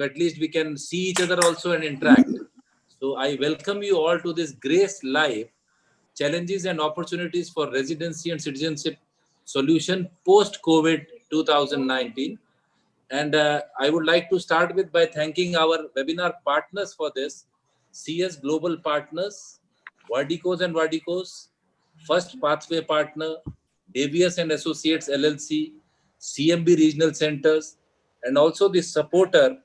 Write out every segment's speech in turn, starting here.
So at least we can see each other also and interact. So I welcome you all to this Grace Live Challenges and Opportunities for Residency and Citizenship Solution post-COVID 2019. And I would like to start with by thanking our webinar partners for this: CS Global Partners, Verdicos and Verdicos, First Pathway Partner, Davies and Associates LLC, CMB Regional Centers, and also the supporter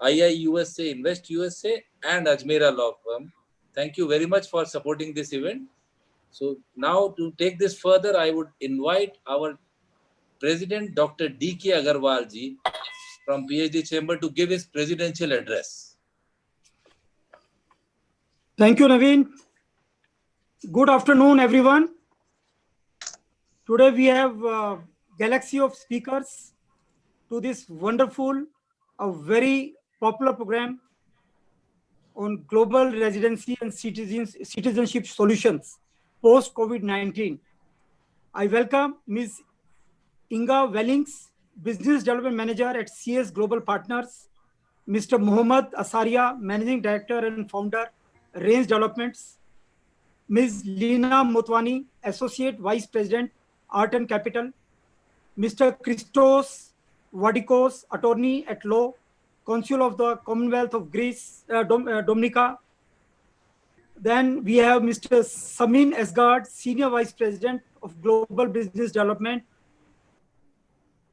II USA, Invest USA, and Ajmera Law Firm. Thank you very much for supporting this event. So now to take this further, I would invite our President Dr. D.K. Agarwal ji from PhD Chamber to give his presidential address. Thank you, Naveen. Good afternoon, everyone. Today we have a galaxy of speakers to this wonderful, a very popular program on global residency and citizenship solutions post-COVID-19. I welcome Ms. Inga Wellings, Business Development Manager at CS Global Partners, Mr. Mohammad Asaria, Managing Director and Founder, Range Developments, Ms. Lina Motwani, Associate Vice President, Art and Capital, Mr. Christos Vadikos, Attorney at Law, Consul of the Commonwealth of Greece, Dominica. Then we have Mr. Samin Esgard, Senior Vice President of Global Business Development,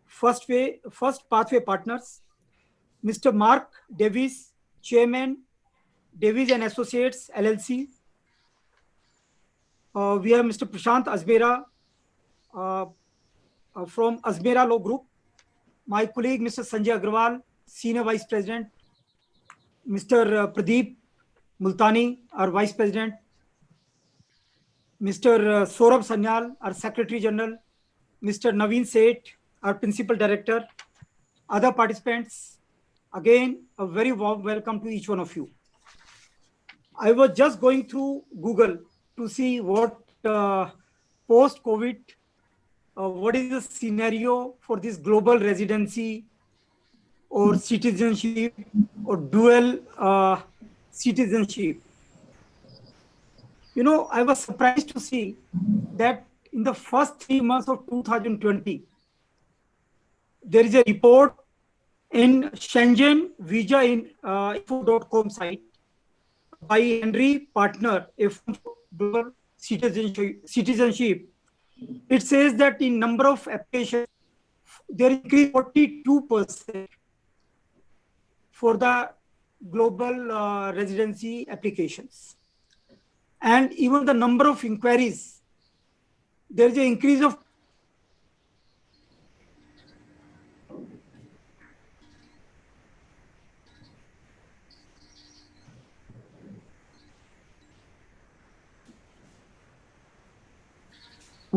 First Pathway Partners, Mr. Mark Davies, Chairman, Davies and Associates LLC. We have Mr. Prashant Ajmera from Ajmera Law Group. My colleague, Mr. Sanjay Agrawal, Senior Vice President. Mr. Pradeep Multani, our Vice President. Mr. Saurabh Sanyal, our Secretary General. Mr. Naveen Seth, our Principal Director. Other participants, again, a very warm welcome to each one of you. I was just going through Google to see what post-COVID, what is the scenario for this global residency or citizenship or dual citizenship. You know, I was surprised to see that in the first 3 months of 2020, there is a report in Shenzhen Visa in info.com site by Henry Partner, a global citizenship. It says that in number of applications, there increased 42% for the global residency applications. And even the number of inquiries, there is an increase of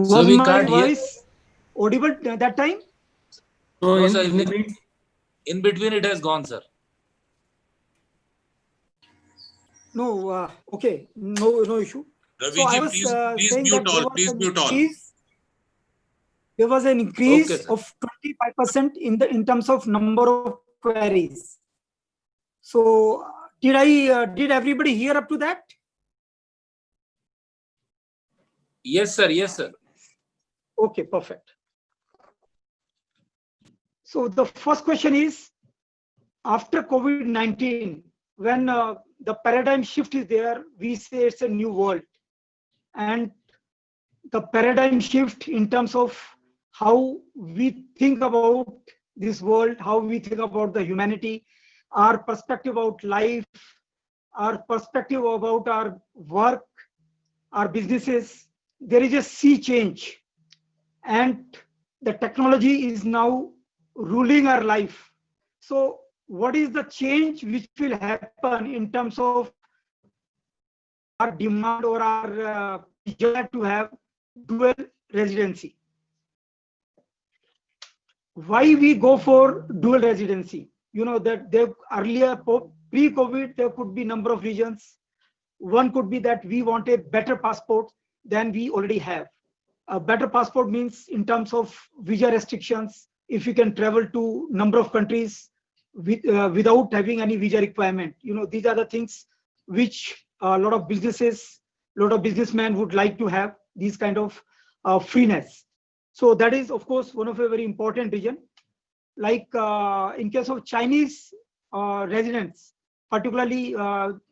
So we can't hear. Voice audible at that time? No, sir, in between it has gone, sir. No, okay, no issue. So I was saying that there was an increase of 25% in terms of number of queries. So did everybody hear up to that? Yes, sir. Yes, sir. Okay, perfect. So the first question is, after COVID-19, when the paradigm shift is there, we say it's a new world. And the paradigm shift in terms of how we think about this world, how we think about the humanity, our perspective about life, our perspective about our work, our businesses, there is a sea change. And the technology is now ruling our life. So what is the change which will happen in terms of our demand or our desire to have dual residency? Why we go for dual residency? You know that there earlier, pre-COVID, there could be number of reasons. One could be that we want a better passport than we already have. A better passport means in terms of visa restrictions, if you can travel to number of countries without having any visa requirement. These are the things which a lot of businesses, a lot of businessmen would like to have, these kind of freeness. So that is, of course, one of a very important reason. Like in case of Chinese residents, particularly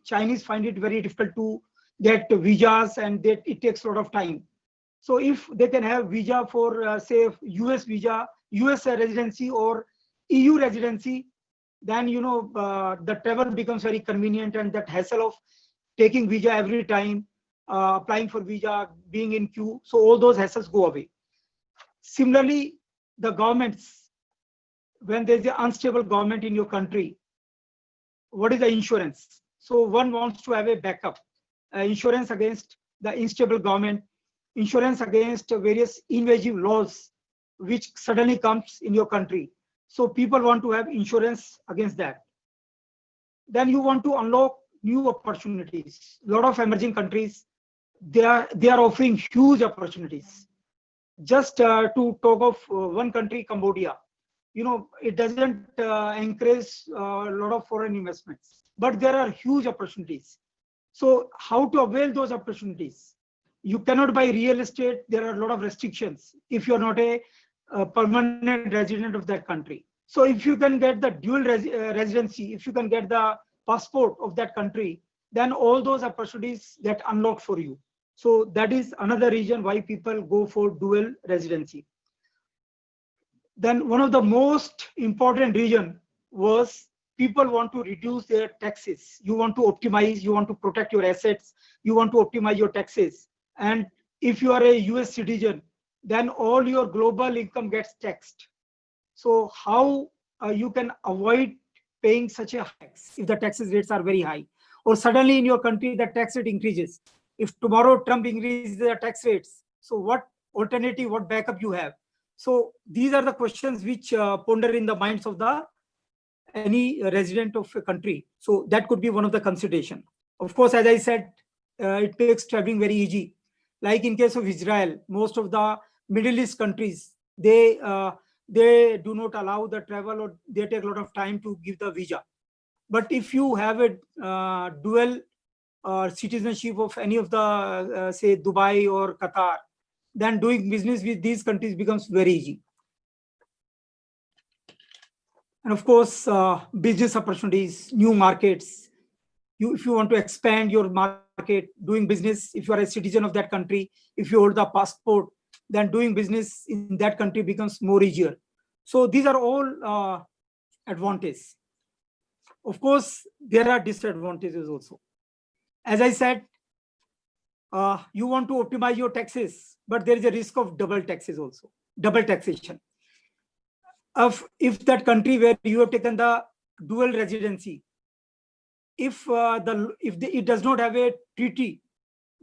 Chinese find it very difficult to get visas, and that it takes a lot of time. So if they can have visa for say US visa, US residency or EU residency, then the travel becomes very convenient, and that hassle of taking visa every time, applying for visa, being in queue, so all those hassles go away. Similarly, the governments, when there's an unstable government in your country, what is the insurance? So one wants to have a backup, insurance against the unstable government, insurance against various invasive laws which suddenly comes in your country. So people want to have insurance against that. Then you want to unlock new opportunities. A lot of emerging countries, they are offering huge opportunities. Just to talk of one country, Cambodia, it doesn't encourage a lot of foreign investments, but there are huge opportunities. So how to avail those opportunities? You cannot buy real estate. There are a lot of restrictions if you're not a permanent resident of that country. So if you can get the dual residency, if you can get the passport of that country, then all those opportunities get unlocked for you. So that is another reason why people go for dual residency. Then one of the most important reason was people want to reduce their taxes. You want to optimize, you want to protect your assets, you want to optimize your taxes. And if you are a US citizen, then all your global income gets taxed. So how you can avoid paying such a tax if the taxes rates are very high, or suddenly in your country the tax rate increases? If tomorrow Trump increases the tax rates, so what alternative, what backup you have? So these are the questions which ponder in the minds of the any resident of a country. So that could be one of the consideration. Of course, as I said, it makes traveling very easy. Like in case of Israel, most of the Middle East countries, they do not allow the travel, or they take a lot of time to give the visa. But if you have a dual citizenship of any of the say Dubai or Qatar, then doing business with these countries becomes very easy. And of course, business opportunities, new markets. If you want to expand your market, doing business, if you are a citizen of that country, if you hold the passport, then doing business in that country becomes more easier. So these are all advantages. Of course, there are disadvantages also. As I said, you want to optimize your taxes, but there is a risk of double taxes also, double taxation. If that country where you have taken the dual residency, if it does not have a treaty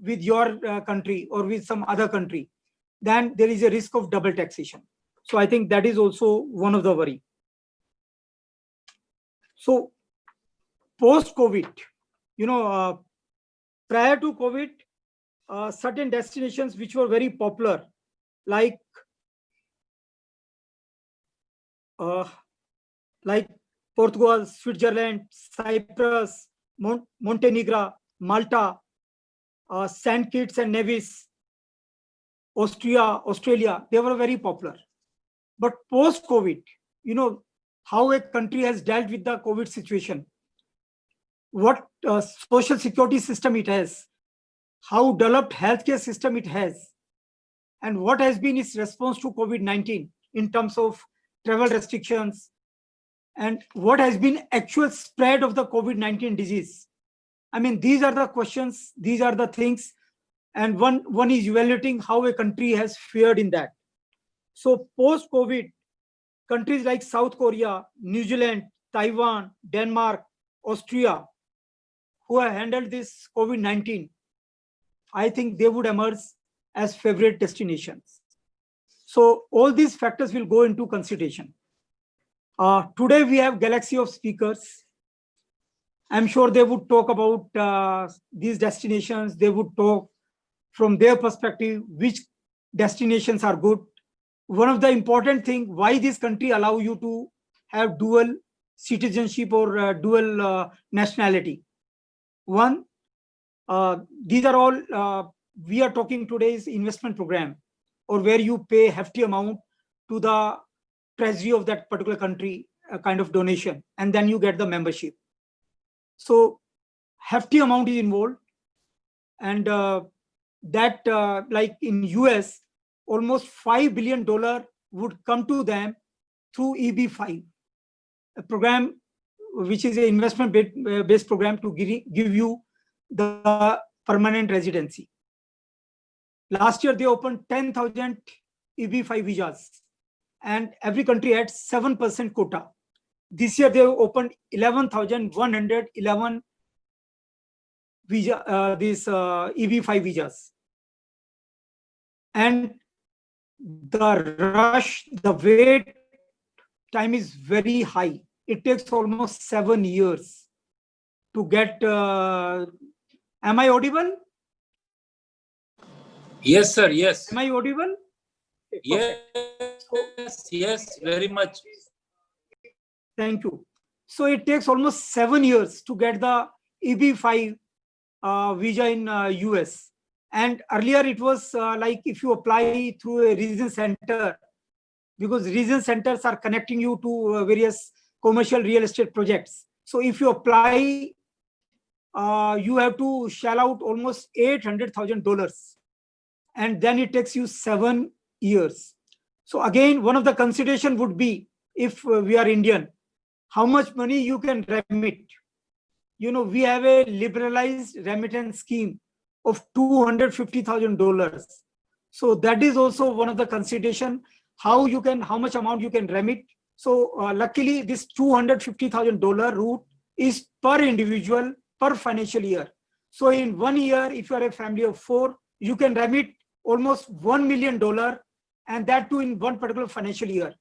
with your country or with some other country, then there is a risk of double taxation. So I think that is also one of the worry. So post-COVID, prior to COVID, certain destinations which were very popular, like Portugal, Switzerland, Cyprus, Montenegro, Malta, Saint Kitts and Nevis, Australia, they were very popular. But post-COVID, how a country has dealt with the COVID situation, what social security system it has, how developed healthcare system it has, and what has been its response to COVID-19 in terms of travel restrictions, and what has been actual spread of the COVID-19 disease. I mean, these are the questions, these are the things, and one is evaluating how a country has fared in that. So post-COVID, countries like South Korea, New Zealand, Taiwan, Denmark, Austria, who have handled this COVID-19, I think they would emerge as favorite destinations. So all these factors will go into consideration. Today we have galaxy of speakers. I'm sure they would talk about these destinations. They would talk from their perspective which destinations are good. One of the important things, why this country allow you to have dual citizenship or dual nationality. One, these are all, we are talking today's investment program, or where you pay hefty amount to the treasury of that particular country, a kind of donation, and then you get the membership. So hefty amount is involved, and that like in US, almost $5 billion would come to them through EB5, a program which is an investment based program to give you the permanent residency. Last year, they opened 10,000 EB5 visas, and every country had 7% quota. This year, they opened 11,111 EB5 visas. And the rush, the wait time is very high. It takes almost 7 years to get. Am I audible? Yes, sir. Yes. Am I audible? Yes. Yes. Very much. Thank you. So it takes almost 7 years to get the EB5 visa in US. And earlier it was like if you apply through a residence center, because residence centers are connecting you to various commercial real estate projects. So if you apply, you have to shell out almost $800,000, and then it takes you 7 years. So again, one of the consideration would be, if we are Indian, how much money you can remit. You know, we have a liberalized remittance scheme of $250,000. So that is also one of the consideration, how much amount you can remit. So luckily, this $250,000 route is per individual, per financial year. So in 1 year, if you are a family of 4, you can remit almost $1 million, and that too in one particular financial year.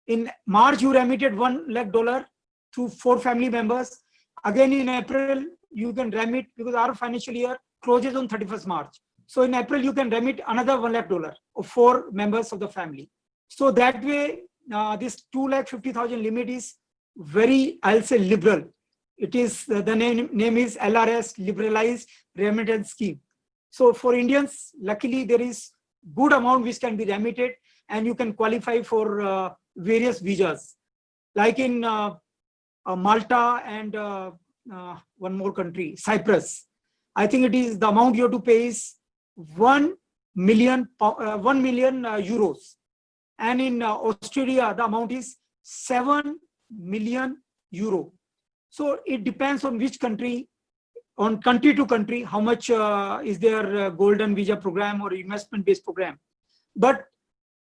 In March, you remitted $1 lakh to 4 family members. Again in April, you can remit, because our financial year closes on 31st March. So in April, you can remit another $1 lakh of 4 members of the family. So that way, this 2,50,000 limit is very, I'll say, liberal. It is, the name is LRS, Liberalized Remittance Scheme. So for Indians, luckily there is good amount which can be remitted, and you can qualify for various visas. Like in Malta and one more country, Cyprus. I think it is the amount you have to pay is 1 million euros. And in Australia, the amount is 7 million euro. So it depends on which country, on country to country, how much is their golden visa program or investment-based program. But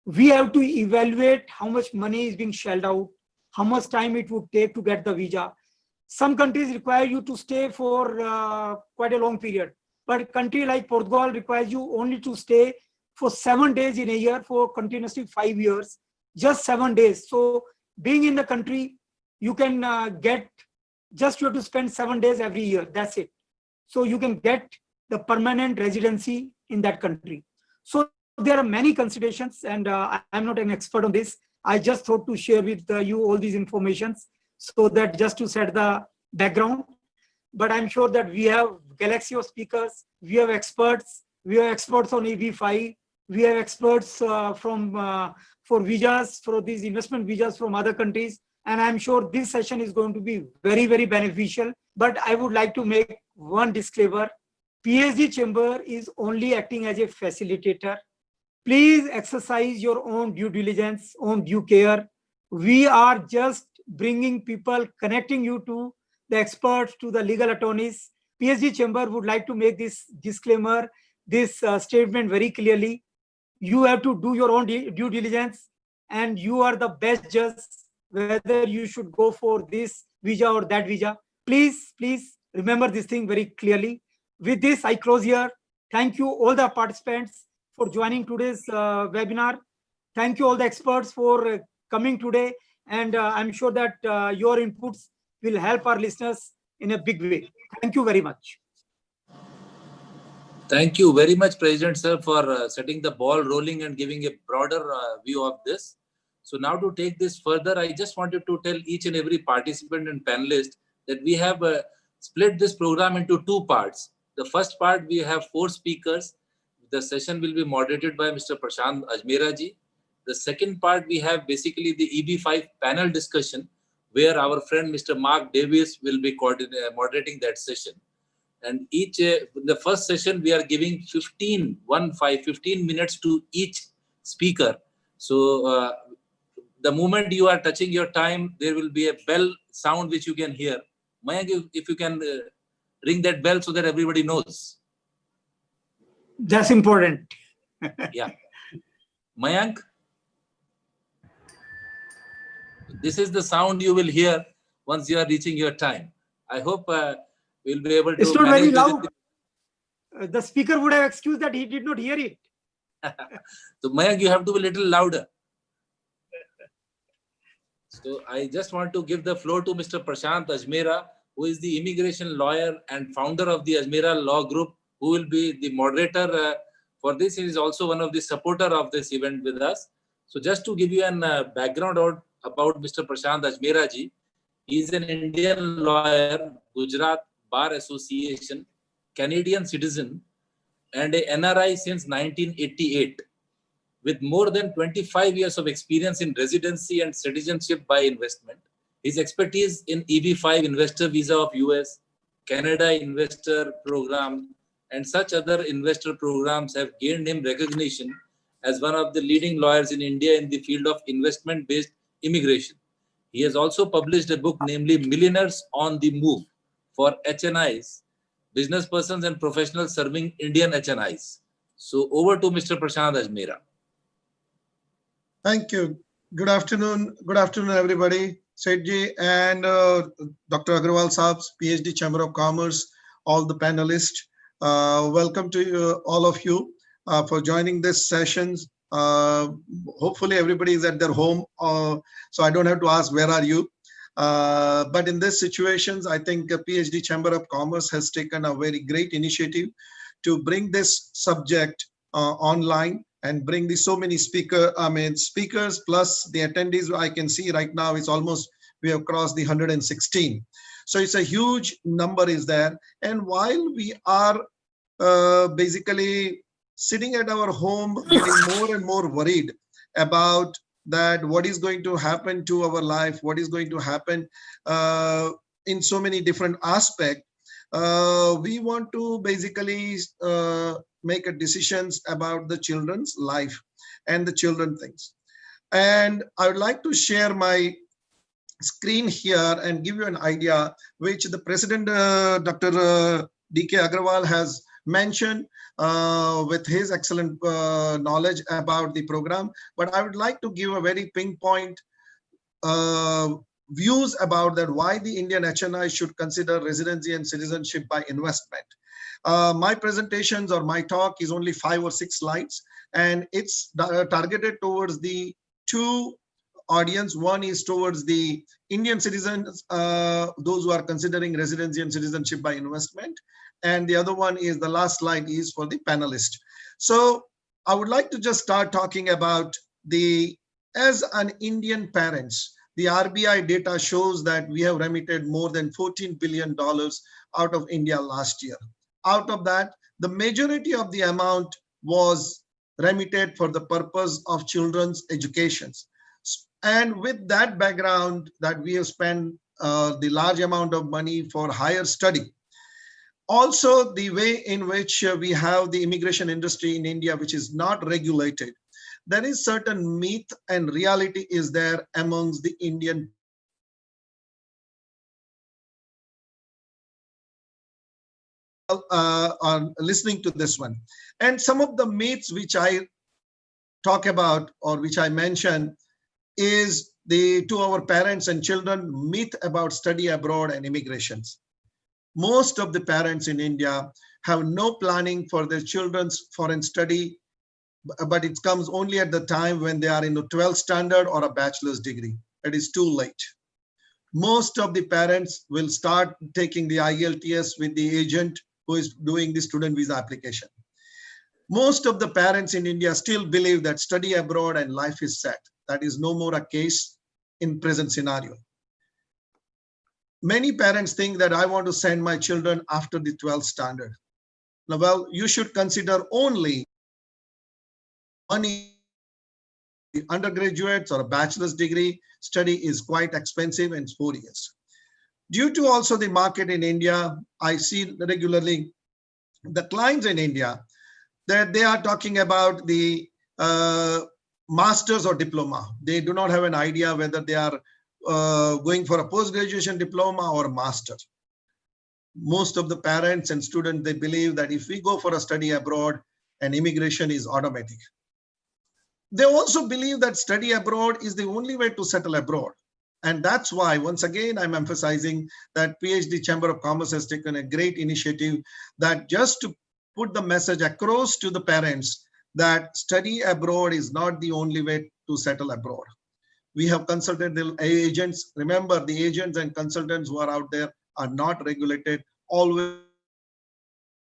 we have to evaluate how much money is being shelled out, how much time it would take to get the visa. Some countries require you to stay for quite a long period, but a country like Portugal requires you only to stay for 7 days in a year for continuously 5 years, just 7 days. So being in the country, you can get, just you have to spend 7 days every year, that's it. So you can get the permanent residency in that country. So there are many considerations, and I'm not an expert on this. I just thought to share with you all these informations, so that just to set the background. But I'm sure that we have galaxy of speakers, we have experts on EB5, we have experts for visas, for these investment visas from other countries. And I'm sure this session is going to be very, very beneficial. But I would like to make one disclaimer. PhD Chamber is only acting as a facilitator. Please exercise your own due diligence, own due care. We are just bringing people, connecting you to the experts, to the legal attorneys. PhD Chamber would like to make this disclaimer, this statement very clearly. You have to do your own due diligence, and you are the best judge whether you should go for this visa or that visa. Please remember this thing very clearly. With this, I close here. Thank you all the participants for joining today's webinar. Thank you all the experts for coming today. And I'm sure that your inputs will help our listeners in a big way. Thank you very much. Thank you very much, President Sir, for setting the ball rolling and giving a broader view of this. So now to take this further, I just wanted to tell each and every participant and panelist that we have split this program into two parts. The first part, we have 4 speakers. The session will be moderated by Mr. Prashant Ajmera ji. The second part, we have basically the EB5 panel discussion, where our friend Mr. Mark Davis will be moderating that session. And each, the first session, we are giving 15 minutes to each speaker. So the moment you are touching your time, there will be a bell sound which you can hear. Mayank, if you can ring that bell so that everybody knows. That's important. Yeah. Mayank, this is the sound you will hear once you are reaching your time. I hope we'll be able to It's not manage very this. loud. The speaker would have excused that he did not hear it. So Mayank, you have to be a little louder. So I just want to give the floor to Mr. Prashant Ajmera, who is the immigration lawyer and founder of the Ajmera Law Group, who will be the moderator for this. He is also one of the supporter of this event with us. So just to give you an background about Mr. Prashant Ajmera ji, he is an Indian lawyer, Gujarat Bar Association, Canadian citizen, and a NRI since 1988. With more than 25 years of experience in residency and citizenship by investment. His expertise in EB5 investor visa of US, Canada investor program, and such other investor programs have gained him recognition as one of the leading lawyers in India in the field of investment-based immigration. He has also published a book, namely Millionaires on the Move, for HNIs, business persons and professionals serving Indian HNIs. So over to Mr. Prashant Ajmera. Thank you. Good afternoon. Good afternoon, everybody. Sethji and Dr. Agrawal Saab, PhD, Chamber of Commerce, all the panelists. Welcome to all of you for joining this sessions. Hopefully everybody is at their home, so I don't have to ask where are you. But in these situations, I think PhD Chamber of Commerce has taken a very great initiative to bring this subject online and bring the so many speakers plus the attendees. I can see right now it's almost, we have crossed the 116. So it's a huge number is there. And while we are basically sitting at our home, getting more and more worried about that, what is going to happen to our life, what is going to happen in so many different aspects, we want to basically make a decisions about the children's life and the children things. And I would like to share my screen here and give you an idea which the President Dr. D.K. Agrawal has mentioned with his excellent knowledge about the program. But I would like to give a very pinpoint views about that, why the Indian HNI should consider residency and citizenship by investment. My presentations or my talk is only 5 or 6 slides, and it's targeted towards the 2 audience. One is towards the Indian citizens, those who are considering residency and citizenship by investment. And the other one is, the last slide is for the panelist. So I would like to just start talking about as an Indian parents, the RBI data shows that we have remitted more than $14 billion out of India last year. Out of that, the majority of the amount was remitted for the purpose of children's educations. And with that background, that we have spent the large amount of money for higher study. Also, the way in which we have the immigration industry in India, which is not regulated, there is certain myth and reality is there amongst the Indian on listening to this one. And some of the myths which I talk about or which I mention is to our parents and children, myth about study abroad and immigrations. Most of the parents in India have no planning for their children's foreign study, but it comes only at the time when they are in the 12th standard or a bachelor's degree. It is too late. Most of the parents will start taking the IELTS with the agent who is doing the student visa application. Most of the parents in India still believe that study abroad and life is set. That is no more a case in present scenario. Many parents think that I want to send my children after the 12th standard. Now, well, you should consider only money. Undergraduates or a bachelor's degree study is quite expensive and 4 years. Due to also the market in India, I see regularly the clients in India that they are talking about the master's or diploma. They do not have an idea whether they are going for a post-graduation diploma or a master. Most of the parents and students, they believe that if we go for a study abroad, and immigration is automatic. They also believe that study abroad is the only way to settle abroad. And that's why, once again, I'm emphasizing that PhD Chamber of Commerce has taken a great initiative that just to put the message across to the parents that study abroad is not the only way to settle abroad. We have consulted the agents. Remember, the agents and consultants who are out there are not regulated. Always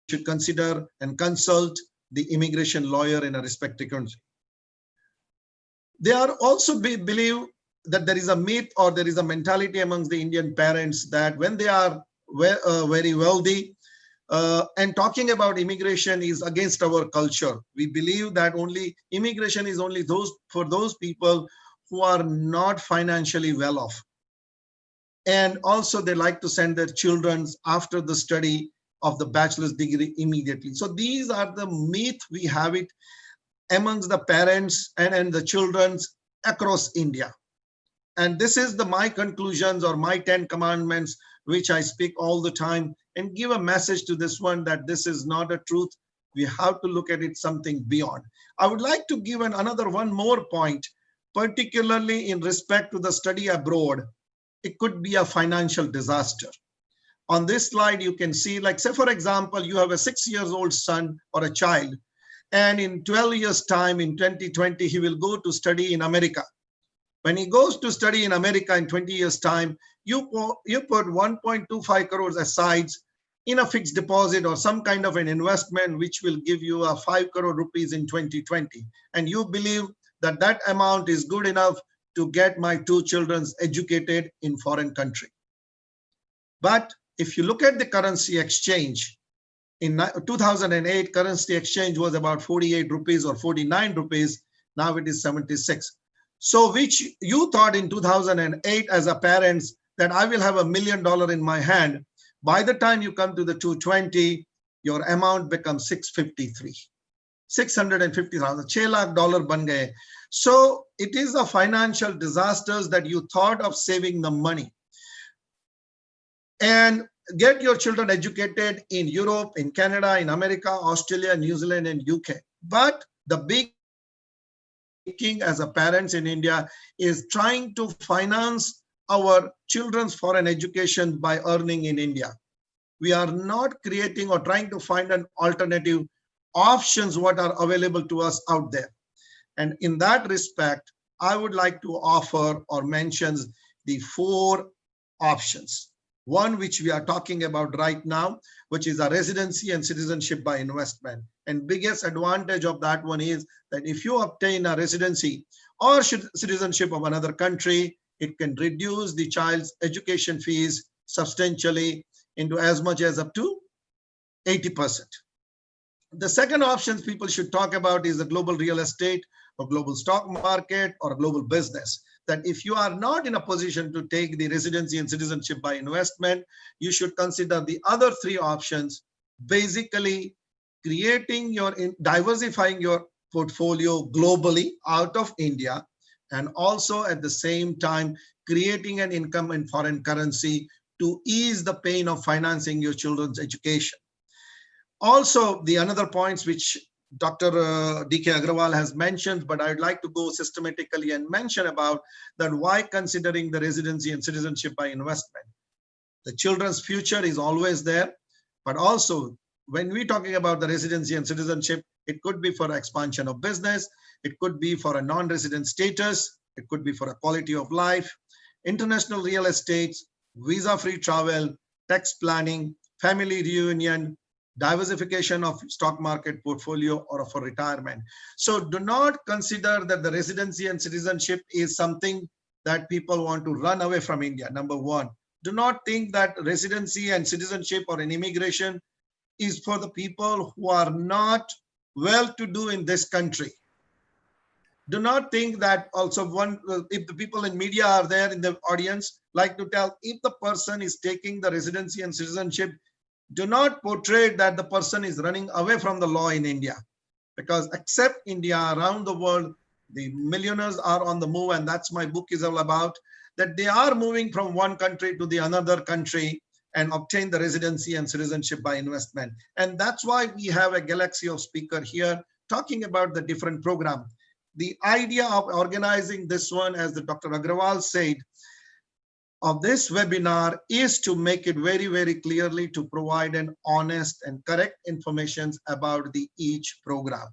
should consider and consult the immigration lawyer in a respective country. They are also believe that there is a myth or there is a mentality amongst the Indian parents that when they are very wealthy, and talking about immigration is against our culture. We believe that only immigration is only for those people who are not financially well off. And also they like to send their children after the study of the bachelor's degree immediately. So these are the myth we have it amongst the parents and the children's across India. And this is my conclusions or my 10 commandments, which I speak all the time and give a message to this one that this is not a truth. We have to look at it something beyond. I would like to give another one more point, particularly in respect to the study abroad. It could be a financial disaster. On this slide, you can see, like, say, for example, you have a 6-year-old son or a child, and in 12 years' time, in 2020, he will go to study in America. When he goes to study in America in 20 years' time, you put 1.25 crores aside in a fixed deposit or some kind of an investment, which will give you a 5 crore rupees in 2020. And you believe that that amount is good enough to get my 2 children educated in foreign country. But if you look at the currency exchange, in 2008, currency exchange was about 48 rupees or 49 rupees. Now it is 76. So which you thought in 2008 as a parents that I will have $1 million in my hand. By the time you come to the 220, your amount becomes 653. 650,000, $6 lakh ban gaye. So it is a financial disasters that you thought of saving the money. And get your children educated in Europe, in Canada, in America, Australia, New Zealand, and UK. But the big thing as a parents in India is trying to finance our children's foreign education by earning in India. We are not creating or trying to find an alternative options what are available to us out there. And in that respect, I would like to offer or mention the 4 options. One which we are talking about right now, which is a residency and citizenship by investment. And biggest advantage of that one is that if you obtain a residency or citizenship of another country, it can reduce the child's education fees substantially into as much as up to 80%. The second option people should talk about is the global real estate or global stock market or global business. That if you are not in a position to take the residency and citizenship by investment, you should consider the other 3 options, basically diversifying your portfolio globally out of India, and also at the same time, creating an income in foreign currency to ease the pain of financing your children's education. Also, the another points which Dr. D.K. Agrawal has mentioned, but I'd like to go systematically and mention about that why considering the residency and citizenship by investment. The children's future is always there, but also when we're talking about the residency and citizenship, it could be for expansion of business, it could be for a non-resident status, it could be for a quality of life, international real estate, visa-free travel, tax planning, family reunion, diversification of stock market portfolio, or for retirement. So do not consider that the residency and citizenship is something that people want to run away from India. Number one, do not think that residency and citizenship or an immigration is for the people who are not well-to-do in this country. Do not think that also if the people in media are there in the audience, like to tell if the person is taking the residency and citizenship, do not portray that the person is running away from the law in India, because except India, around the world, the millionaires are on the move, and that's my book is all about, that they are moving from one country to the another country and obtain the residency and citizenship by investment. And that's why we have a galaxy of speakers here talking about the different program. The idea of organizing this one, as the Dr. Agrawal said, of this webinar is to make it very, very clearly to provide an honest and correct information about the each program,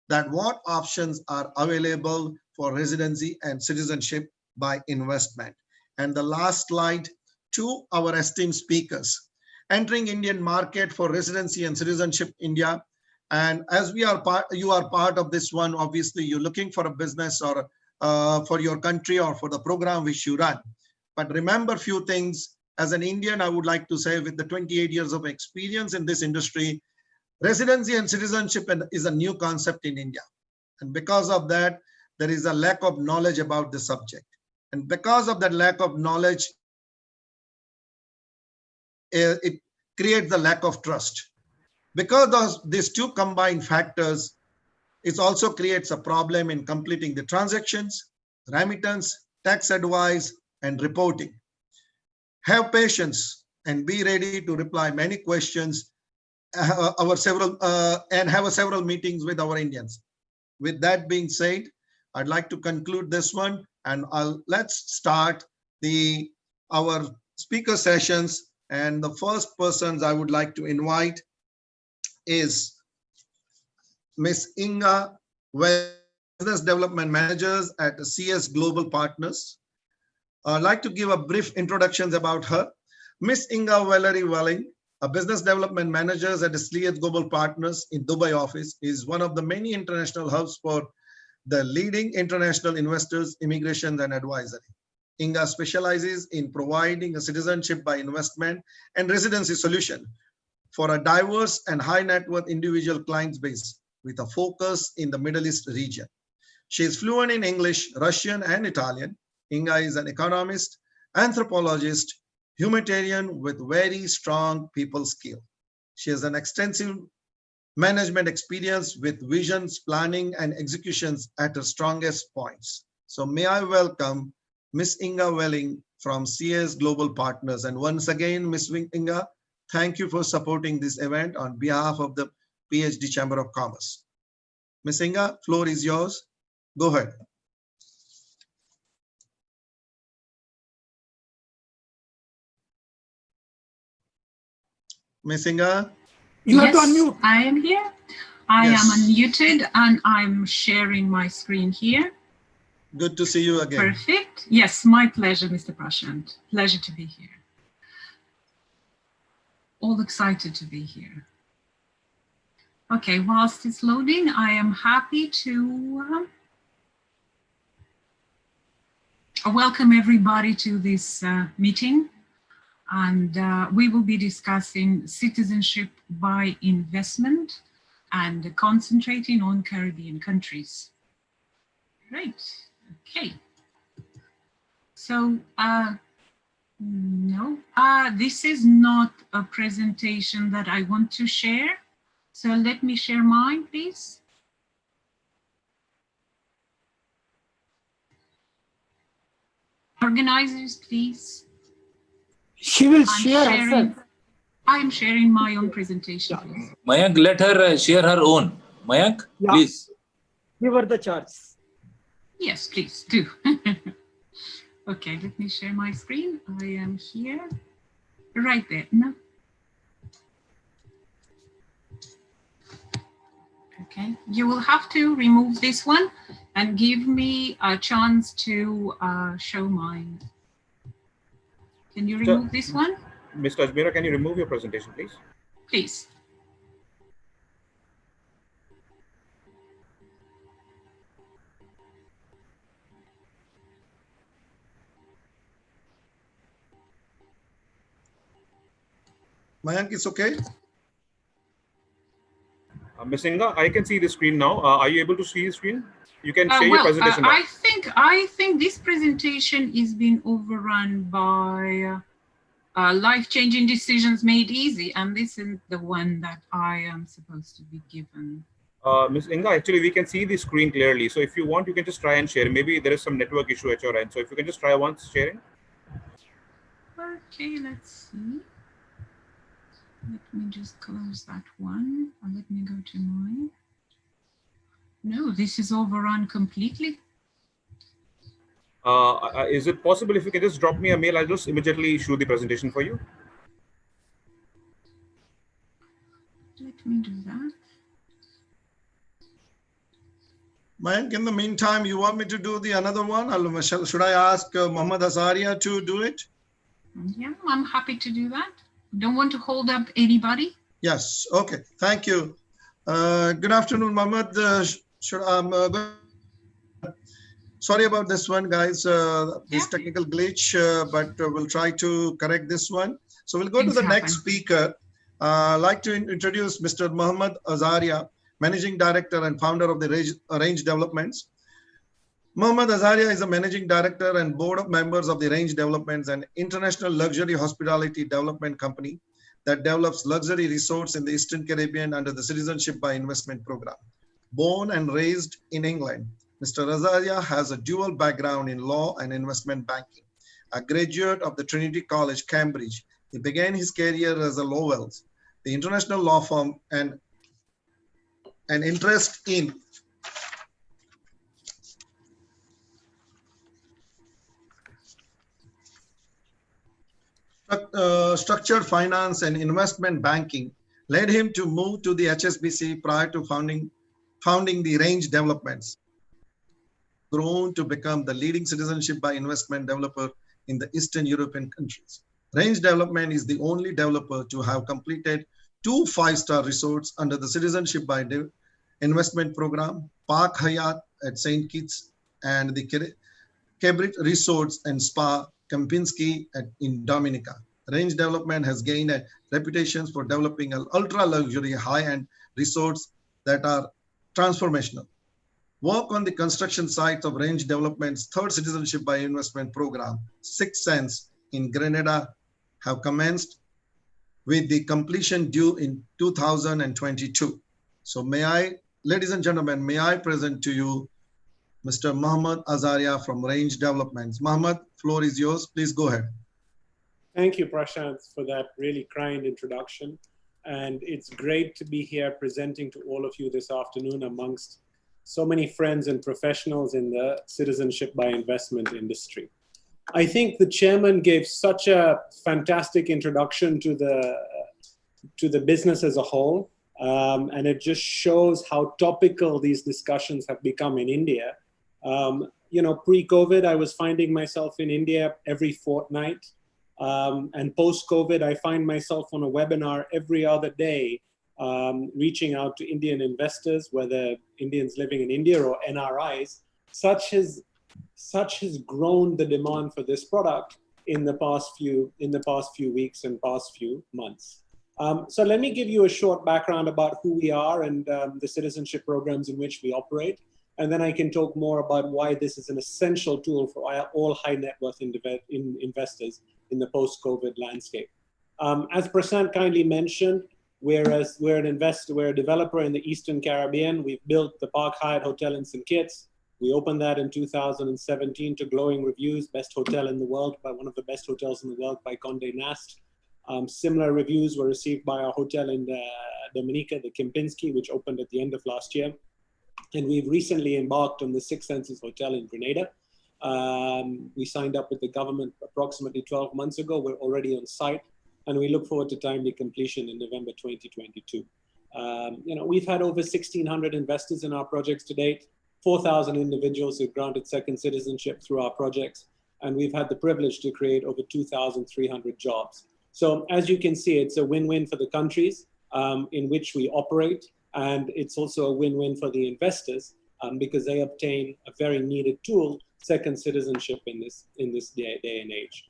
that what options are available for residency and citizenship by investment. And the last slide to our esteemed speakers. Entering Indian market for residency and citizenship India. And as we are you are part of this one, obviously you're looking for a business or for your country or for the program which you run. But remember few things. As an Indian, I would like to say, with the 28 years of experience in this industry, residency and citizenship is a new concept in India. And because of that, there is a lack of knowledge about the subject. And because of that lack of knowledge, it creates the lack of trust. Because these two combined factors, it also creates a problem in completing the transactions, remittance, tax advice, and reporting. Have patience and be ready to reply many questions and have several meetings with our Indians. With that being said, I'd like to conclude this one, and let's start our speaker sessions. And the first persons I would like to invite is Miss Inga, Business Development Managers at CS Global Partners. I'd like to give a brief introductions about her. Miss Inga Valerie Welling, a Business Development Manager at CS Global Partners in Dubai office, is one of the many international hubs for the leading international investors, immigration, and advisory. Inga specializes in providing a citizenship by investment and residency solution for a diverse and high net worth individual client base with a focus in the Middle East region. She is fluent in English, Russian, and Italian. Inga is an economist, anthropologist, humanitarian with very strong people skill. She has an extensive management experience with visions, planning, and executions at her strongest points. So may I welcome Miss Inga Welling from CS Global Partners. And once again, Miss Inga, thank you for supporting this event on behalf of the PhD Chamber of Commerce. Miss Inga, floor is yours. Go ahead. Miss Inga? You have to Yes, unmute. I am here. I Yes. am unmuted and I'm sharing my screen here. Good to see you again. Perfect. Yes, my pleasure, Mr. Prashant. Pleasure to be here. All excited to be here. Okay, whilst it's loading, I am happy to welcome everybody to this meeting. And we will be discussing citizenship by investment and concentrating on Caribbean countries. Right, okay. So, no, this is not a presentation that I want to share. So let me share mine, please. Organizers, please. She will I'm share sharing. herself. I'm sharing my own presentation, please. Mayank, let her share her own. Mayank, Yeah. please. Give her the charts. Yes, please do. Okay, let me share my screen. I am here, right there. No. Okay, you will have to remove this one and give me a chance to show mine. Can you remove this one? Mr. Ajmera, can you remove your presentation, please? Please. Mayank, it's okay? Ms. Inga, I can see the screen now. Are you able to see the screen? You can share your presentation now. I think this presentation is being overrun by life-changing decisions made easy, and this is the one that I am supposed to be given. Ms. Inga, actually, we can see the screen clearly. So if you want, you can just try and share. Maybe there is some network issue at your end. So if you can just try once sharing. Okay, let's see. Let me just close that one. Or let me go to mine. No, this is overrun completely. Is it possible if you can just drop me a mail? I'll just immediately issue the presentation for you. Let me do that. Mayank, in the meantime, you want me to do the another one? Should I ask Muhammad Azaria to do it? Yeah, I'm happy to do that. Don't want to hold up anybody. Yes. Okay. Thank you. Good afternoon, Muhammad. Sorry about this one, guys. This technical glitch, but we'll try to correct this one. So we'll go to the next speaker. I'd like to introduce Mr. Muhammad Azaria, Managing Director and founder of the Range Developments. Muhammad Azaria is a Managing Director and Board of Members of the Range Developments, an international luxury hospitality development company that develops luxury resorts in the Eastern Caribbean under the Citizenship by Investment program. Born and raised in England, Mr. Azaria has a dual background in law and investment banking. A graduate of the Trinity College, Cambridge, he began his career as a Lowell's, the international law firm, and an interest in structured finance and investment banking led him to move to the HSBC prior to founding the Range Developments, grown to become the leading citizenship by investment developer in the Eastern European countries. Range Development is the only developer to have completed 2 5-star resorts under the Citizenship by Investment program, Park Hyatt at St. Kitts and the Cabrit Resorts and Spa Kempinski in Dominica. Range Development has gained a reputation for developing ultra-luxury high-end resorts that are transformational. Work on the construction sites of Range Development's third Citizenship by Investment program, 6 Sense in Grenada, have commenced with the completion due in 2022. So ladies and gentlemen, may I present to you Mr. Muhammad Azaria from Range Developments. Muhammad, floor is yours. Please go ahead. Thank you, Prashant, for that really kind introduction. And it's great to be here presenting to all of you this afternoon amongst so many friends and professionals in the citizenship by investment industry. I think the chairman gave such a fantastic introduction to the business as a whole. And it just shows how topical these discussions have become in India. Pre-COVID, I was finding myself in India every fortnight. And post-COVID, I find myself on a webinar every other day, reaching out to Indian investors, whether Indians living in India or NRIs. Such has grown the demand for this product in the past few weeks and past few months. So let me give you a short background about who we are and the citizenship programs in which we operate. And then I can talk more about why this is an essential tool for all high net worth investors in the post-COVID landscape. As Prashant kindly mentioned, we're a developer in the Eastern Caribbean. We've built the Park Hyatt Hotel in St. Kitts. We opened that in 2017 to glowing reviews, best hotel in the world, by one of the best hotels in the world by Condé Nast. Similar reviews were received by our hotel in Dominica, the Kempinski, which opened at the end of last year. And we've recently embarked on the Six Senses Hotel in Grenada. We signed up with the government approximately 12 months ago. We're already on site, and we look forward to timely completion in November 2022. We've had over 1,600 investors in our projects to date, 4,000 individuals who've granted second citizenship through our projects, and we've had the privilege to create over 2,300 jobs. So as you can see, it's a win-win for the countries in which we operate, and it's also a win-win for the investors because they obtain a very needed tool, second citizenship in this day and age.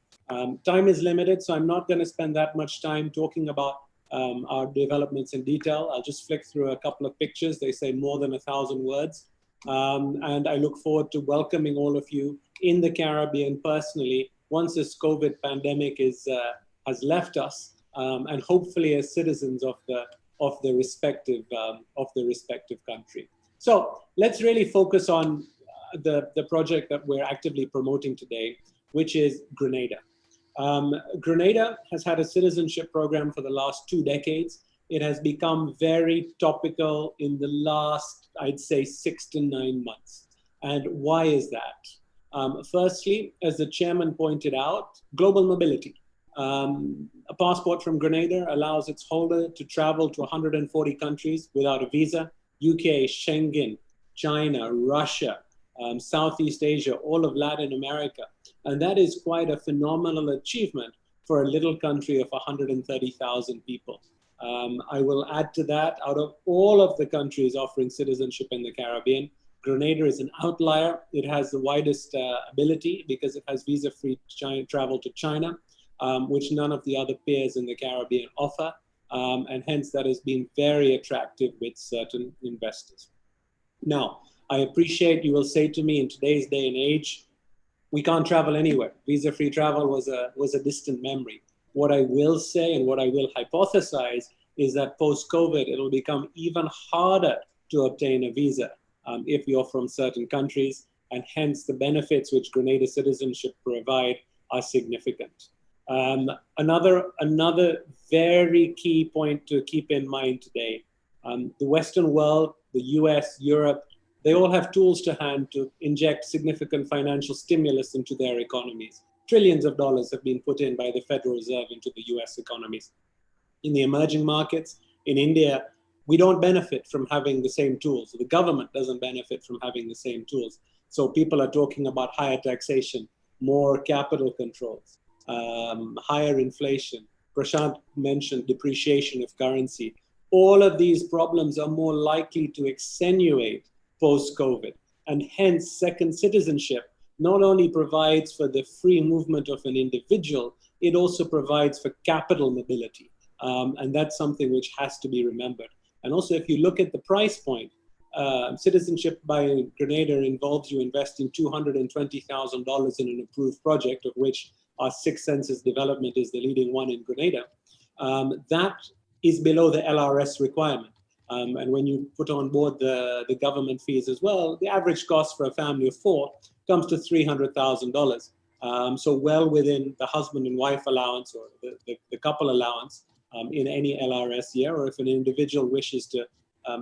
Time is limited, so I'm not going to spend that much time talking about our developments in detail. I'll just flick through a couple of pictures. They say more than 1,000 words. And I look forward to welcoming all of you in the Caribbean personally once this COVID pandemic has left us, and hopefully as citizens of the respective country. So let's really focus on the project that we're actively promoting today, which is Grenada. Grenada has had a citizenship program for the last 2 decades. It has become very topical in the last, I'd say, 6 to 9 months. And why is that? Firstly, as the chairman pointed out, global mobility. A passport from Grenada allows its holder to travel to 140 countries without a visa. UK, Schengen, China, Russia, Southeast Asia, all of Latin America. And that is quite a phenomenal achievement for a little country of 130,000 people. I will add to that, out of all of the countries offering citizenship in the Caribbean, Grenada is an outlier. It has the widest ability because it has visa-free travel to China, which none of the other peers in the Caribbean offer. And hence that has been very attractive with certain investors. Now, I appreciate you will say to me, in today's day and age, we can't travel anywhere. Visa-free travel was a distant memory. What I will say and what I will hypothesize is that post-COVID, it'll become even harder to obtain a visa if you're from certain countries, and hence the benefits which Grenada citizenship provide are significant. Another very key point to keep in mind today, the Western world, the US, Europe, they all have tools to hand to inject significant financial stimulus into their economies. Trillions of dollars have been put in by the Federal Reserve into the US economies. In the emerging markets, in India, we don't benefit from having the same tools. The government doesn't benefit from having the same tools. So people are talking about higher taxation, more capital controls, higher inflation. Prashant mentioned depreciation of currency. All of these problems are more likely to accentuate post-COVID. And hence, second citizenship not only provides for the free movement of an individual, it also provides for capital mobility. And that's something which has to be remembered. And also, if you look at the price point, citizenship by Grenada involves you investing $220,000 in an approved project, of which our Sixth Senses development is the leading one in Grenada. That is below the LRS requirement. And when you put on board the government fees as well, the average cost for a family of 4 comes to $300,000. So well within the husband and wife allowance or the couple allowance in any LRS year, or if an individual wishes to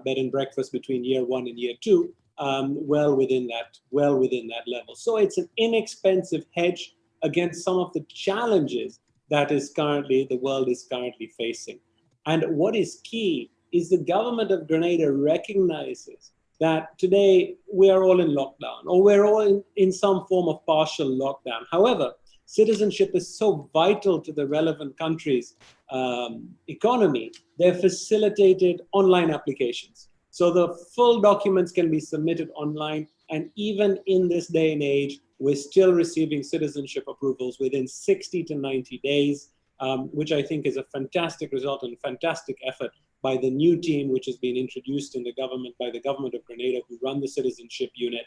bed and breakfast between year 1 and year 2, well within that level. So it's an inexpensive hedge against some of the challenges that the world is currently facing. And what is key is the government of Grenada recognizes that today we are all in lockdown, or we're all in some form of partial lockdown. However, citizenship is so vital to the relevant country's economy. They're facilitated online applications. So the full documents can be submitted online. And even in this day and age, we're still receiving citizenship approvals within 60 to 90 days, which I think is a fantastic result and a fantastic effort by the new team, which has been introduced in the government by the government of Grenada, who run the citizenship unit,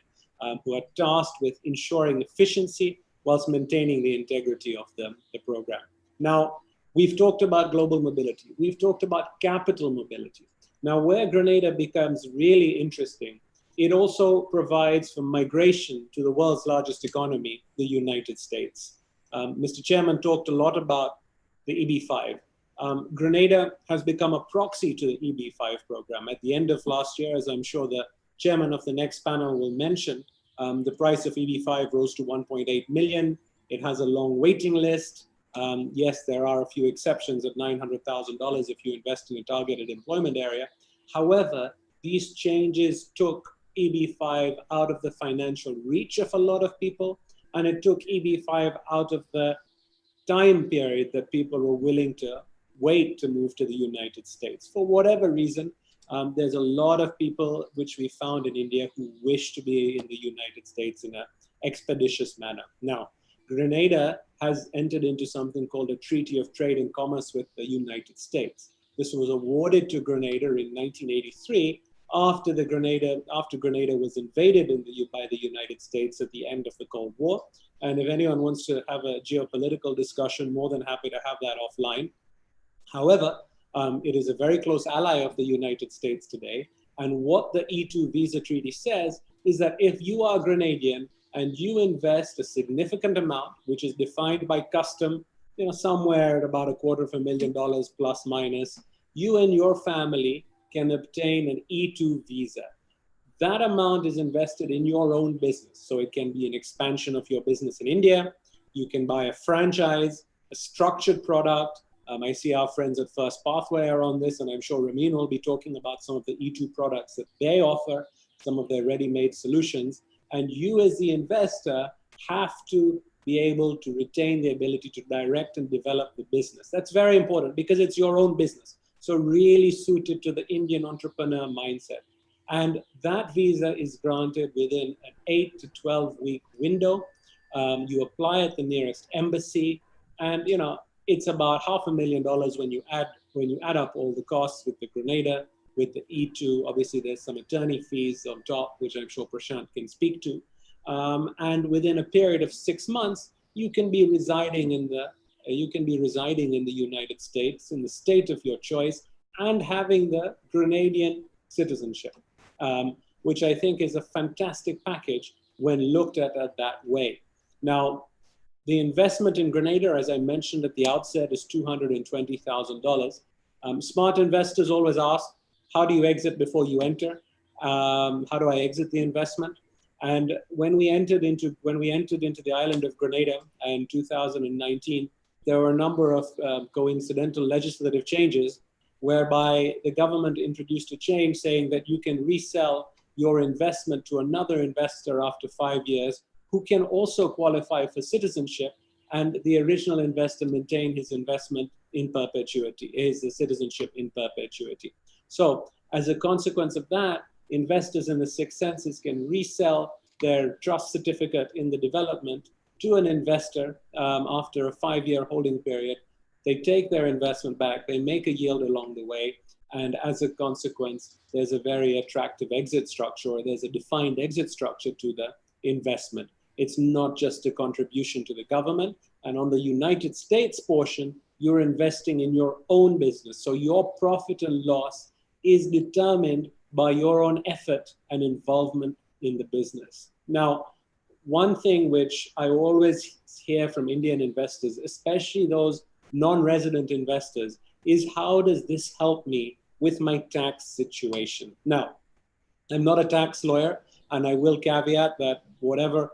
who are tasked with ensuring efficiency whilst maintaining the integrity of the program. Now, we've talked about global mobility. We've talked about capital mobility. Now, where Grenada becomes really interesting, it also provides for migration to the world's largest economy, the United States. Mr. Chairman talked a lot about the EB-5. Grenada has become a proxy to the EB-5 program. At the end of last year, as I'm sure the chairman of the next panel will mention, the price of EB-5 rose to 1.8 million. It has a long waiting list. Yes, there are a few exceptions at $900,000 if you invest in a targeted employment area. However, these changes took EB-5 out of the financial reach of a lot of people, and it took EB-5 out of the time period that people were willing to wait to move to the United States. For whatever reason, there's a lot of people, which we found in India, who wish to be in the United States in an expeditious manner. Now, Grenada has entered into something called a Treaty of Trade and Commerce with the United States. This was awarded to Grenada in 1983 after Grenada was invaded by the United States at the end of the Cold War. And if anyone wants to have a geopolitical discussion, more than happy to have that offline. However, it is a very close ally of the United States today. And what the E2 visa treaty says is that if you are Grenadian and you invest a significant amount, which is defined by custom, somewhere at about $250,000 plus minus, you and your family can obtain an E2 visa. That amount is invested in your own business. So it can be an expansion of your business in India. You can buy a franchise, a structured product. I see our friends at First Pathway are on this, and I'm sure Ramin will be talking about some of the E2 products that they offer, some of their ready-made solutions. And you as the investor have to be able to retain the ability to direct and develop the business. That's very important because it's your own business. So really suited to the Indian entrepreneur mindset. And that visa is granted within an 8 to 12 week window. You apply at the nearest embassy, and it's about $500,000 when you add up all the costs with the Grenada, with the E2. Obviously, there's some attorney fees on top, which I'm sure Prashant can speak to. And within a period of 6 months, you can be residing in the United States, in the state of your choice, and having the Grenadian citizenship, which I think is a fantastic package when looked at that way. Now, the investment in Grenada, as I mentioned at the outset, is $220,000. Smart investors always ask, how do you exit before you enter? How do I exit the investment? And when we entered into the island of Grenada in 2019, there were a number of coincidental legislative changes whereby the government introduced a change saying that you can resell your investment to another investor after 5 years who can also qualify for citizenship, and the original investor maintain his investment in perpetuity, his citizenship in perpetuity. So as a consequence of that, investors in the sixth census can resell their trust certificate in the development to an investor after a 5-year holding period. They take their investment back, they make a yield along the way, and as a consequence, there's a very attractive exit structure, or there's a defined exit structure to the investment. It's not just a contribution to the government. And on the United States portion, you're investing in your own business. So your profit and loss is determined by your own effort and involvement in the business. Now, one thing which I always hear from Indian investors, especially those non-resident investors, is how does this help me with my tax situation? Now, I'm not a tax lawyer, and I will caveat that whatever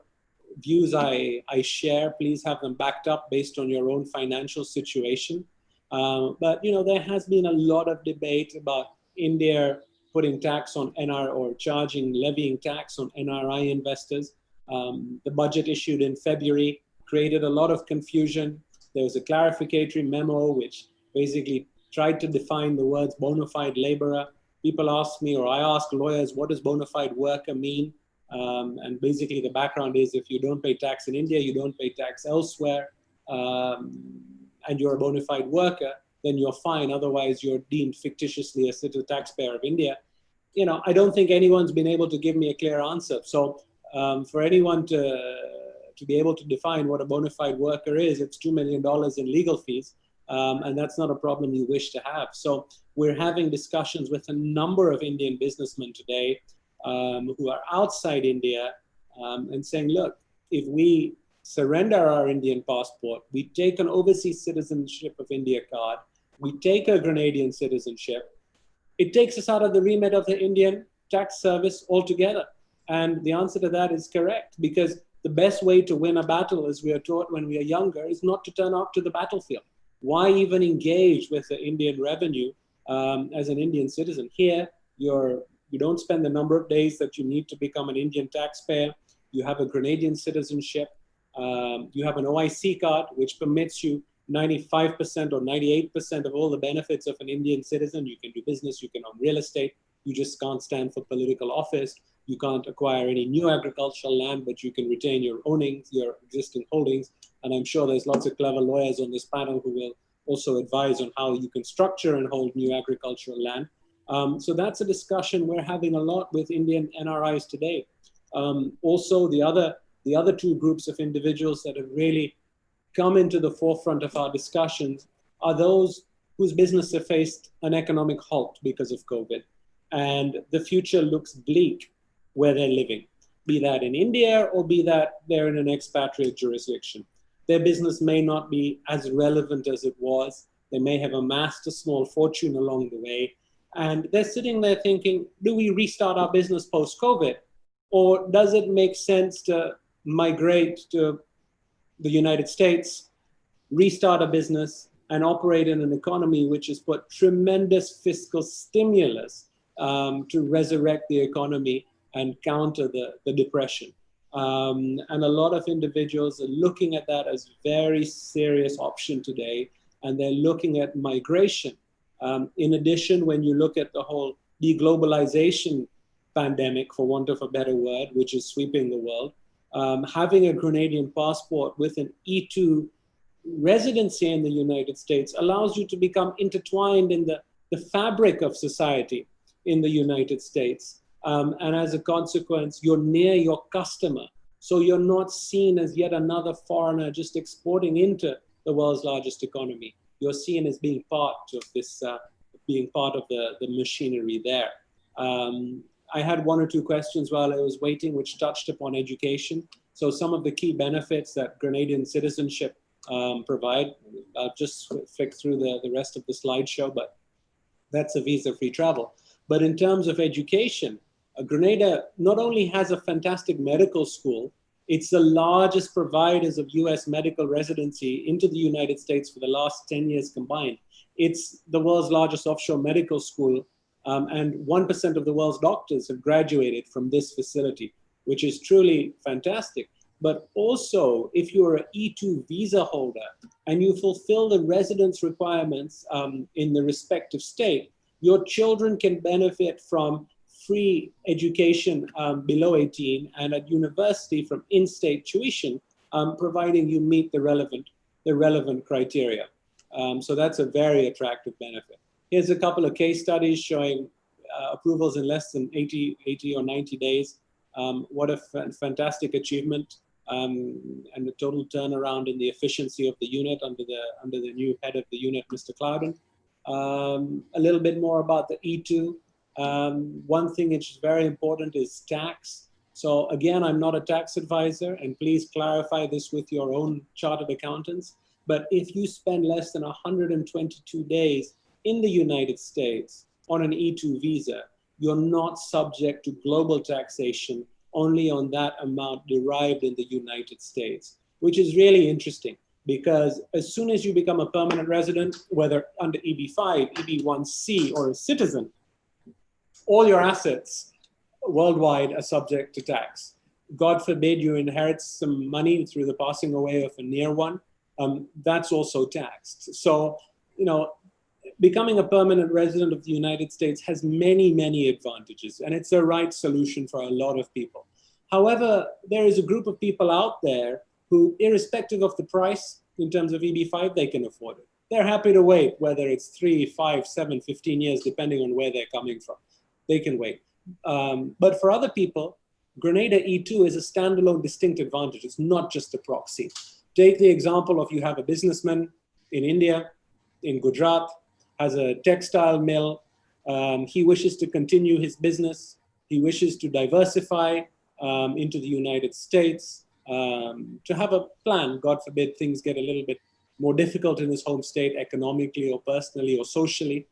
views I share, please have them backed up based on your own financial situation. But there has been a lot of debate about India putting tax on levying tax on NRI investors. The budget issued in February created a lot of confusion. There was a clarificatory memo which basically tried to define the words bona fide laborer. People ask me, or I ask lawyers, what does bona fide worker mean? And basically the background is if you don't pay tax in India, you don't pay tax elsewhere, and you're a bona fide worker, then you're fine. Otherwise, you're deemed fictitiously a taxpayer of India. I don't think anyone's been able to give me a clear answer. So for anyone to be able to define what a bona fide worker is, it's $2 million in legal fees. And that's not a problem you wish to have. So we're having discussions with a number of Indian businessmen today who are outside India and saying, look, if we surrender our Indian passport, we take an overseas citizenship of India card, we take a Grenadian citizenship, it takes us out of the remit of the Indian tax service altogether. And the answer to that is correct, because the best way to win a battle, as we are taught when we are younger, is not to turn up to the battlefield. Why even engage with the Indian revenue as an Indian citizen? Here, you don't spend the number of days that you need to become an Indian taxpayer. You have a Grenadian citizenship. You have an OIC card, which permits you 95% or 98% of all the benefits of an Indian citizen. You can do business, you can own real estate. You just can't stand for political office. You can't acquire any new agricultural land, but you can retain your existing holdings. And I'm sure there's lots of clever lawyers on this panel who will also advise on how you can structure and hold new agricultural land. So that's a discussion we're having a lot with Indian NRIs today. Also, the other two groups of individuals that have really come into the forefront of our discussions are those whose business have faced an economic halt because of COVID. And the future looks bleak where they're living, be that in India or be that they're in an expatriate jurisdiction. Their business may not be as relevant as it was. They may have amassed a small fortune along the way. And they're sitting there thinking, do we restart our business post-COVID? Or does it make sense to migrate to the United States, restart a business, and operate in an economy which has put tremendous fiscal stimulus to resurrect the economy and counter the depression? And a lot of individuals are looking at that as a very serious option today, and they're looking at migration. In addition, when you look at the whole deglobalization pandemic, for want of a better word, which is sweeping the world, having a Grenadian passport with an E2 residency in the United States allows you to become intertwined in the fabric of society in the United States. And as a consequence, you're near your customer. So you're not seen as yet another foreigner just exporting into the world's largest economy. You're seen as being part of this, being part of the machinery there. I had one or two questions while I was waiting, which touched upon education. So some of the key benefits that Grenadian citizenship provide, I'll just flick through the rest of the slideshow, but that's a visa-free travel. But in terms of education, Grenada not only has a fantastic medical school, it's the largest providers of US medical residency into the United States for the last 10 years combined. It's the world's largest offshore medical school, and 1% of the world's doctors have graduated from this facility, which is truly fantastic. But also, if you're an E2 visa holder and you fulfill the residence requirements in the respective state, your children can benefit from free education below 18 and at university from in-state tuition, providing you meet the relevant criteria. So that's a very attractive benefit. Here's a couple of case studies showing approvals in less than 80 or 90 days. What a fantastic achievement, and the total turnaround in the efficiency of the unit under the new head of the unit, Mr. Clouden. A little bit more about the E2. One thing which is very important is tax. So again, I'm not a tax advisor, and please clarify this with your own chartered accountants. But if you spend less than 122 days in the United States on an E2 visa, you're not subject to global taxation only on that amount derived in the United States, which is really interesting because as soon as you become a permanent resident, whether under EB5, EB1C, or a citizen, all your assets worldwide are subject to tax. God forbid you inherit some money through the passing away of a near one, that's also taxed. So, becoming a permanent resident of the United States has many, many advantages, and it's the right solution for a lot of people. However, there is a group of people out there who, irrespective of the price, in terms of EB5, they can afford it. They're happy to wait, whether it's 3, 5, 7, 15 years, depending on where they're coming from. They can wait. But for other people, Grenada E2 is a standalone distinct advantage. It's not just a proxy. Take the example of you have a businessman in India, in Gujarat, has a textile mill. He wishes to continue his business. He wishes to diversify into the United States, to have a plan. God forbid things get a little bit more difficult in his home state economically or personally or socially.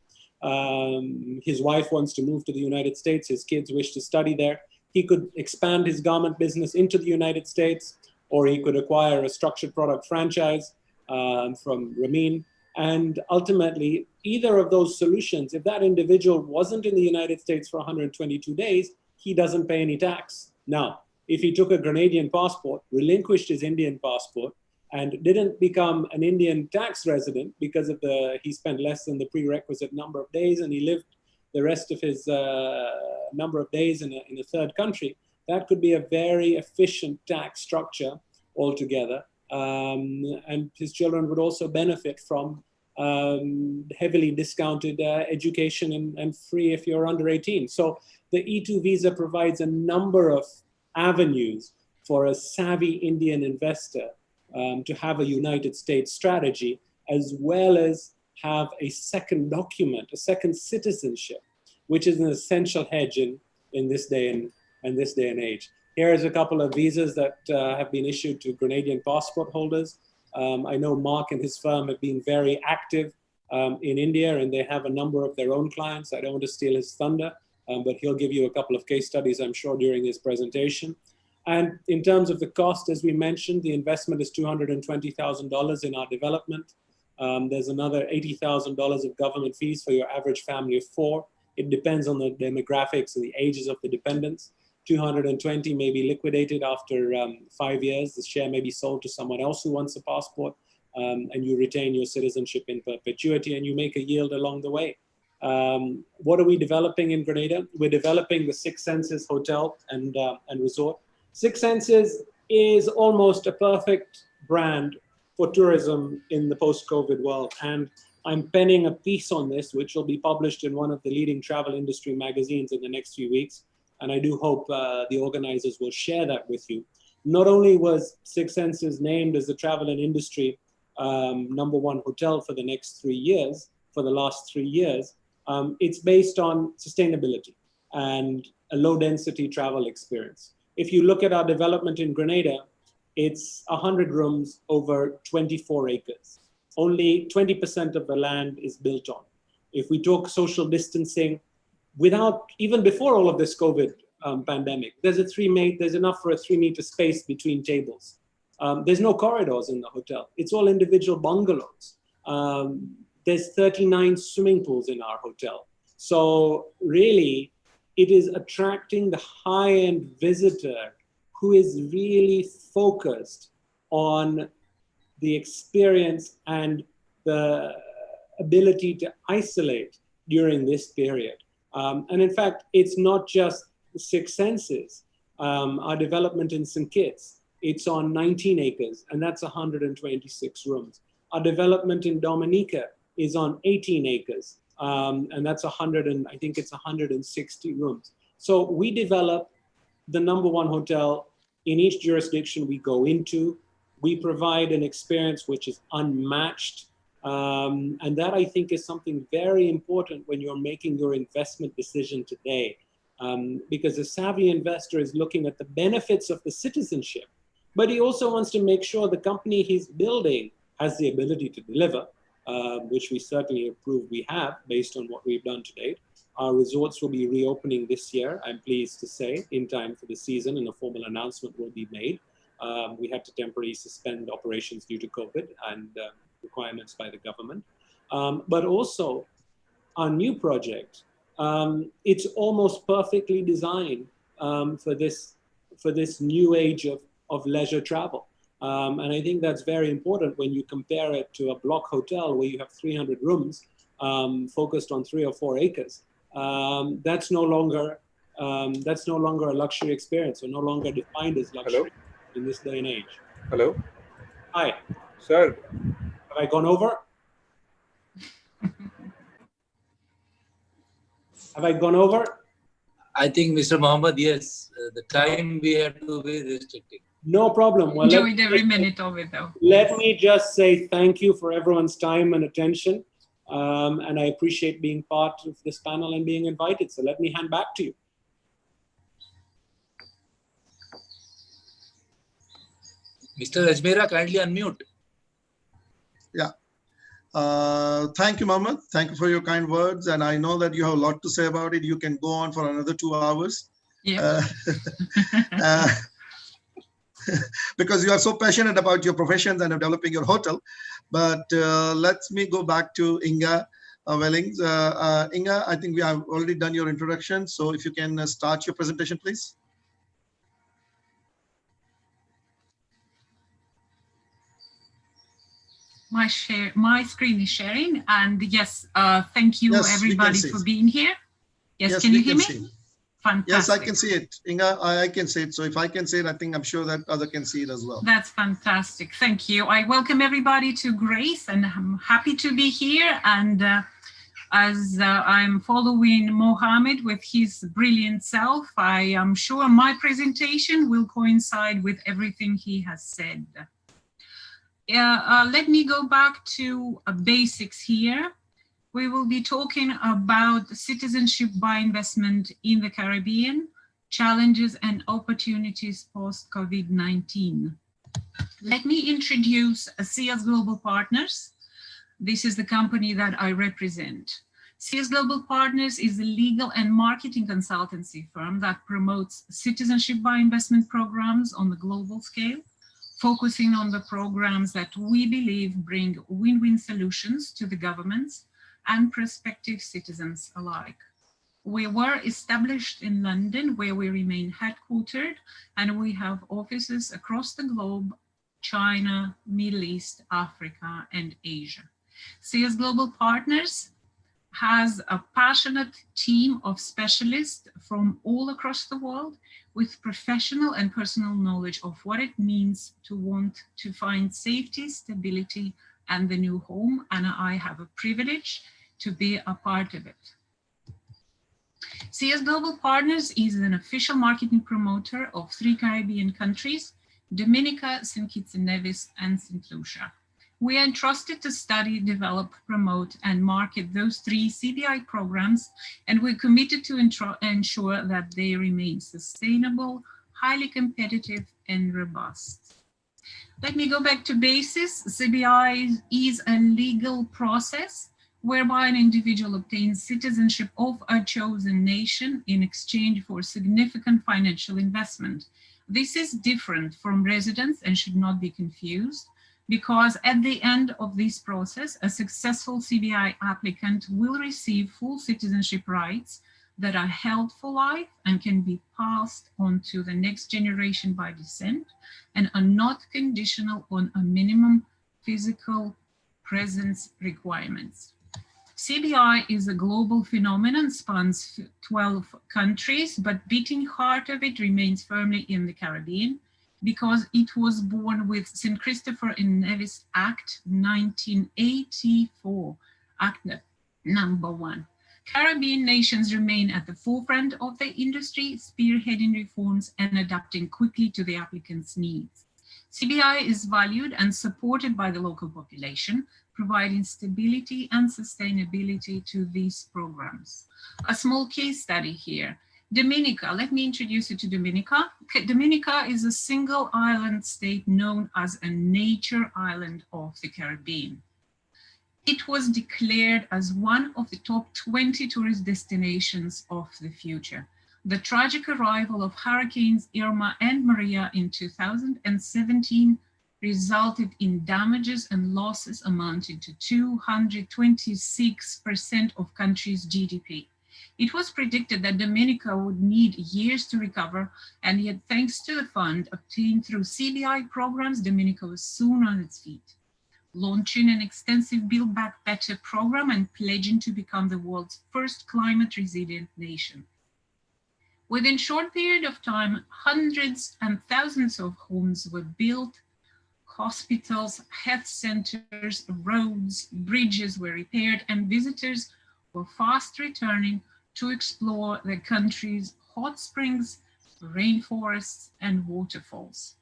His wife wants to move to the United States. His kids wish to study there. He could expand his garment business into the United States, or he could acquire a structured product franchise from Ramin. And ultimately, either of those solutions, if that individual wasn't in the United States for 122 days, he doesn't pay any tax. Now, if he took a Grenadian passport, relinquished his Indian passport, and didn't become an Indian tax resident because of he spent less than the prerequisite number of days and he lived the rest of his number of days in a third country, that could be a very efficient tax structure altogether. and his children would also benefit from heavily discounted education and free if you're under 18. So the E2 visa provides a number of avenues for a savvy Indian investor to have a United States strategy, as well as have a second document, a second citizenship, which is an essential hedge in this day and age. Here's a couple of visas that have been issued to Grenadian passport holders. I know Mark and his firm have been very active in India, and they have a number of their own clients. I don't want to steal his thunder, but he'll give you a couple of case studies, I'm sure, during his presentation. And in terms of the cost, as we mentioned, the investment is $220,000 in our development. There's another $80,000 of government fees for your average family of 4. It depends on the demographics and the ages of the dependents. 220 may be liquidated after 5 years. The share may be sold to someone else who wants a passport, and you retain your citizenship in perpetuity, and you make a yield along the way. What are we developing in Grenada? We're developing the Six Senses Hotel and Resort. Six Senses is almost a perfect brand for tourism in the post-COVID world. And I'm penning a piece on this, which will be published in one of the leading travel industry magazines in the next few weeks. And I do hope the organizers will share that with you. Not only was Six Senses named as the travel and industry #1 hotel for the next 3 years, for the last 3 years, it's based on sustainability and a low density travel experience. If you look at our development in Grenada, it's 100 rooms over 24 acres. Only 20% of the land is built on. If we talk social distancing, even before all of this COVID pandemic, there's enough for a 3-meter space between tables. There's no corridors in the hotel. It's all individual bungalows. There's 39 swimming pools in our hotel. So really, it is attracting the high-end visitor who is really focused on the experience and the ability to isolate during this period. And in fact, it's not just Six Senses. Our development in St. Kitts, it's on 19 acres, and that's 126 rooms. Our development in Dominica is on 18 acres, and that's I think it's 160 rooms. So we develop the #1 hotel in each jurisdiction we go into. We provide an experience which is unmatched. And that, I think, is something very important when you're making your investment decision today. Because a savvy investor is looking at the benefits of the citizenship, but he also wants to make sure the company he's building has the ability to deliver, which we certainly have proved we have based on what we've done to date. Our resorts will be reopening this year, I'm pleased to say, in time for the season, and a formal announcement will be made. We had to temporarily suspend operations due to COVID and requirements by the government. But also, our new project, it's almost perfectly designed for this new age of leisure travel. And I think that's very important when you compare it to a block hotel where you have 300 rooms focused on 3 or 4 acres. That's no longer a luxury experience, or no longer defined as luxury. Hello? In this day and age. Hello. Hi. Sir. Have I gone over? Have I gone over? I think, Mr. Mohammed, yes, the time we have to be restricted. No problem. Well, enjoyed every minute of it, though. Let me just say thank you for everyone's time and attention. And I appreciate being part of this panel and being invited. So let me hand back to you. Mr. Ajmera, kindly unmute. Yeah. Thank you, Mohammed. Thank you for your kind words. And I know that you have a lot to say about it. You can go on for another 2 hours. Yeah. Because you are so passionate about your professions and developing your hotel. But let me go back to Inga Wellings. Inga, I think we have already done your introduction. So if you can start your presentation, please. My screen is sharing, and yes, thank you everybody for being here. Yes, can you hear me? Fantastic. Yes, I can see it. Inga, I can see it. So if I can see it, I think I'm sure that other can see it as well. That's fantastic. Thank you. I welcome everybody to Grace, and I'm happy to be here. And as I'm following Mohammed with his brilliant self, I am sure my presentation will coincide with everything he has said. Let me go back to basics here. We will be talking about citizenship by investment in the Caribbean, challenges and opportunities post-COVID-19. Let me introduce CS Global Partners. This is the company that I represent. CS Global Partners is a legal and marketing consultancy firm that promotes citizenship by investment programs on the global scale, focusing on the programs that we believe bring win-win solutions to the governments and prospective citizens alike. We were established in London, where we remain headquartered, and we have offices across the globe: China, Middle East, Africa, and Asia. CS Global Partners has a passionate team of specialists from all across the world with professional and personal knowledge of what it means to want to find safety, stability, and the new home, and I have a privilege to be a part of it. CS Global Partners is an official marketing promoter of 3 Caribbean countries: Dominica, St. Kitts and Nevis, and St. Lucia. We are entrusted to study, develop, promote, and market those 3 CBI programs, and we're committed to ensure that they remain sustainable, highly competitive, and robust. Let me go back to basis. CBI is a legal process whereby an individual obtains citizenship of a chosen nation in exchange for significant financial investment. This is different from residence and should not be confused, because at the end of this process, a successful CBI applicant will receive full citizenship rights that are held for life and can be passed on to the next generation by descent, and are not conditional on a minimum physical presence requirements. CBI is a global phenomenon, spans 12 countries, but beating heart of it remains firmly in the Caribbean, because it was born with St. Christopher and Nevis Act 1984, Act number 1. Caribbean nations remain at the forefront of the industry, spearheading reforms and adapting quickly to the applicant's needs. CBI is valued and supported by the local population, providing stability and sustainability to these programs. A small case study here. Dominica, let me introduce you to Dominica. Dominica is a single island state known as a nature island of the Caribbean. It was declared as one of the top 20 tourist destinations of the future. The tragic arrival of Hurricanes Irma and Maria in 2017 resulted in damages and losses amounting to 226% of country's GDP. It was predicted that Dominica would need years to recover, and yet thanks to the fund obtained through CBI programs, Dominica was soon on its feet, launching an extensive Build Back Better program and pledging to become the world's first climate resilient nation. Within a short period of time, hundreds and thousands of homes were built, hospitals, health centers, roads, bridges were repaired, and visitors were fast returning to explore the country's hot springs, rainforests, and waterfalls.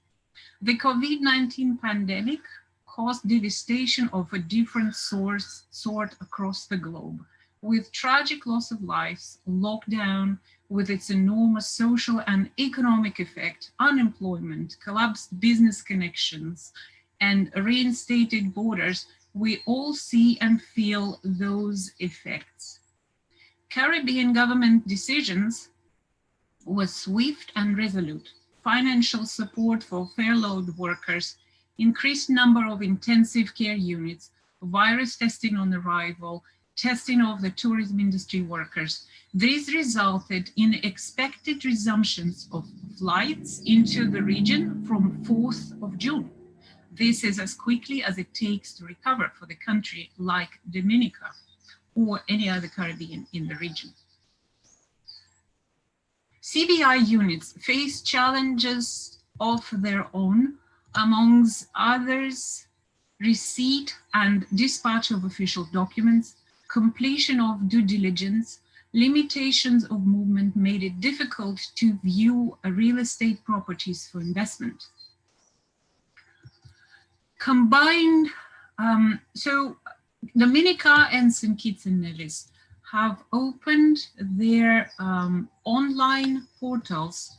The COVID-19 pandemic caused devastation of a different sort across the globe, with tragic loss of lives, lockdown with its enormous social and economic effect, unemployment, collapsed business connections, and reinstated borders. We all see and feel those effects. Caribbean government decisions were swift and resolute. Financial support for furloughed workers, increased number of intensive care units, virus testing on arrival, testing of the tourism industry workers. This resulted in expected resumptions of flights into the region from 4th of June. This is as quickly as it takes to recover for the country like Dominica or any other Caribbean in the region. CBI units face challenges of their own, amongst others, receipt and dispatch of official documents, completion of due diligence, limitations of movement made it difficult to view real estate properties for investment. Combined, so Dominica and St. Kitts and Nevis have opened their online portals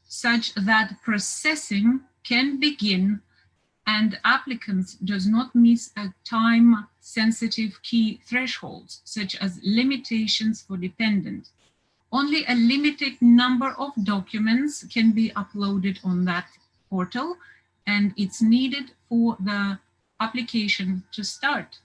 such that processing can begin and applicants does not miss a time-sensitive key thresholds, such as limitations for dependent. Only a limited number of documents can be uploaded on that portal, and it's needed for the application to start.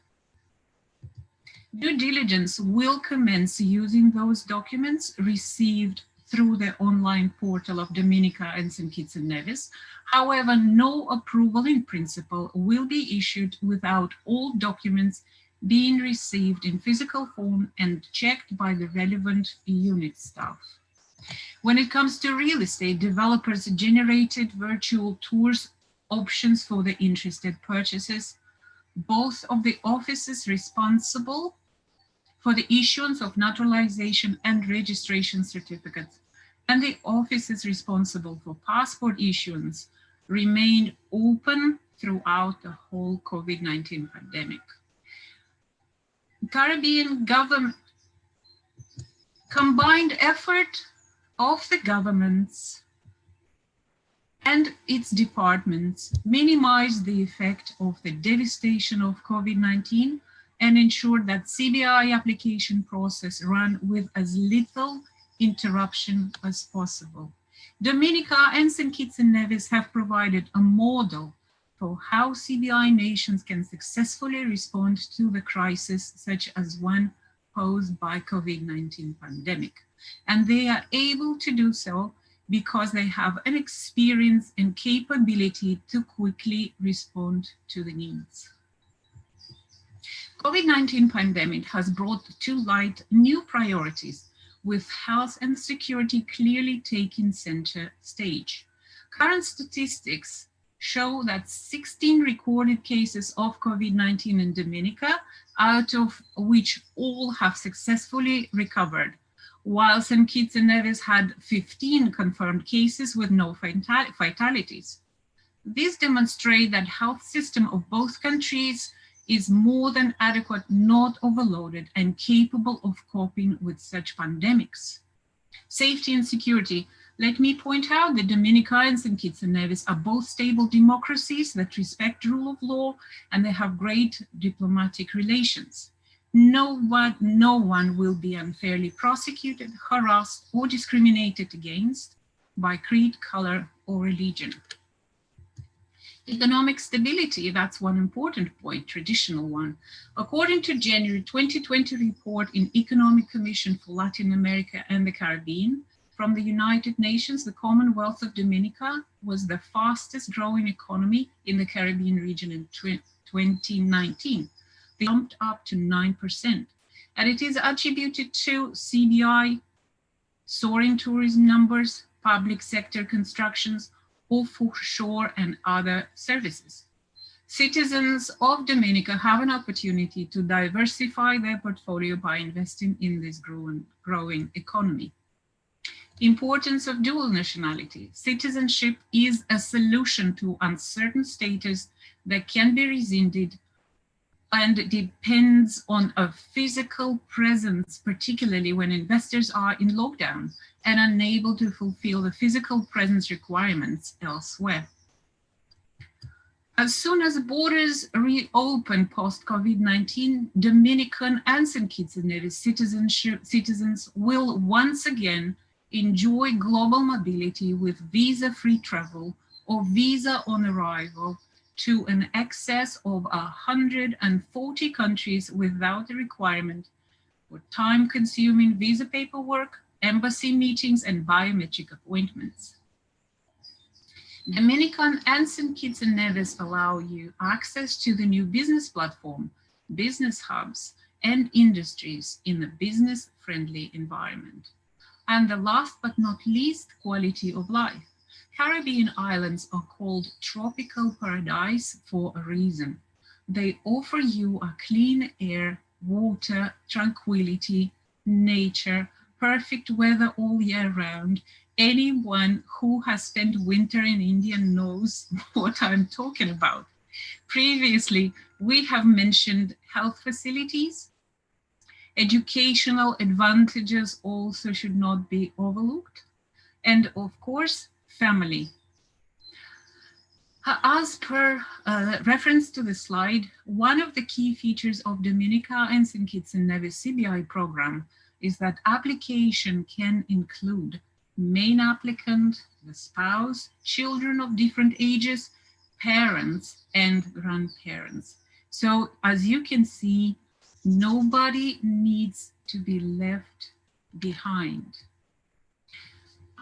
Due diligence will commence using those documents received through the online portal of Dominica and St. Kitts and Nevis. However, no approval in principle will be issued without all documents being received in physical form and checked by the relevant unit staff. When it comes to real estate, developers generated virtual tours options for the interested purchasers. Both of the offices responsible for the issuance of naturalization and registration certificates and the offices responsible for passport issuance remained open throughout the whole COVID-19 pandemic. Caribbean government combined effort of the governments and its departments minimized the effect of the devastation of COVID-19 and ensured that CBI application process ran with as little interruption as possible. Dominica and St. Kitts and Nevis have provided a model for how CBI nations can successfully respond to the crisis, such as one posed by COVID-19 pandemic. And they are able to do so because they have an experience and capability to quickly respond to the needs. COVID-19 pandemic has brought to light new priorities, with health and security clearly taking center stage. Current statistics show that 16 recorded cases of COVID-19 in Dominica, out of which all have successfully recovered, while St. Kitts and Nevis had 15 confirmed cases with no fatalities. These demonstrate that health system of both countries is more than adequate, not overloaded, and capable of coping with such pandemics. Safety and security. Let me point out that Dominica and St. Kitts and Nevis are both stable democracies that respect rule of law, and they have great diplomatic relations. No one will be unfairly prosecuted, harassed, or discriminated against by creed, color, or religion. Economic stability, that's one important point, traditional one. According to January 2020 report in Economic Commission for Latin America and the Caribbean from the United Nations, the Commonwealth of Dominica was the fastest growing economy in the Caribbean region in 2019. They jumped up to 9%. And it is attributed to CBI, soaring tourism numbers, public sector constructions, offshore and other services. Citizens of Dominica have an opportunity to diversify their portfolio by investing in this growing economy. Importance of dual nationality. Citizenship is a solution to uncertain status that can be rescinded and depends on a physical presence, particularly when investors are in lockdown and unable to fulfill the physical presence requirements elsewhere. As soon as borders reopen post-COVID-19, Dominican and St. Kitts and Nevis citizens will once again enjoy global mobility with visa-free travel or visa on arrival to an excess of 140 countries without the requirement for time-consuming visa paperwork, embassy meetings, and biometric appointments. Dominican and St. Kitts and Nevis allow you access to the new business platform, business hubs, and industries in a business-friendly environment. And the last but not least, quality of life. Caribbean islands are called tropical paradise for a reason. They offer you a clean air, water, tranquility, nature, perfect weather all year round. Anyone who has spent winter in India knows what I'm talking about. Previously, we have mentioned health facilities. Educational advantages also should not be overlooked. And of course, family. As per reference to the slide, one of the key features of Dominica and St. Kitts and Nevis CBI program is that application can include main applicant, the spouse, children of different ages, parents, and grandparents. So as you can see, nobody needs to be left behind.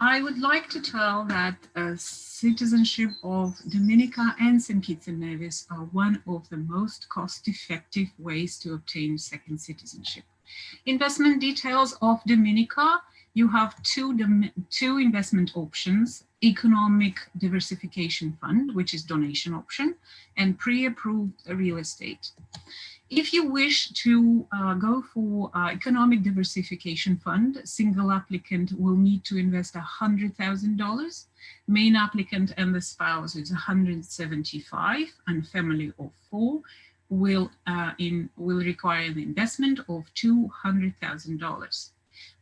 I would like to tell that citizenship of Dominica and St. Kitts and Nevis are one of the most cost-effective ways to obtain second citizenship. Investment details of Dominica, you have two investment options: economic diversification fund, which is donation option, and pre-approved real estate. If you wish to go for economic diversification fund, single applicant will need to invest $100,000. Main applicant and the spouse is $175,000, and family of 4 will require an investment of $200,000.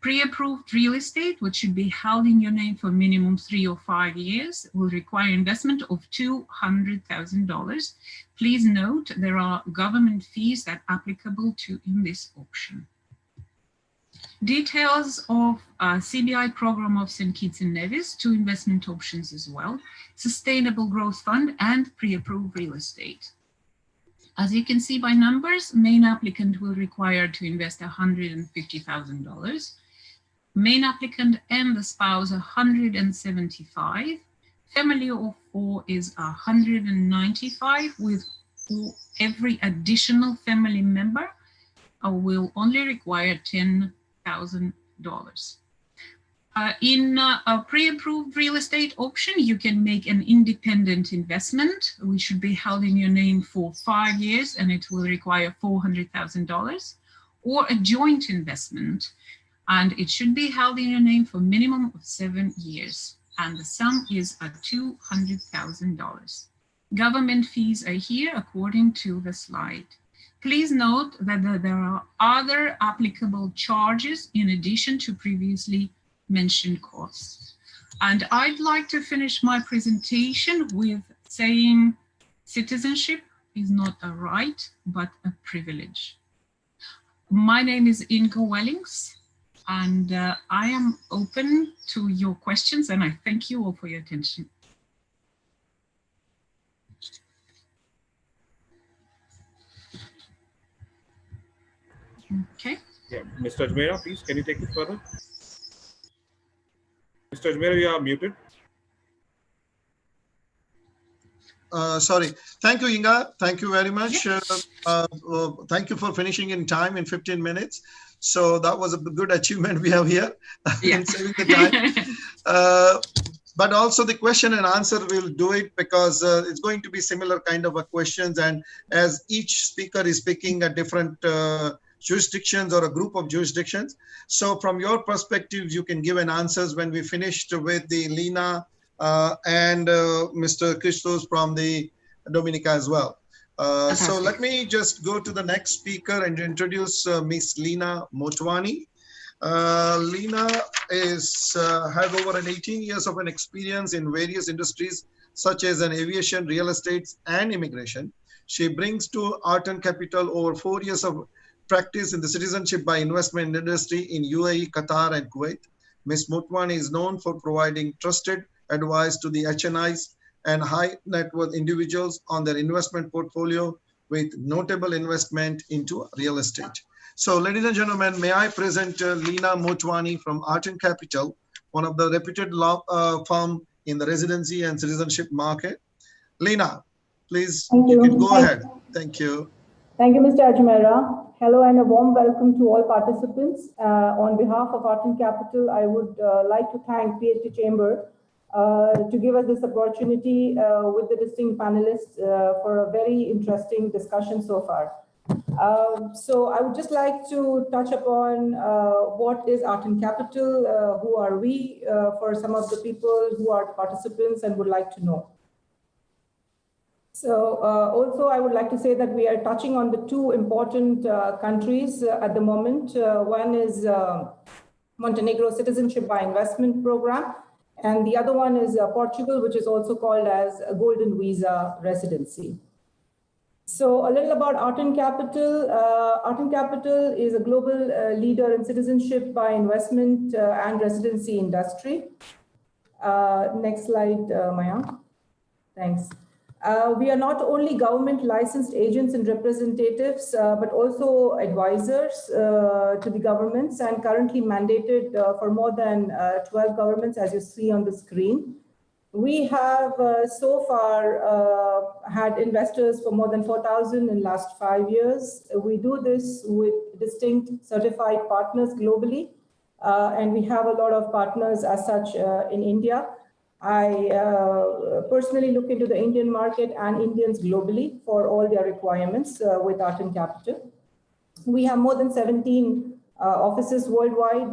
Pre-approved real estate, which should be held in your name for minimum 3 or 5 years, will require investment of $200,000. Please note there are government fees that are applicable to in this option. Details of CBI program of St. Kitts and Nevis, 2 investment options as well: sustainable growth fund and pre-approved real estate. As you can see by numbers, main applicant will require to invest $150,000. Main applicant and the spouse $175,000. Family of 4 is $195,000, with every additional family member will only require $10,000. In a pre-approved real estate option, you can make an independent investment, which should be held in your name for 5 years, and it will require $400,000, or a joint investment, and it should be held in your name for minimum of 7 years, and the sum is at $200,000. Government fees are here according to the slide. Please note that there are other applicable charges in addition to previously mentioned costs. And I'd like to finish my presentation with saying citizenship is not a right, but a privilege. My name is Inga Wellings, and I am open to your questions, and I thank you all for your attention. Okay. Yeah, Mr. Ajmera, please, can you take it further? Mr. Ajmera, you are muted. Sorry. Thank you, Inga. Thank you very much. Thank you for finishing in time in 15 minutes. So that was a good achievement we have here in saving the time. But also the question and answer, we'll do it because it's going to be similar kind of a questions. And as each speaker is picking a different jurisdictions or a group of jurisdictions. So from your perspective, you can give an answers when we finished with the Lena and Mr. Christos from the Dominica as well. So let me just go to the next speaker and introduce Miss Lena Motwani. Lena has over 18 years of an experience in various industries such as an aviation, real estate, and immigration. She brings to Arton Capital over 4 years of practice in the citizenship by investment industry in UAE, Qatar, and Kuwait. Ms. Motwani is known for providing trusted advice to the HNIs and high net worth individuals on their investment portfolio with notable investment into real estate. So, ladies and gentlemen, may I present Lena Motwani from Arton Capital, one of the reputed law firm in the residency and citizenship market. Lena, please, you can go ahead. Thank you. Thank you, Mr. Ajmera. Hello and a warm welcome to all participants. On behalf of Art and Capital, I would like to thank PhD Chamber to give us this opportunity with the distinct panelists for a very interesting discussion so far. So I would just like to touch upon what is Art and Capital, who are we, for some of the people who are participants and would like to know. So also I would like to say that we are touching on the two important countries at the moment. One is Montenegro Citizenship by Investment Program, and the other one is Portugal, which is also called as a Golden Visa Residency. So a little about Art and Capital. Art and Capital is a global leader in citizenship by investment and residency industry. Next slide, Maya. Thanks. We are not only government licensed agents and representatives, but also advisors to the governments and currently mandated for more than 12 governments, as you see on the screen. We have so far had investors for more than 4,000 in the last 5 years. We do this with distinct certified partners globally, and we have a lot of partners as such in India. I personally look into the Indian market and Indians globally for all their requirements with Art and Capital. We have more than 17 offices worldwide,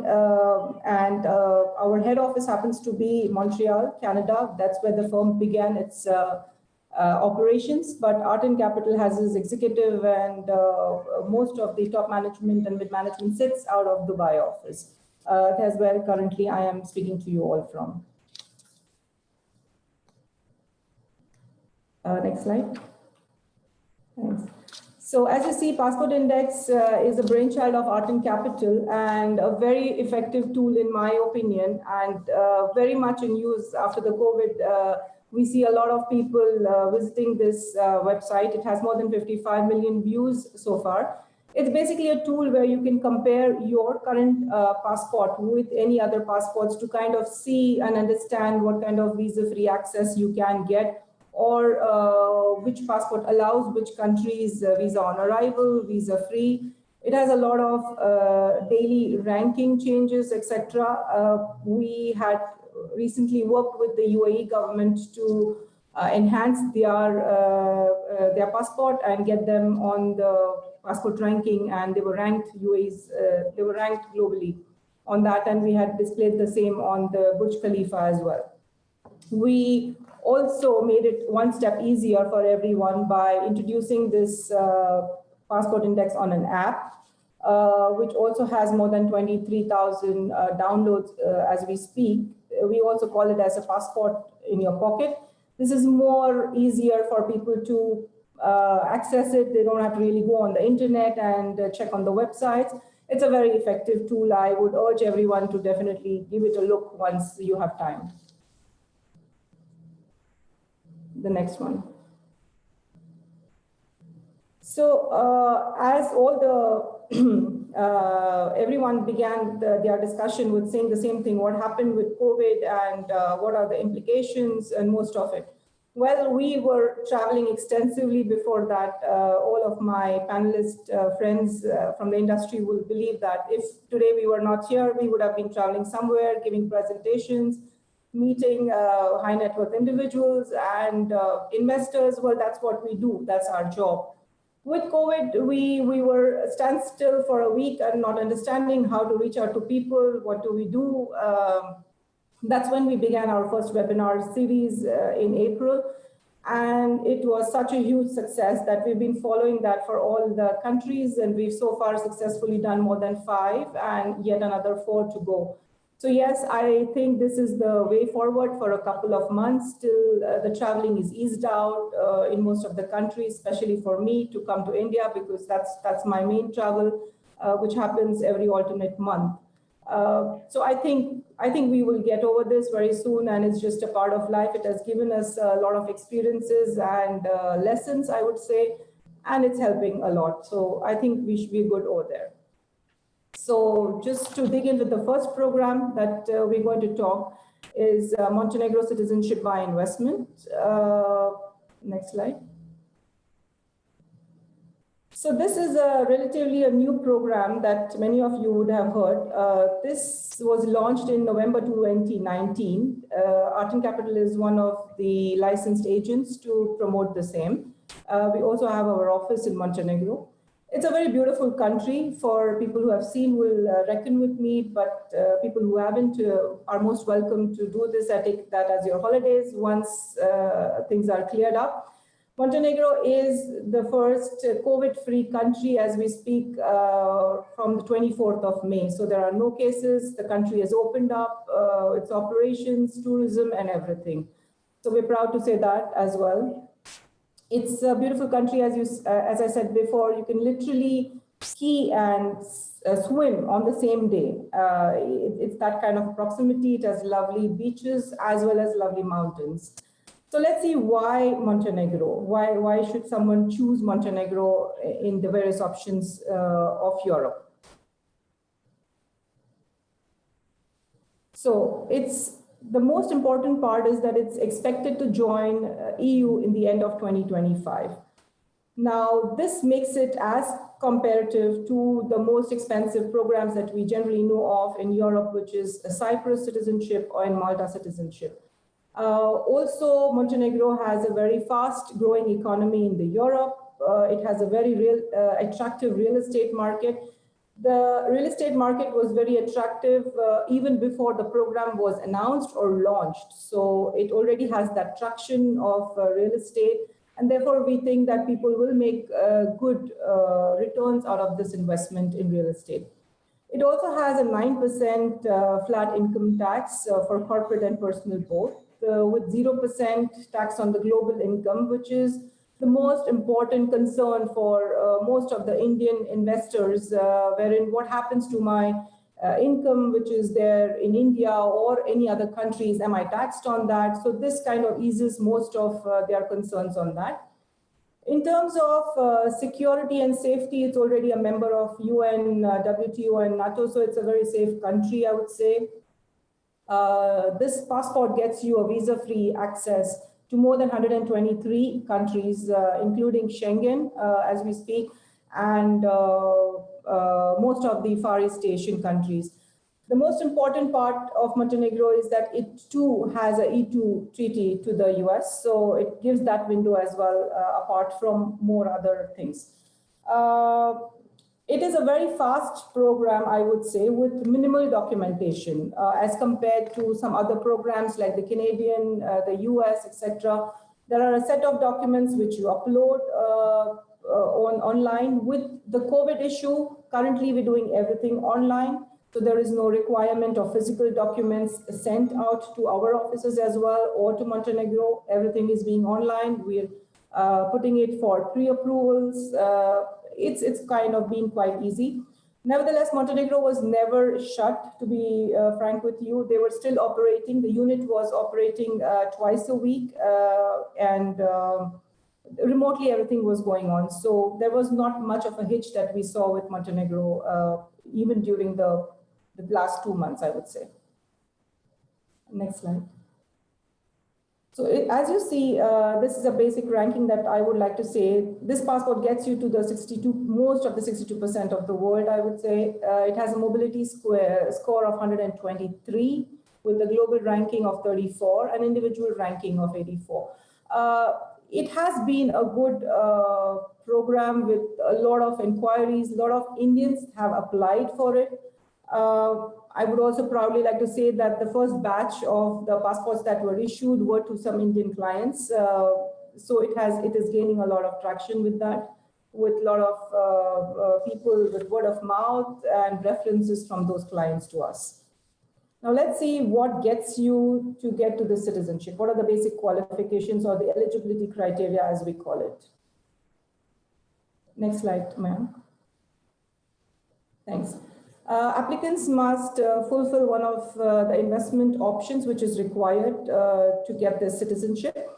and our head office happens to be Montreal, Canada. That's where the firm began its operations, but Art and Capital has its executive and most of the top management and mid-management sits out of Dubai office. That's where currently I am speaking to you all from. Next slide. Thanks. So as you see, Passport Index is a brainchild of Art and Capital and a very effective tool in my opinion, and very much in use after the COVID. We see a lot of people visiting this website. It has more than 55 million views so far. It's basically a tool where you can compare your current passport with any other passports to kind of see and understand what kind of visa-free access you can get, or which passport allows which countries visa on arrival, visa free. It has a lot of daily ranking changes, etc. We had recently worked with the UAE government to enhance their passport and get them on the passport ranking, and they were ranked they were ranked globally on that, and we had displayed the same on the Burj Khalifa as well. We also made it one step easier for everyone by introducing this Passport Index on an app, which also has more than 23,000 downloads as we speak. We also call it as a passport in your pocket. This is more easier for people to access it. They don't have to really go on the internet and check on the websites. It's a very effective tool. I would urge everyone to definitely give it a look once you have time. The next one. So as all the everyone began their discussion with saying the same thing, what happened with COVID and what are the implications and most of it. Well, we were traveling extensively before that. All of my panelist friends from the industry will believe that if today we were not here, we would have been traveling somewhere, giving presentations, meeting high net worth individuals and investors. Well, that's what we do. That's our job. With COVID, we were standstill for a week and not understanding how to reach out to people. What do we do? That's when we began our first webinar series in April. And it was such a huge success that we've been following that for all the countries. And we've so far successfully done more than 5 and yet another 4 to go. So yes, I think this is the way forward for a couple of months till the traveling is eased out in most of the countries, especially for me to come to India, because that's my main travel, which happens every alternate month. So I think we will get over this very soon, and it's just a part of life. It has given us a lot of experiences and lessons, I would say, and it's helping a lot. So I think we should be good over there. So just to dig into the first program that we're going to talk is Montenegro Citizenship by Investment. Next slide. So this is a relatively a new program that many of you would have heard. This was launched in November 2019. Art and Capital is one of the licensed agents to promote the same. We also have our office in Montenegro. It's a very beautiful country. For people who have seen will reckon with me, but people who haven't are most welcome to do this. I take that as your holidays once things are cleared up. Montenegro is the first COVID-free country as we speak from the 24th of May. So there are no cases. The country has opened up its operations, tourism, and everything. So we're proud to say that as well. It's a beautiful country, as I said before. You can literally ski and swim on the same day. It's that kind of proximity. It has lovely beaches as well as lovely mountains. So let's see why Montenegro. Why should someone choose Montenegro in the various options of Europe? So the most important part is that it's expected to join EU in the end of 2025. Now, this makes it as comparative to the most expensive programs that we generally know of in Europe, which is Cyprus citizenship or in Malta citizenship. Also, Montenegro has a very fast growing economy in the Europe. It has a very attractive real estate market. The real estate market was very attractive even before the program was announced or launched. So it already has that traction of real estate. And therefore, we think that people will make good returns out of this investment in real estate. It also has a 9% flat income tax for corporate and personal both, with 0% tax on the global income, which is the most important concern for most of the Indian investors, wherein what happens to my income, which is there in India or any other countries, am I taxed on that? So this kind of eases most of their concerns on that. In terms of security and safety, it's already a member of UN, WTO, and NATO, so it's a very safe country, I would say. This passport gets you a visa-free access to more than 123 countries, including Schengen, as we speak, and most of the Far East Asian countries. The most important part of Montenegro is that it too has a E2 treaty to the US, so it gives that window as well, apart from more other things. It is a very fast program, I would say, with minimal documentation as compared to some other programs like the Canadian, the US, etc. There are a set of documents which you upload online. With the COVID issue, currently we're doing everything online. So there is no requirement of physical documents sent out to our offices as well or to Montenegro. Everything is being online. We're putting it for pre-approvals. It's kind of been quite easy. Nevertheless, Montenegro was never shut, to be frank with you. They were still operating. The unit was operating twice a week and remotely everything was going on. So there was not much of a hitch that we saw with Montenegro, even during the last 2 months, I would say. Next slide. So as you see, this is a basic ranking that I would like to say. This passport gets you to the most of the 62% of the world, I would say. It has a mobility score of 123 with a global ranking of 34, an individual ranking of 84. It has been a good program with a lot of inquiries. A lot of Indians have applied for it. I would also proudly like to say that the first batch of the passports that were issued were to some Indian clients. So it is gaining a lot of traction with that, with a lot of people with word of mouth and references from those clients to us. Now let's see what gets you to get to the citizenship. What are the basic qualifications or the eligibility criteria, as we call it? Next slide, ma'am. Thanks. Applicants must fulfill one of the investment options which is required to get the citizenship.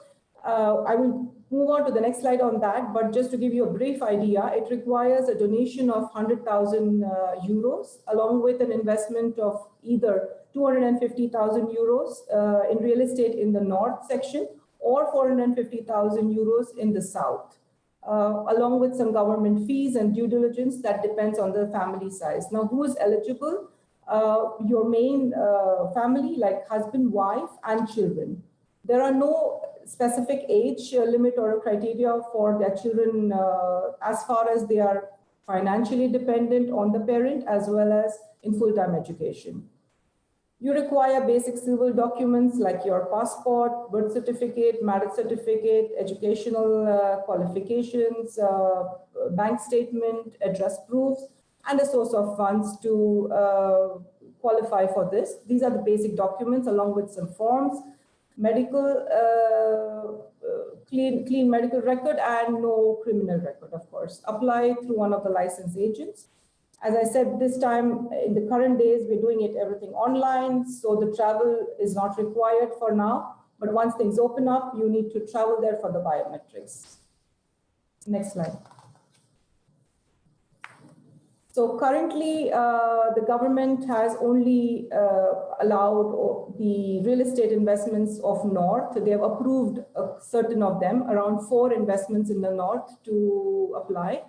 I will move on to the next slide on that, but just to give you a brief idea, it requires a donation of 100,000 euros along with an investment of either 250,000 euros in real estate in the north section or 450,000 euros in the south. along with some government fees and due diligence that depends on the family size. Now, who is eligible? Your main family, like husband, wife, and children. There are no specific age limit or criteria for their children as far as they are financially dependent on the parent as well as in full-time education. You require basic civil documents like your passport, birth certificate, marriage certificate, educational qualifications, bank statement, address proofs, and a source of funds to qualify for this. These are the basic documents along with some forms, medical, clean medical record, and no criminal record, of course. Apply through one of the licensed agents. As I said, this time in the current days, we're doing everything online, so the travel is not required for now. But once things open up, you need to travel there for the biometrics. Next slide. So currently, the government has only allowed the real estate investments of North. They have approved certain of them, around 4 investments in the North to apply.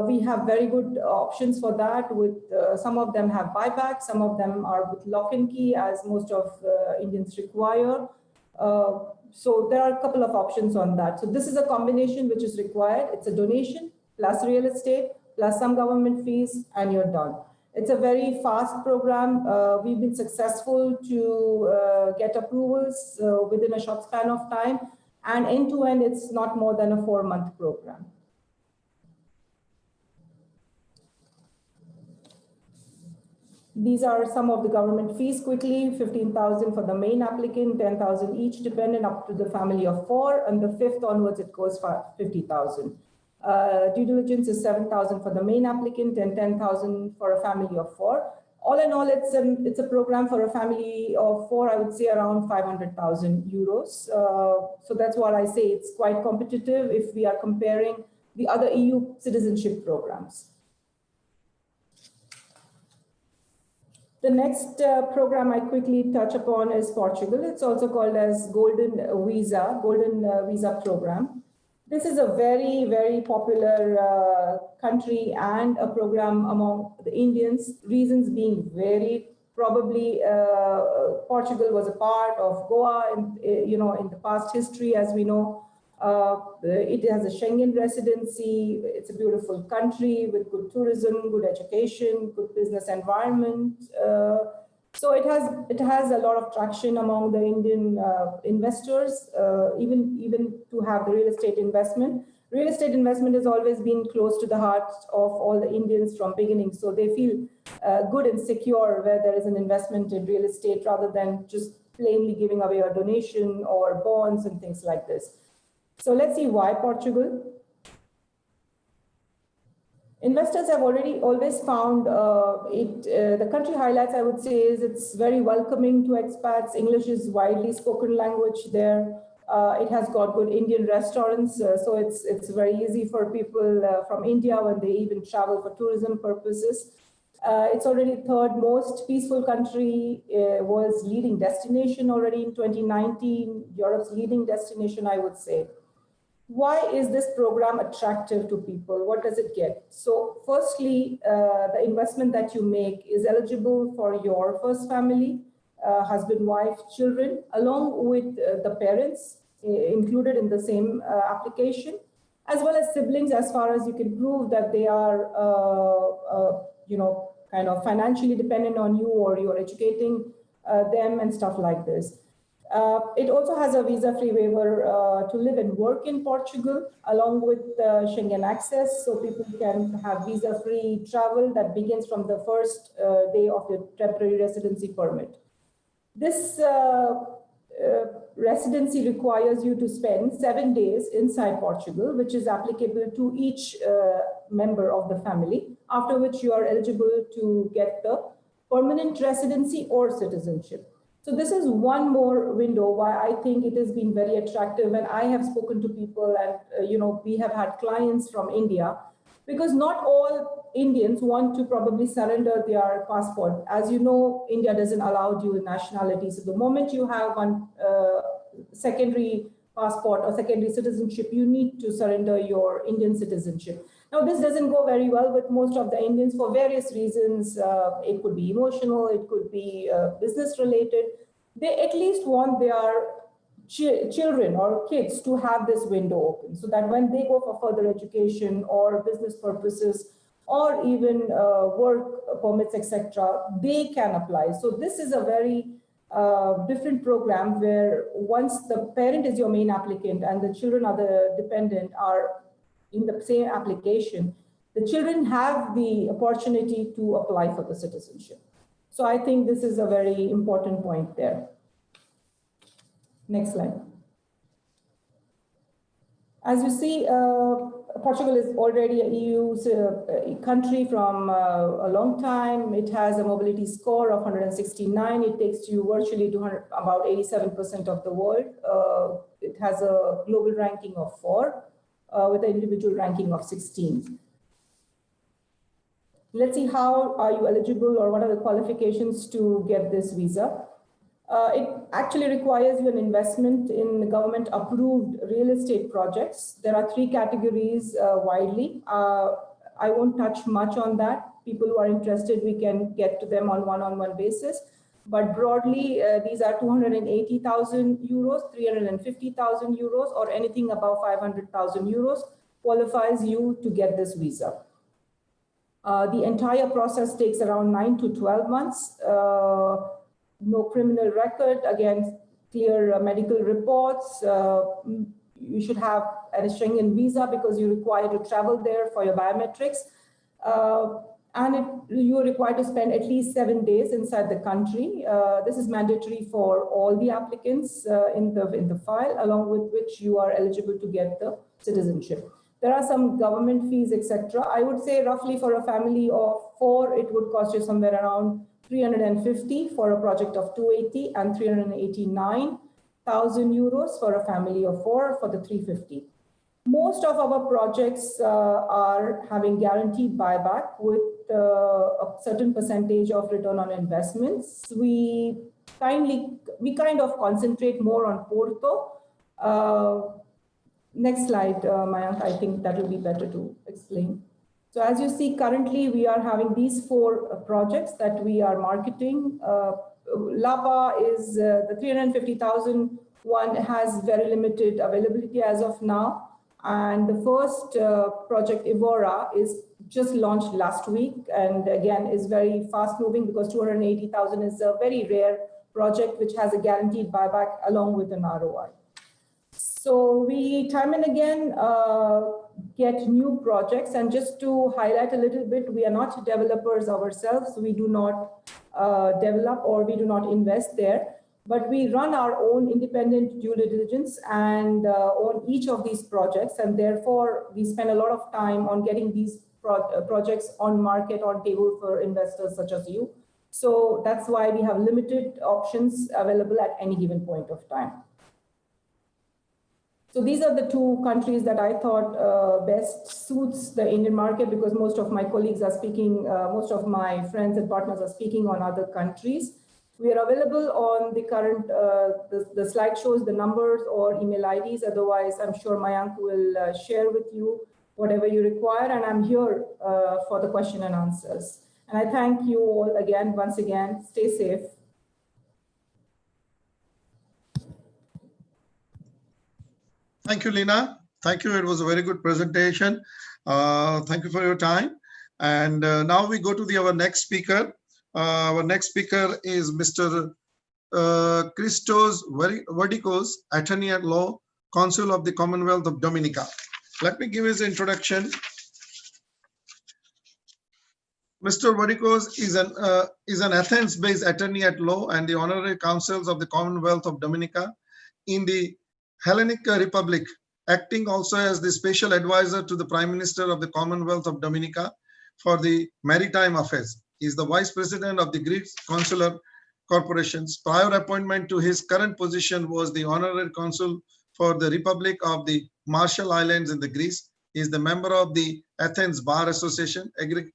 We have very good options for that. With some of them have buyback, some of them are with lock and key, as most of Indians require. So there are a couple of options on that. So this is a combination which is required. It's a donation plus real estate plus some government fees, and you're done. It's a very fast program. We've been successful to get approvals within a short span of time, and end to end, it's not more than a 4-month program. These are some of the government fees quickly: 15,000 for the main applicant, 10,000 each dependent up to the family of 4, and the 5th onwards it goes for 50,000. Due diligence is 7,000 for the main applicant and 10,000 for a family of 4. All in all, it's a program for a family of 4, I would say around 500,000 euros. So that's what I say, it's quite competitive if we are comparing the other EU citizenship programs. The next program I quickly touch upon is Portugal. It's also called as Golden Visa Program. This is a very, very popular country and a program among the Indians, reasons being varied. Probably Portugal was a part of Goa in the past history, as we know. It has a Schengen residency. It's a beautiful country with good tourism, good education, good business environment. So it has a lot of traction among the Indian investors, even to have the real estate investment. Real estate investment has always been close to the heart of all the Indians from beginning. So they feel good and secure where there is an investment in real estate rather than just plainly giving away a donation or bonds and things like this. So let's see why Portugal. Investors have always found the country highlights, I would say, is it's very welcoming to expats. English is widely spoken language there. It has got good Indian restaurants, so it's very easy for people from India when they even travel for tourism purposes. It's already third most peaceful country, world's leading destination already in 2019, Europe's leading destination, I would say. Why is this program attractive to people? What does it get? So firstly, the investment that you make is eligible for your first family, husband, wife, children, along with the parents included in the same application, as well as siblings, as far as you can prove that they are, kind of financially dependent on you, or you're educating them and stuff like this. It also has a visa-free waiver to live and work in Portugal, along with Schengen access, so people can have visa-free travel that begins from the first day of the temporary residency permit. This residency requires you to spend 7 days inside Portugal, which is applicable to each member of the family, after which you are eligible to get the permanent residency or citizenship. So this is one more window why I think it has been very attractive. And I have spoken to people, and we have had clients from India, because not all Indians want to probably surrender their passport. As you know, India doesn't allow dual nationality. So the moment you have one secondary passport or secondary citizenship, you need to surrender your Indian citizenship. Now, this doesn't go very well with most of the Indians for various reasons. It could be emotional, it could be business related. They at least want their children or kids to have this window open so that when they go for further education or business purposes or even work permits, etc., they can apply. So this is a very different program where once the parent is your main applicant and the children are the dependent are in the same application, the children have the opportunity to apply for the citizenship. So I think this is a very important point there. Next slide. As you see, Portugal is already an EU country from a long time. It has a mobility score of 169. It takes you virtually to about 87% of the world. It has a global ranking of 4 with an individual ranking of 16. Let's see how are you eligible or what are the qualifications to get this visa. It actually requires you an investment in government approved real estate projects. There are 3 categories widely. I won't touch much on that. People who are interested, we can get to them on one-on-one basis. But broadly, these are 280,000 euros, 350,000 euros, or anything above 500,000 euros qualifies you to get this visa. The entire process takes around 9 to 12 months. No criminal record, again, clear medical reports. You should have a Schengen visa because you're required to travel there for your biometrics. You're required to spend at least 7 days inside the country. This is mandatory for all the applicants in the file, along with which you are eligible to get the citizenship. There are some government fees, etc. I would say roughly for a family of 4, it would cost you somewhere around 350 for a project of 280 and 389,000 euros for a family of 4 for the 350. Most of our projects are having guaranteed buyback with a certain percentage of return on investments. We kind of concentrate more on Porto. Next slide, Mayank, I think that will be better to explain. So as you see, currently we are having these 4 projects that we are marketing. Lapa is the 350,000 one has very limited availability as of now. And the first project, Evora, is just launched last week and again is very fast moving because 280,000 is a very rare project which has a guaranteed buyback along with an ROI. So we time and again get new projects, and just to highlight a little bit, we are not developers ourselves. We do not develop or we do not invest there, but we run our own independent due diligence and on each of these projects, and therefore we spend a lot of time on getting these projects on market, on table for investors such as you. So that's why we have limited options available at any given point of time. So these are the 2 countries that I thought best suits the Indian market, because most of my colleagues are speaking, most of my friends and partners are speaking on other countries. We are available on the current, the slide shows the numbers or email IDs. Otherwise, I'm sure Mayank will share with you whatever you require. And I'm here for the question and answers. And I thank you all again, once again. Stay safe. Thank you, Lina. Thank you. It was a very good presentation. Thank you for your time. And now we go to our next speaker. Our next speaker is Mr. Christos Verdikos, Attorney at Law, Consul of the Commonwealth of Dominica. Let me give his introduction. Mr. Verdikos is an Athens-based attorney at law and the honorary counsels of the Commonwealth of Dominica in the Hellenic Republic, acting also as the special advisor to the Prime Minister of the Commonwealth of Dominica for the Maritime Affairs. He is the Vice President of the Greek Consular Corporations. Prior appointment to his current position was the Honorary Consul for the Republic of the Marshall Islands in the Greece. He is the member of the Athens Bar Association,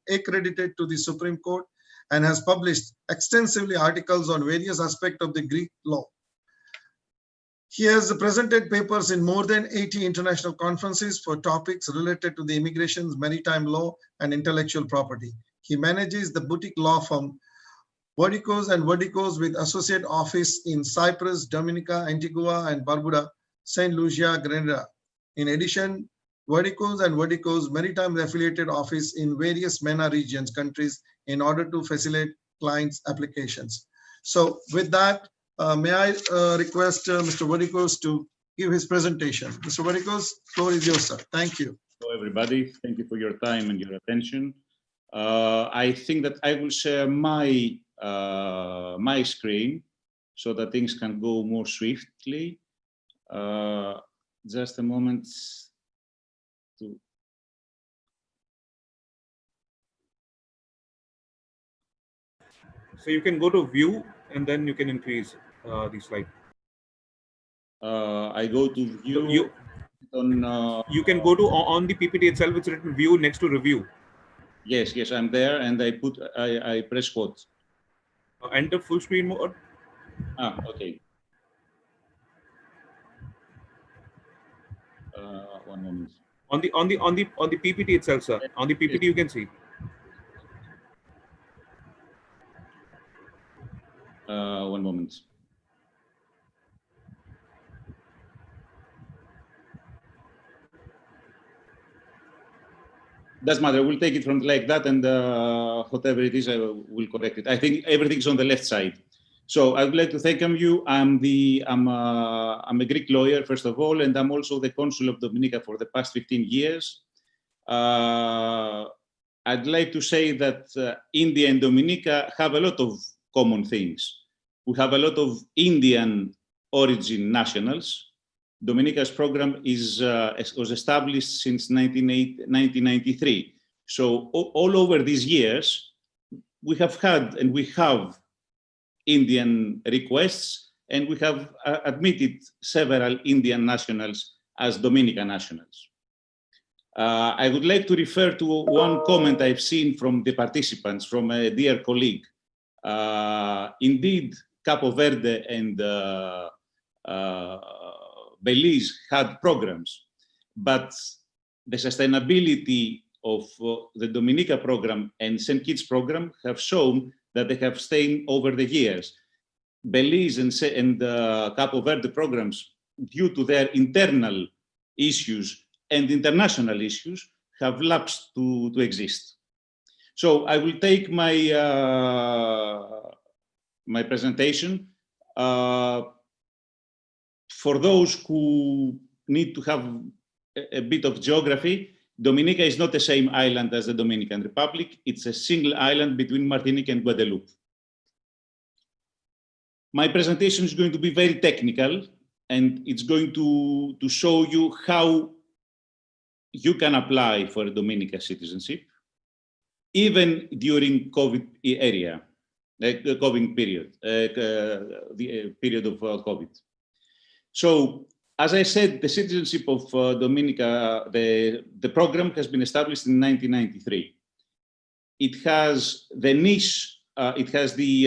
accredited to the Supreme Court, and has published extensively articles on various aspects of the Greek law. He has presented papers in more than 80 international conferences for topics related to the immigration, maritime law, and intellectual property. He manages the boutique law firm Verdicos and Verdicos with associate office in Cyprus, Dominica, Antigua, and Barbuda, St. Lucia, Grenada. In addition, Verdicos and Verdicos maritime affiliated office in various MENA regions, countries, in order to facilitate clients' applications. So with that, may I request Mr. Verdicos to give his presentation. Mr. Verdicos, floor is yours, sir. Thank you. Hello, everybody. Thank you for your time and your attention. I think that I will share my my screen so that things can go more swiftly. Just a moment. So you can go to view and then you can increase the slide. I go to view. So you can go to on the PPT itself. It's written view next to review. Yes, I'm there, and I press quote. Enter full screen mode. Okay. One moment. On the PPT itself, sir. On the PPT you can see. One moment. Doesn't matter. We'll take it from like that, and whatever it is, I will correct it. I think everything's on the left side. So I would like to thank you. I'm a Greek lawyer, first of all, and I'm also the consul of Dominica for the past 15 years. I'd like to say that India and Dominica have a lot of common things. We have a lot of Indian origin nationals. Dominica's program was established since 1993. So all over these years, we have had and we have Indian requests, and we have admitted several Indian nationals as Dominican nationals. I would like to refer to one comment I've seen from the participants, from a dear colleague. Indeed, Capo Verde and Belize had programs, but the sustainability of the Dominica program and St. Kitts program have shown that they have stayed over the years. Belize and Capo Verde programs, due to their internal issues and international issues, have lapsed to exist. So I will take my my presentation. For those who need to have a bit of geography, Dominica is not the same island as the Dominican Republic. It's a single island between Martinique and Guadeloupe. My presentation is going to be very technical, and it's going to show you how you can apply for a Dominica citizenship, even during COVID area, the COVID period, the period of COVID. So, as I said, the citizenship of Dominica, the program has been established in 1993. It has the niche, it has the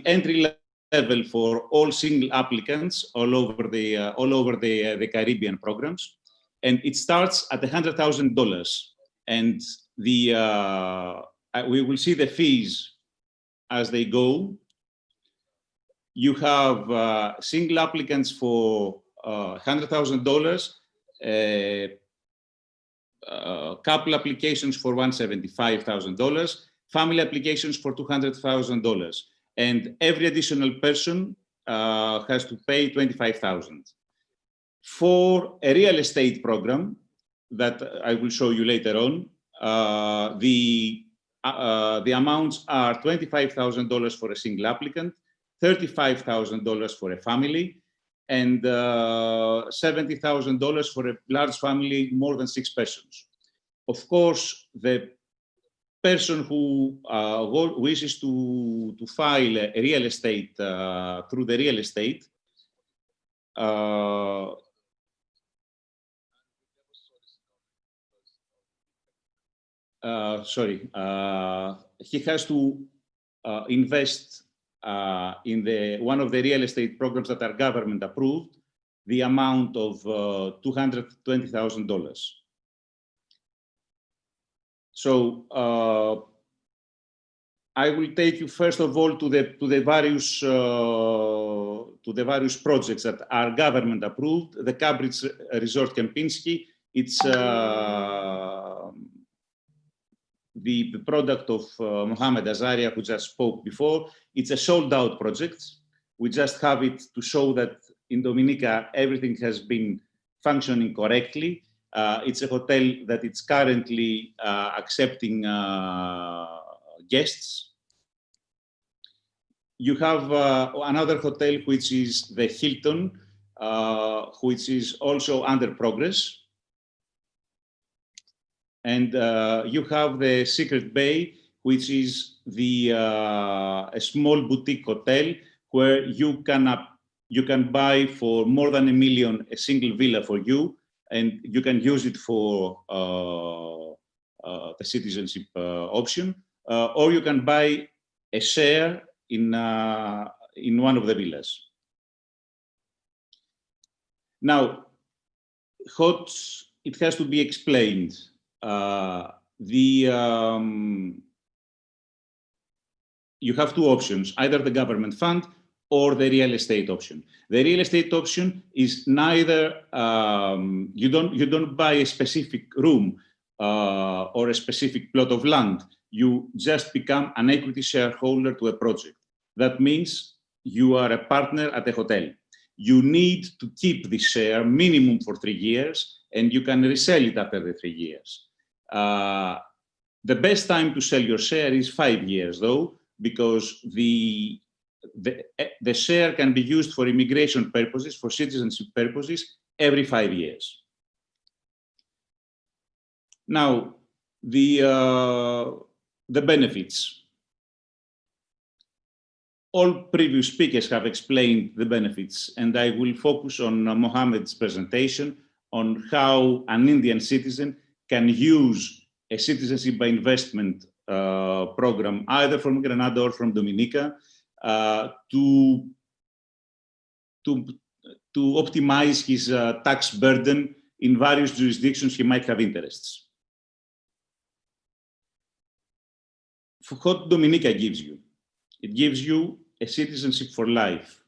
entry level for all single applicants all over the Caribbean programs, and it starts at $100,000. And we will see the fees as they go. You have single applicants for $100,000, couple applications for $175,000, family applications for $200,000, and every additional person has to pay $25,000. For a real estate program that I will show you later on, the amounts are $25,000 for a single applicant, $35,000 for a family, and $70,000 for a large family, more than 6 persons. Of course, the person who wishes to file a real estate through the real estate he has to invest in one of the real estate programs that are government approved. the amount of $220,000. So I will take you first of all to the various projects that are government approved. The Cambridge Resort Kempinski, it's the product of Mohamed Azaria, who just spoke before. It's a sold out project. We just have it to show that in Dominica, everything has been functioning correctly. It's a hotel that it's currently accepting guests. You have another hotel, which is the Hilton, which is also under progress. And you have the Secret Bay, which is a small boutique hotel where you can buy for more than $1 million a single villa for you, and you can use it for the citizenship option, or you can buy a share in one of the villas. Now, it has to be explained. You have two options, either the government fund or the real estate option. The real estate option is neither, you don't buy a specific room or a specific plot of land. You just become an equity shareholder to a project. That means you are a partner at a hotel. You need to keep this share minimum for 3 years, and you can resell it after the 3 years. The best time to sell your share is 5 years, though, because the share can be used for immigration purposes, for citizenship purposes, every 5 years. Now, the benefits. All previous speakers have explained the benefits, and I will focus on Mohammed's presentation on how an Indian citizen can use a citizenship by investment program, either from Grenada or from Dominica, to optimize his tax burden in various jurisdictions he might have interests. What Dominica gives you? It gives you a citizenship for life,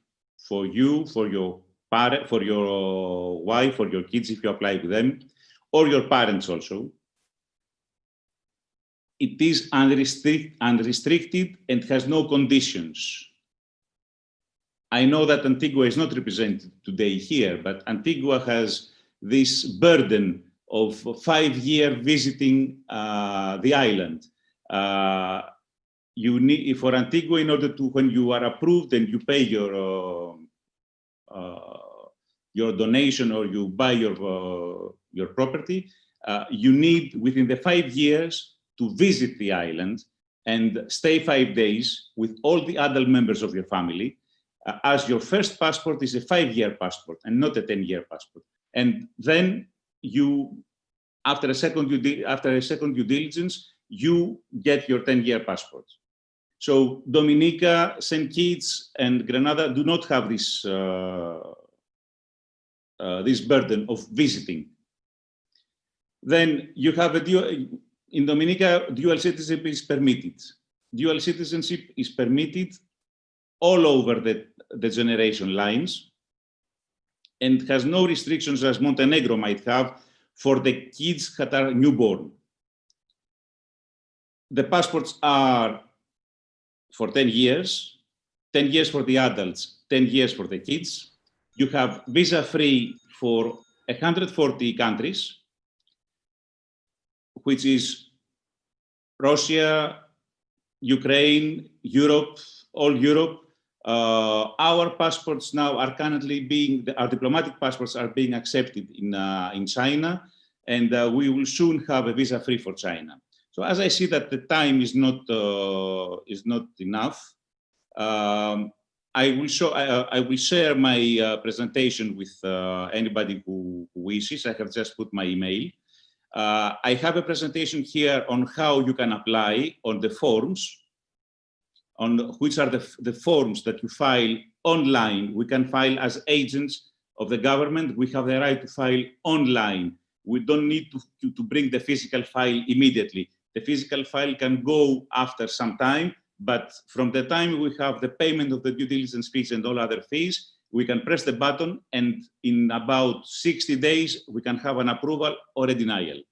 for you, for your parent, for your wife, for your kids if you apply with them, or your parents also. It is unrestricted and has no conditions. I know that Antigua is not represented today here, but Antigua has this burden of 5-year visiting the island. You need, for Antigua, in order to, when you are approved and you pay your donation or you buy your property, you need within the 5 years to visit the island and stay 5 days with all the adult members of your family, as your first passport is a 5-year passport and not a 10-year passport. And then you, after a second due diligence, you get your 10-year passport. So Dominica, St. Kitts, and Grenada do not have this this burden of visiting. Then you have in Dominica, dual citizenship is permitted. Dual citizenship is permitted all over the generation lines and has no restrictions as Montenegro might have for the kids that are newborn. The passports are for 10 years, 10 years for the adults, 10 years for the kids. You have visa-free for 140 countries, which is Russia, Ukraine, Europe, all Europe. Our passports now are currently our diplomatic passports are being accepted in China, and we will soon have a visa-free for China. So as I see that the time is not enough, I will share my presentation with anybody who wishes. I have just put my email. I have a presentation here on how you can apply on the forms, on which are the forms that you file online. We can file as agents of the government, we have the right to file online. We don't need to bring the physical file immediately. The physical file can go after some time, but from the time we have the payment of the due diligence fees and all other fees, we can press the button, and in about 60 days, we can have an approval or a denial.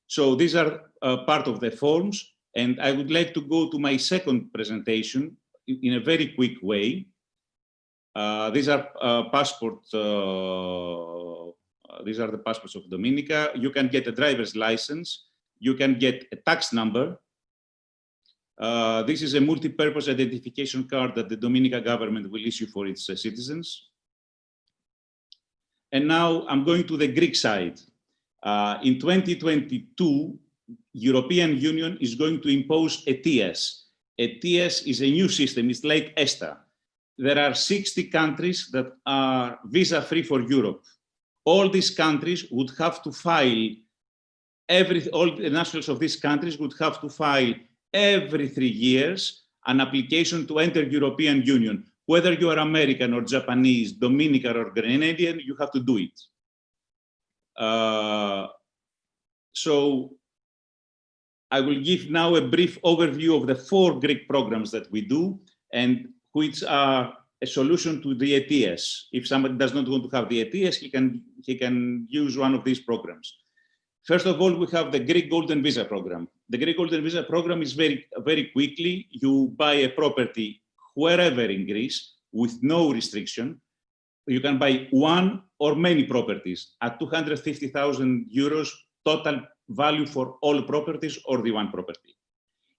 So these are part of the forms, and I would like to go to my second presentation in a very quick way. These are these are the passports of Dominica. You can get a driver's license. You can get a tax number. This is a multi-purpose identification card that the Dominica government will issue for its citizens. And now I'm going to the Greek side. In 2022, European Union is going to impose a TS. A TS is a new system. It's like ESTA. There are 60 countries that are visa-free for Europe. All these countries would have to file all the nationals of these countries would have to file every 3 years an application to enter European Union. Whether you are American or Japanese, Dominican or Grenadian, you have to do it. So I will give now a brief overview of the 4 Greek programs that we do and which are a solution to the ETS. If somebody does not want to have the ETS, he can use one of these programs. First of all, we have the Greek Golden Visa program. The Greek Golden Visa program is very quickly. You buy a property wherever in Greece with no restriction. You can buy one or many properties at 250,000 euros total value for all properties or the one property.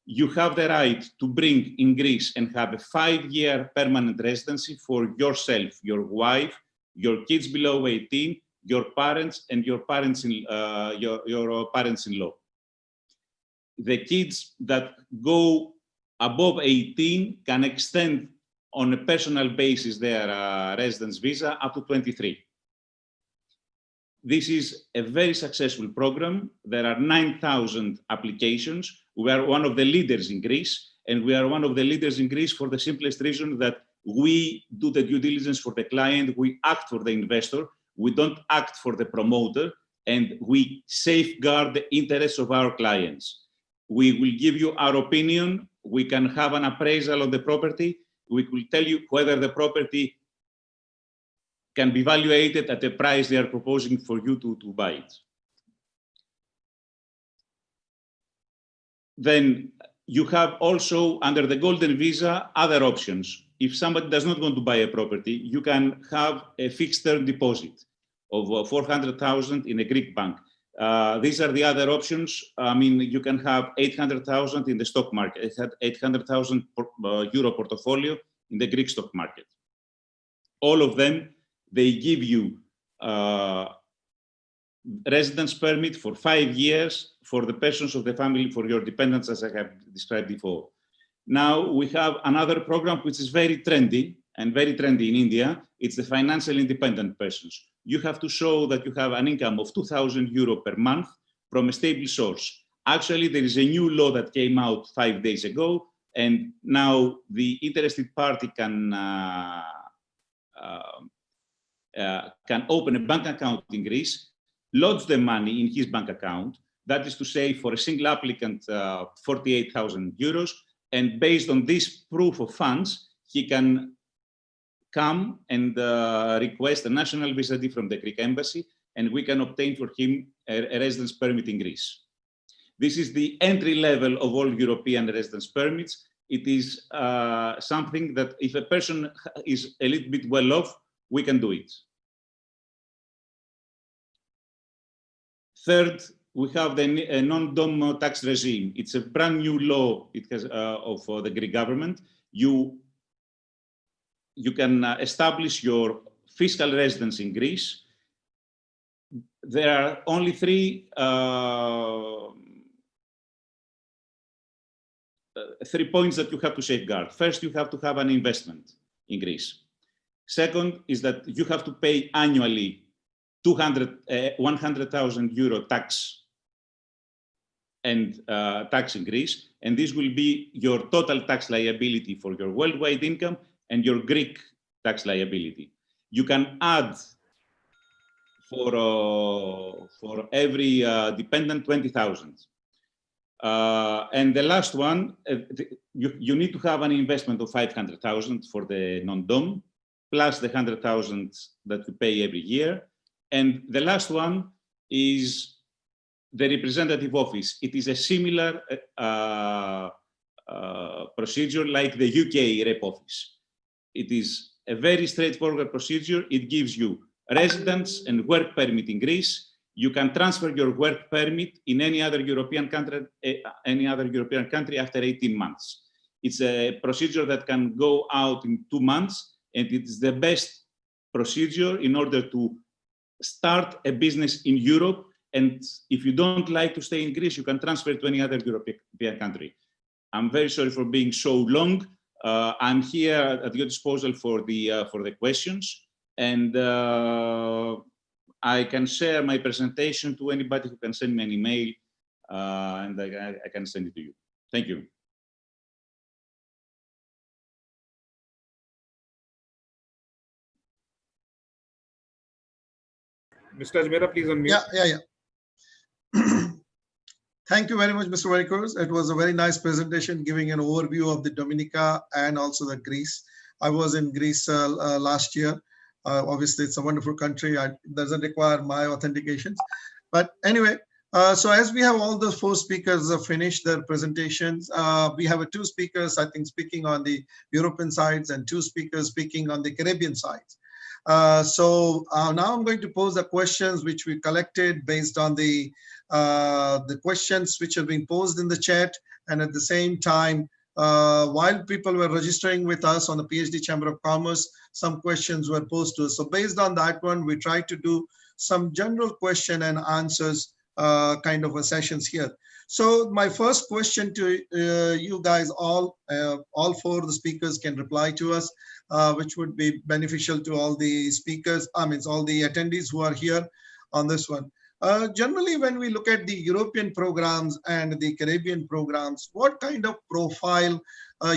You have the right to bring in Greece and have a 5-year permanent residency for yourself, your wife, your kids below 18, your parents, and your parents-in-law. The kids that go above 18 can extend on a personal basis their residence visa up to 23. This is a very successful program. There are 9,000 applications. We are one of the leaders in Greece, and we are one of the leaders in Greece for the simplest reason that we do the due diligence for the client, we act for the investor, we don't act for the promoter, and we safeguard the interests of our clients. We will give you our opinion. We can have an appraisal of the property. We will tell you whether the property can be valuated at the price they are proposing for you to buy it. Then you have also, under the Golden Visa, other options. If somebody does not want to buy a property, you can have a fixed term deposit of 400,000 in a Greek bank. These are the other options. I mean, you can have 800,000 in the stock market, 800,000 euro portfolio in the Greek stock market. All of them, they give you residence permit for 5 years for the persons of the family, for your dependents, as I have described before. Now we have another program which is very trendy in India. It's the financial independent persons. You have to show that you have an income of 2,000 euro per month from a stable source. Actually, there is a new law that came out 5 days ago, and now the interested party can open a bank account in Greece, lodge the money in his bank account. That is to say, for a single applicant, 48,000 euros. And based on this proof of funds, he can come and request a national visa from the Greek embassy, and we can obtain for him a residence permit in Greece. This is the entry level of all European residence permits. It is something that if a person is a little bit well off, we can do it. Third, we have the non-dom tax regime. It's a brand new law of the Greek government. You can establish your fiscal residence in Greece. There are only three points that you have to safeguard. First, you have to have an investment in Greece. Second is that you have to pay annually 100,000 euro tax and tax in Greece, and this will be your total tax liability for your worldwide income and your Greek tax liability. You can add for every dependent 20,000. And the last one, you need to have an investment of 500,000 for the non-dom, plus the 100,000 that you pay every year. And the last one is the representative office. It is a similar procedure like the UK rep office. It is a very straightforward procedure. It gives you residence and work permit in Greece. You can transfer your work permit in any other European country after 18 months. It's a procedure that can go out in 2 months, and it is the best procedure in order to start a business in Europe. And if you don't like to stay in Greece, you can transfer to any other European country. I'm very sorry for being so long. I'm here at your disposal for the questions, and I can share my presentation to anybody who can send me an email, and I can send it to you. Thank you. Mr. Ajmera, please unmute. Yeah. Thank you very much, Mr. Varikos. It was a very nice presentation giving an overview of the Dominica and also the Greece. I was in Greece last year. Obviously, it's a wonderful country. It doesn't require my authentications. But anyway, so as we have all the 4 speakers finished their presentations, we have 2 speakers, I think, speaking on the European sides and 2 speakers speaking on the Caribbean sides. So now I'm going to pose the questions which we collected based on the questions which have been posed in the chat, and at the same time, while people were registering with us on the PhD Chamber of Commerce, some questions were posed to us. So based on that one, we tried to do some general question and answers kind of a sessions here. So my first question to you guys all 4 of the speakers can reply to us, which would be beneficial to all the speakers, all the attendees who are here on this one. Generally, when we look at the European programs and the Caribbean programs, what kind of profile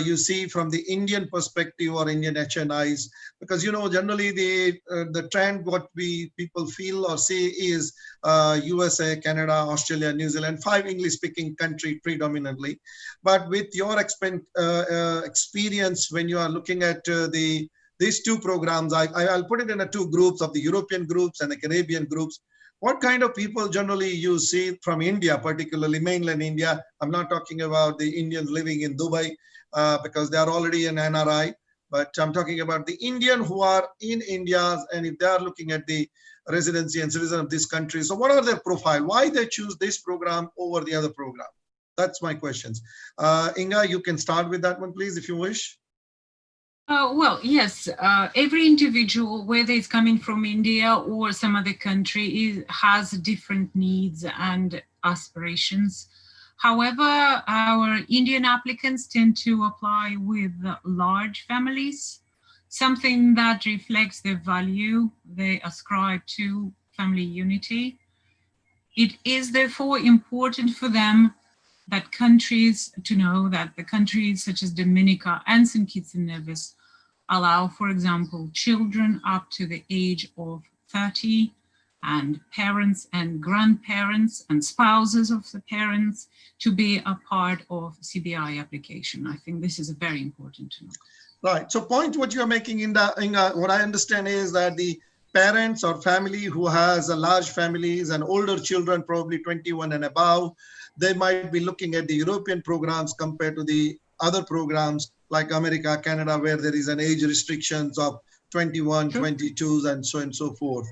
you see from the Indian perspective or Indian HNIs? Because, generally the trend, what people feel or see is USA, Canada, Australia, New Zealand, 5 English-speaking country predominantly. But with your experience, when you are looking at these 2 programs, I'll put it in 2 groups of the European groups and the Caribbean groups. What kind of people generally you see from India, particularly mainland India? I'm not talking about the Indians living in Dubai because they are already an NRI, but I'm talking about the Indian who are in India, and if they are looking at the residency and citizen of this country. So what are their profile? Why they choose this program over the other program? That's my questions. Inga, you can start with that one, please, if you wish. Well, yes, every individual, whether it's coming from India or some other country, has different needs and aspirations. However, our Indian applicants tend to apply with large families, something that reflects their value they ascribe to family unity. It is therefore important for them that to know that the countries such as Dominica and St. Kitts and Nevis allow, for example, children up to the age of 30 and parents and grandparents and spouses of the parents to be a part of CBI application. I think this is very important to know. Right. So point what you're making in what I understand is that the parents or family who has a large families and older children, probably 21 and above, they might be looking at the European programs compared to the other programs like America, Canada, where there is an age restrictions of 21, 22s, and so forth.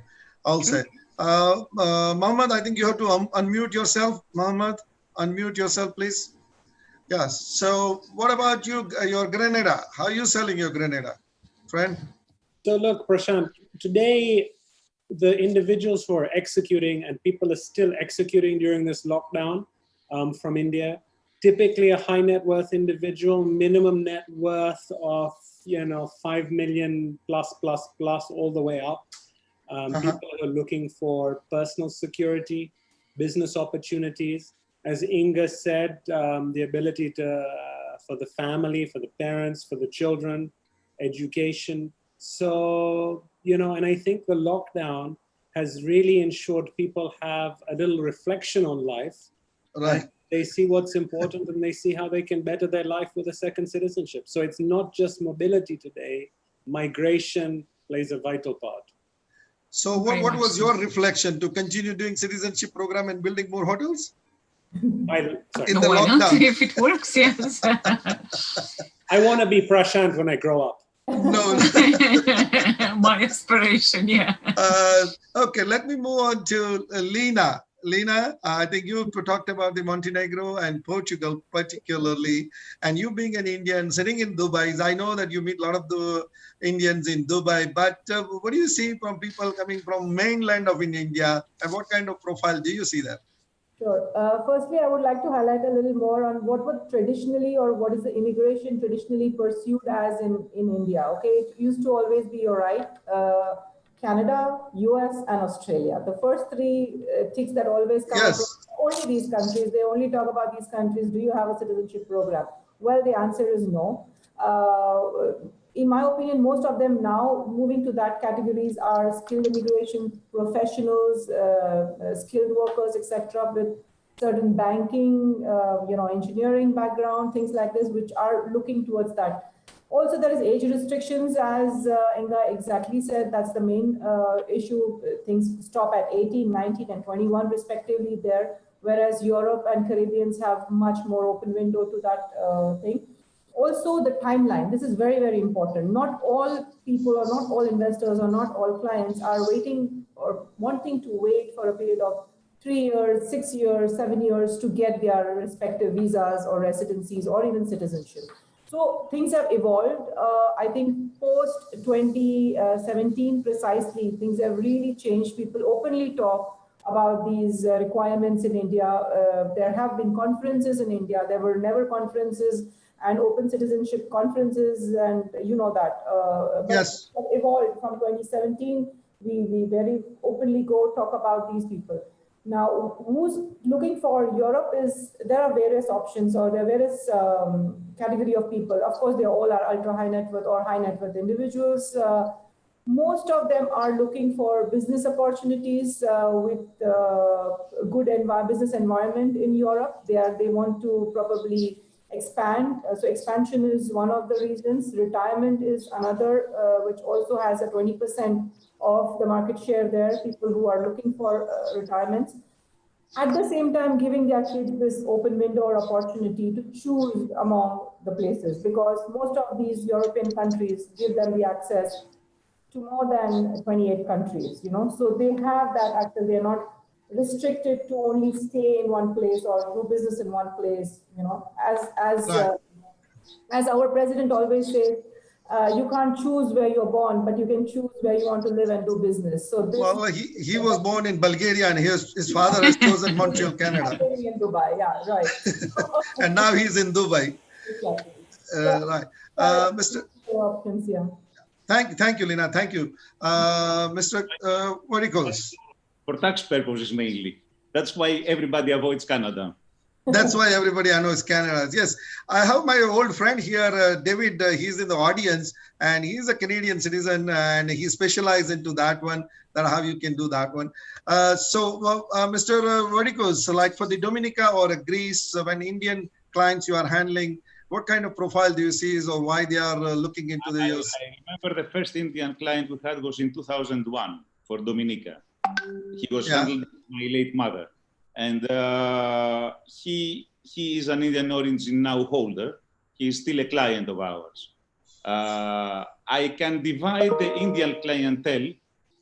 Also, Mohammed, I think you have to unmute yourself. Mohammed, unmute yourself, please. Yes. So what about you, your Grenada? How are you selling your Grenada, friend? So look, Prashant, today, the individuals who are executing, and people are still executing during this lockdown from India, typically a high net worth individual, minimum net worth of 5 million plus all the way up. People are looking for personal security, business opportunities. As Inga said, the ability for the family, for the parents, for the children, education. So, and I think the lockdown has really ensured people have a little reflection on life. Right. They see what's important and they see how they can better their life with a second citizenship. So it's not just mobility today, migration plays a vital part. So what was your reflection to continue doing citizenship program and building more hotels? In the Why not? lockdown. If it works, yes. I want to be Prashant when I grow up. No. My aspiration, yeah. Okay, let me move on to Lena. Lena, I think you talked about the Montenegro and Portugal particularly, and you being an Indian sitting in Dubai, I know that you meet a lot of the Indians in Dubai, but what do you see from people coming from mainland of India, and what kind of profile do you see there? Sure. Firstly, I would like to highlight a little more on what was traditionally, or what is the immigration traditionally pursued as in India. Okay, it used to always be, you're right, Canada, US, and Australia. The first three ticks that always come across, only these countries, they only talk about these countries. Do you have a citizenship program? Well, the answer is no. In my opinion, most of them now moving to that categories are skilled immigration professionals, skilled workers, etc., with certain banking, engineering background, things like this, which are looking towards that. Also, there is age restrictions, as Inga exactly said. That's the main issue. Things stop at 18, 19, and 21 respectively there, whereas Europe and Caribbeans have much more open window to that thing. Also, the timeline. This is very, very important. Not all people, or not all investors, or not all clients are waiting or wanting to wait for a period of 3 years, 6 years, 7 years to get their respective visas or residencies or even citizenship. So things have evolved. I think post 2017 precisely, things have really changed. People openly talk about these requirements in India. There have been conferences in India. There were never conferences and open citizenship conferences, and you know that. Yes. But evolved from 2017. We very openly go talk about these people. Now, who's looking for Europe is, there are various options, or there are various category of people. Of course, they all are ultra high net worth or high net worth individuals. Most of them are looking for business opportunities with good business environment in Europe. They want to probably expand. So expansion is one of the reasons. Retirement is another, which also has a 20% of the market share there, people who are looking for retirements. At the same time, giving their kids this open window or opportunity to choose among the places, because most of these European countries give them the access to more than 28 countries, so they have that access. They're not restricted to only stay in one place or do business in one place, as our president always says, you can't choose where you're born, but you can choose where you want to live and do business. So he was born in Bulgaria, and his father has chosen Montreal, Canada. In Dubai, yeah, right. And now he's in Dubai. Exactly. Right. Mr. Options, yeah. Thank you, Lina. Thank you. Mr. Warikos. For tax purposes mainly. That's why everybody avoids Canada. That's why everybody knows Canada. Yes, I have my old friend here, David. He's in the audience, and he's a Canadian citizen, and he specializes into that one. That how you can do that one. Mr. Warikos, like for the Dominica or Greece, when Indian clients you are handling, what kind of profile do you see, or why they are looking into the US? I remember the first Indian client we had was in 2001 for Dominica. He was handled by my late mother. And he is an Indian origin now holder. He is still a client of ours. I can divide the Indian clientele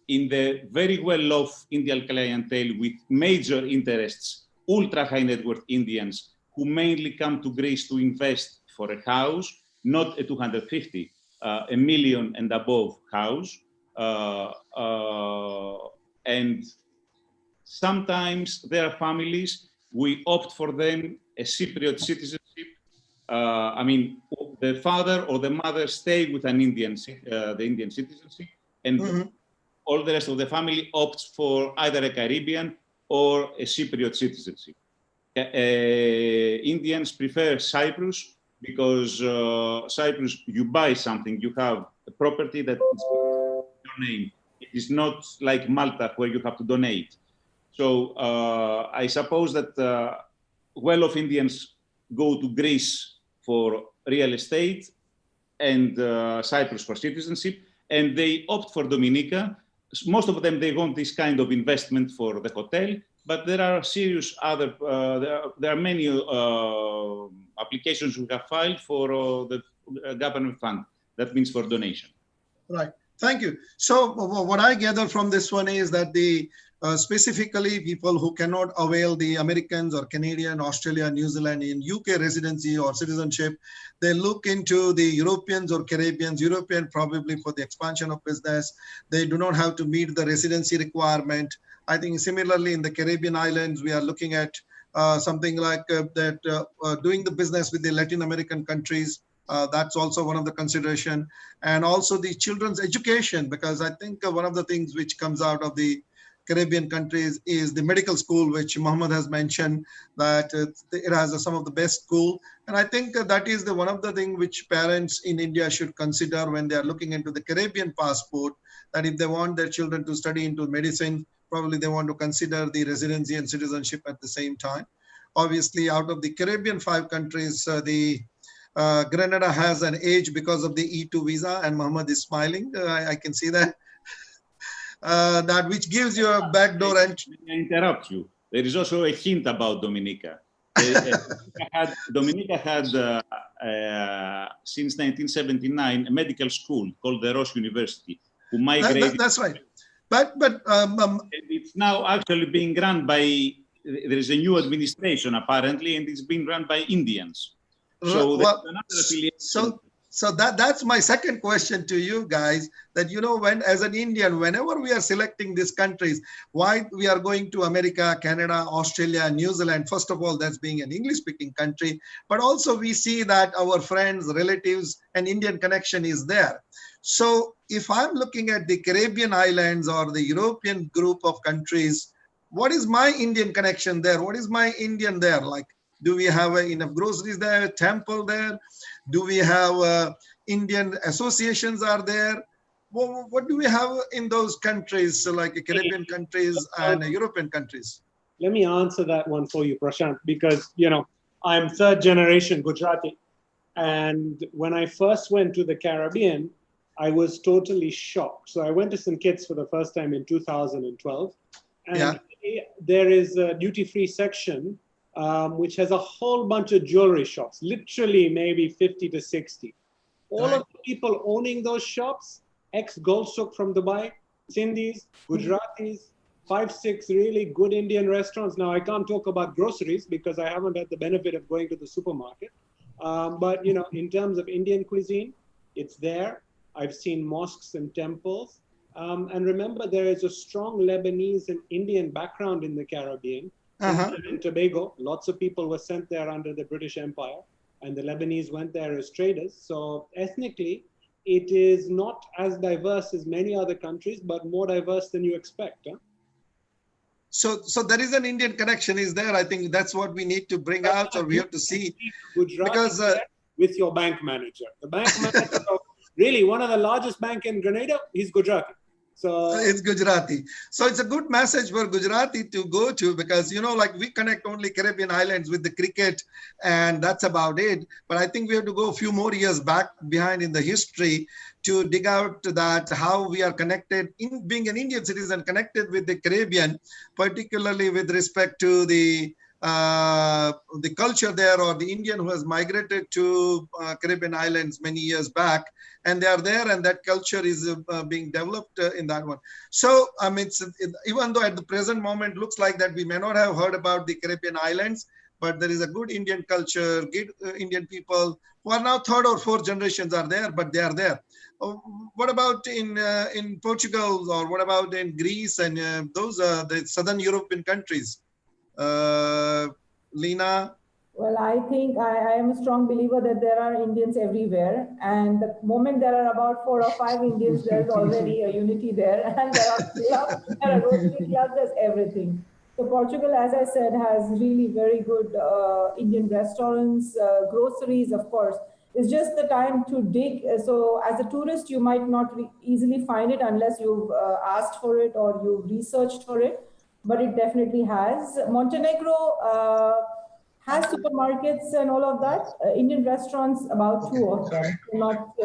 in the very well-off Indian clientele with major interests, ultra high net worth Indians who mainly come to Greece to invest for a house, not a 250, a million and above house. And sometimes their families, we opt for them a Cypriot citizenship. The father or the mother stay with an Indian, the Indian citizenship, and all the rest of the family opts for either a Caribbean or a Cypriot citizenship. Indians prefer Cyprus because Cyprus, you buy something, you have a property that is your name. It is not like Malta where you have to donate. So I suppose that well-off Indians go to Greece for real estate and Cyprus for citizenship, and they opt for Dominica. Most of them, they want this kind of investment for the hotel, but there are serious other, there are many applications we have filed for the government fund. That means for donation. Right. Thank you. So what I gather from this one is that the specifically people who cannot avail the Americans or Canadian, Australia, New Zealand in UK residency or citizenship, they look into the Europeans or Caribbeans, European probably for the expansion of business. They do not have to meet the residency requirement. I think similarly in the Caribbean islands, we are looking at something like doing the business with the Latin American countries. That's also one of the consideration, and also the children's education, because I think one of the things which comes out of the Caribbean countries is the medical school, which Mohammed has mentioned that it has some of the best school. And I think that is one of the things which parents in India should consider when they are looking into the Caribbean passport, that if they want their children to study into medicine, probably they want to consider the residency and citizenship at the same time. Obviously, out of the Caribbean 5 countries, Grenada has an age because of the E2 visa, and Mohammed is smiling. I can see that. That which gives you a backdoor entry. I interrupt you. There is also a hint about Dominica. Dominica had since 1979 a medical school called the Ross University, who migrated. That's right. But it's now actually being run by. There is a new administration apparently, and it's being run by Indians. So that's my second question to you guys, that when as an Indian, whenever we are selecting these countries, why we are going to America, Canada, Australia, New Zealand, first of all, that's being an English speaking country, but also we see that our friends, relatives, and Indian connection is there. So if I'm looking at the Caribbean islands or the European group of countries, what is my Indian connection there? What is my Indian there? Like, do we have enough groceries there, temple there? Do we have Indian associations are there? What do we have in those countries, like Caribbean countries and European countries? Let me answer that one for you, Prashant, because, I'm third generation Gujarati. And when I first went to the Caribbean, I was totally shocked. So I went to St. Kitts for the first time in 2012. And there is a duty-free section which has a whole bunch of jewelry shops, literally maybe 50 to 60. All of the people owning those shops, ex-Goldsuk from Dubai, Sindhis, Gujaratis, 5, 6 really good Indian restaurants. Now, I can't talk about groceries because I haven't had the benefit of going to the supermarket. But, in terms of Indian cuisine, it's there. I've seen mosques and temples. And remember, there is a strong Lebanese and Indian background in the Caribbean. In Tobago, lots of people were sent there under the British Empire, and the Lebanese went there as traders. So ethnically, it is not as diverse as many other countries, but more diverse than you expect. Huh? So there is an Indian connection, is there? I think that's what we need to bring out, or we have to see. Because with your bank manager, the bank manager of really one of the largest bank in Grenada, he's Gujarati. So it's Gujarati. So it's a good message for Gujarati to go to, because, like we connect only Caribbean islands with the cricket and that's about it. But I think we have to go a few more years behind in the history to dig out that how we are connected in being an Indian citizen, connected with the Caribbean, particularly with respect to the culture there, or the Indian who has migrated to Caribbean islands many years back, and they are there, and that culture is being developed in that one. So even though at the present moment looks like that we may not have heard about the Caribbean islands, but there is a good Indian culture, good Indian people who are now 3rd or 4th generations are there, but they are there. What about in Portugal, or what about in Greece and those the Southern European countries? Lena? Well, I think I am a strong believer that there are Indians everywhere. And the moment there are about 4 or 5 Indians, there's already a unity there. And there are clubs, there are Rotary clubs, there's everything. So Portugal, as I said, has really very good Indian restaurants, groceries, of course. It's just the time to dig. So as a tourist, you might not easily find it unless you've asked for it or you've researched for it, but it definitely has. Montenegro has supermarkets and all of that. Indian restaurants, about two of them, not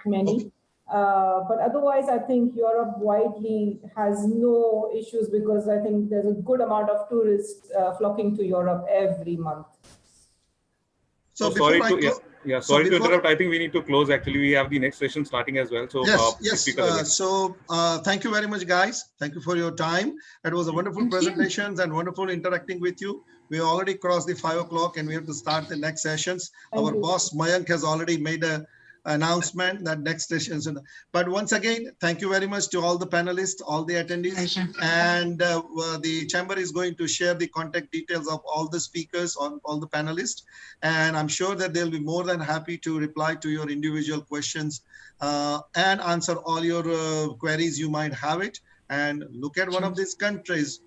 many. But otherwise, I think Europe widely has no issues because I think there's a good amount of tourists flocking to Europe every month. So sorry before to sorry to interrupt. I think we need to close. Actually, we have the next session starting as well. So yes. Thank you very much, guys. Thank you for your time. It was a wonderful presentations and wonderful interacting with you. We already crossed the 5 o'clock and we have to start the next sessions. Our boss Mayank has already made a announcement that next sessions. But once again, thank you very much to all the panelists, all the attendees, and the chamber is going to share the contact details of all the speakers, on all the panelists, and I'm sure that they'll be more than happy to reply to your individual questions and answer all your queries you might have it. And look at one of these countries.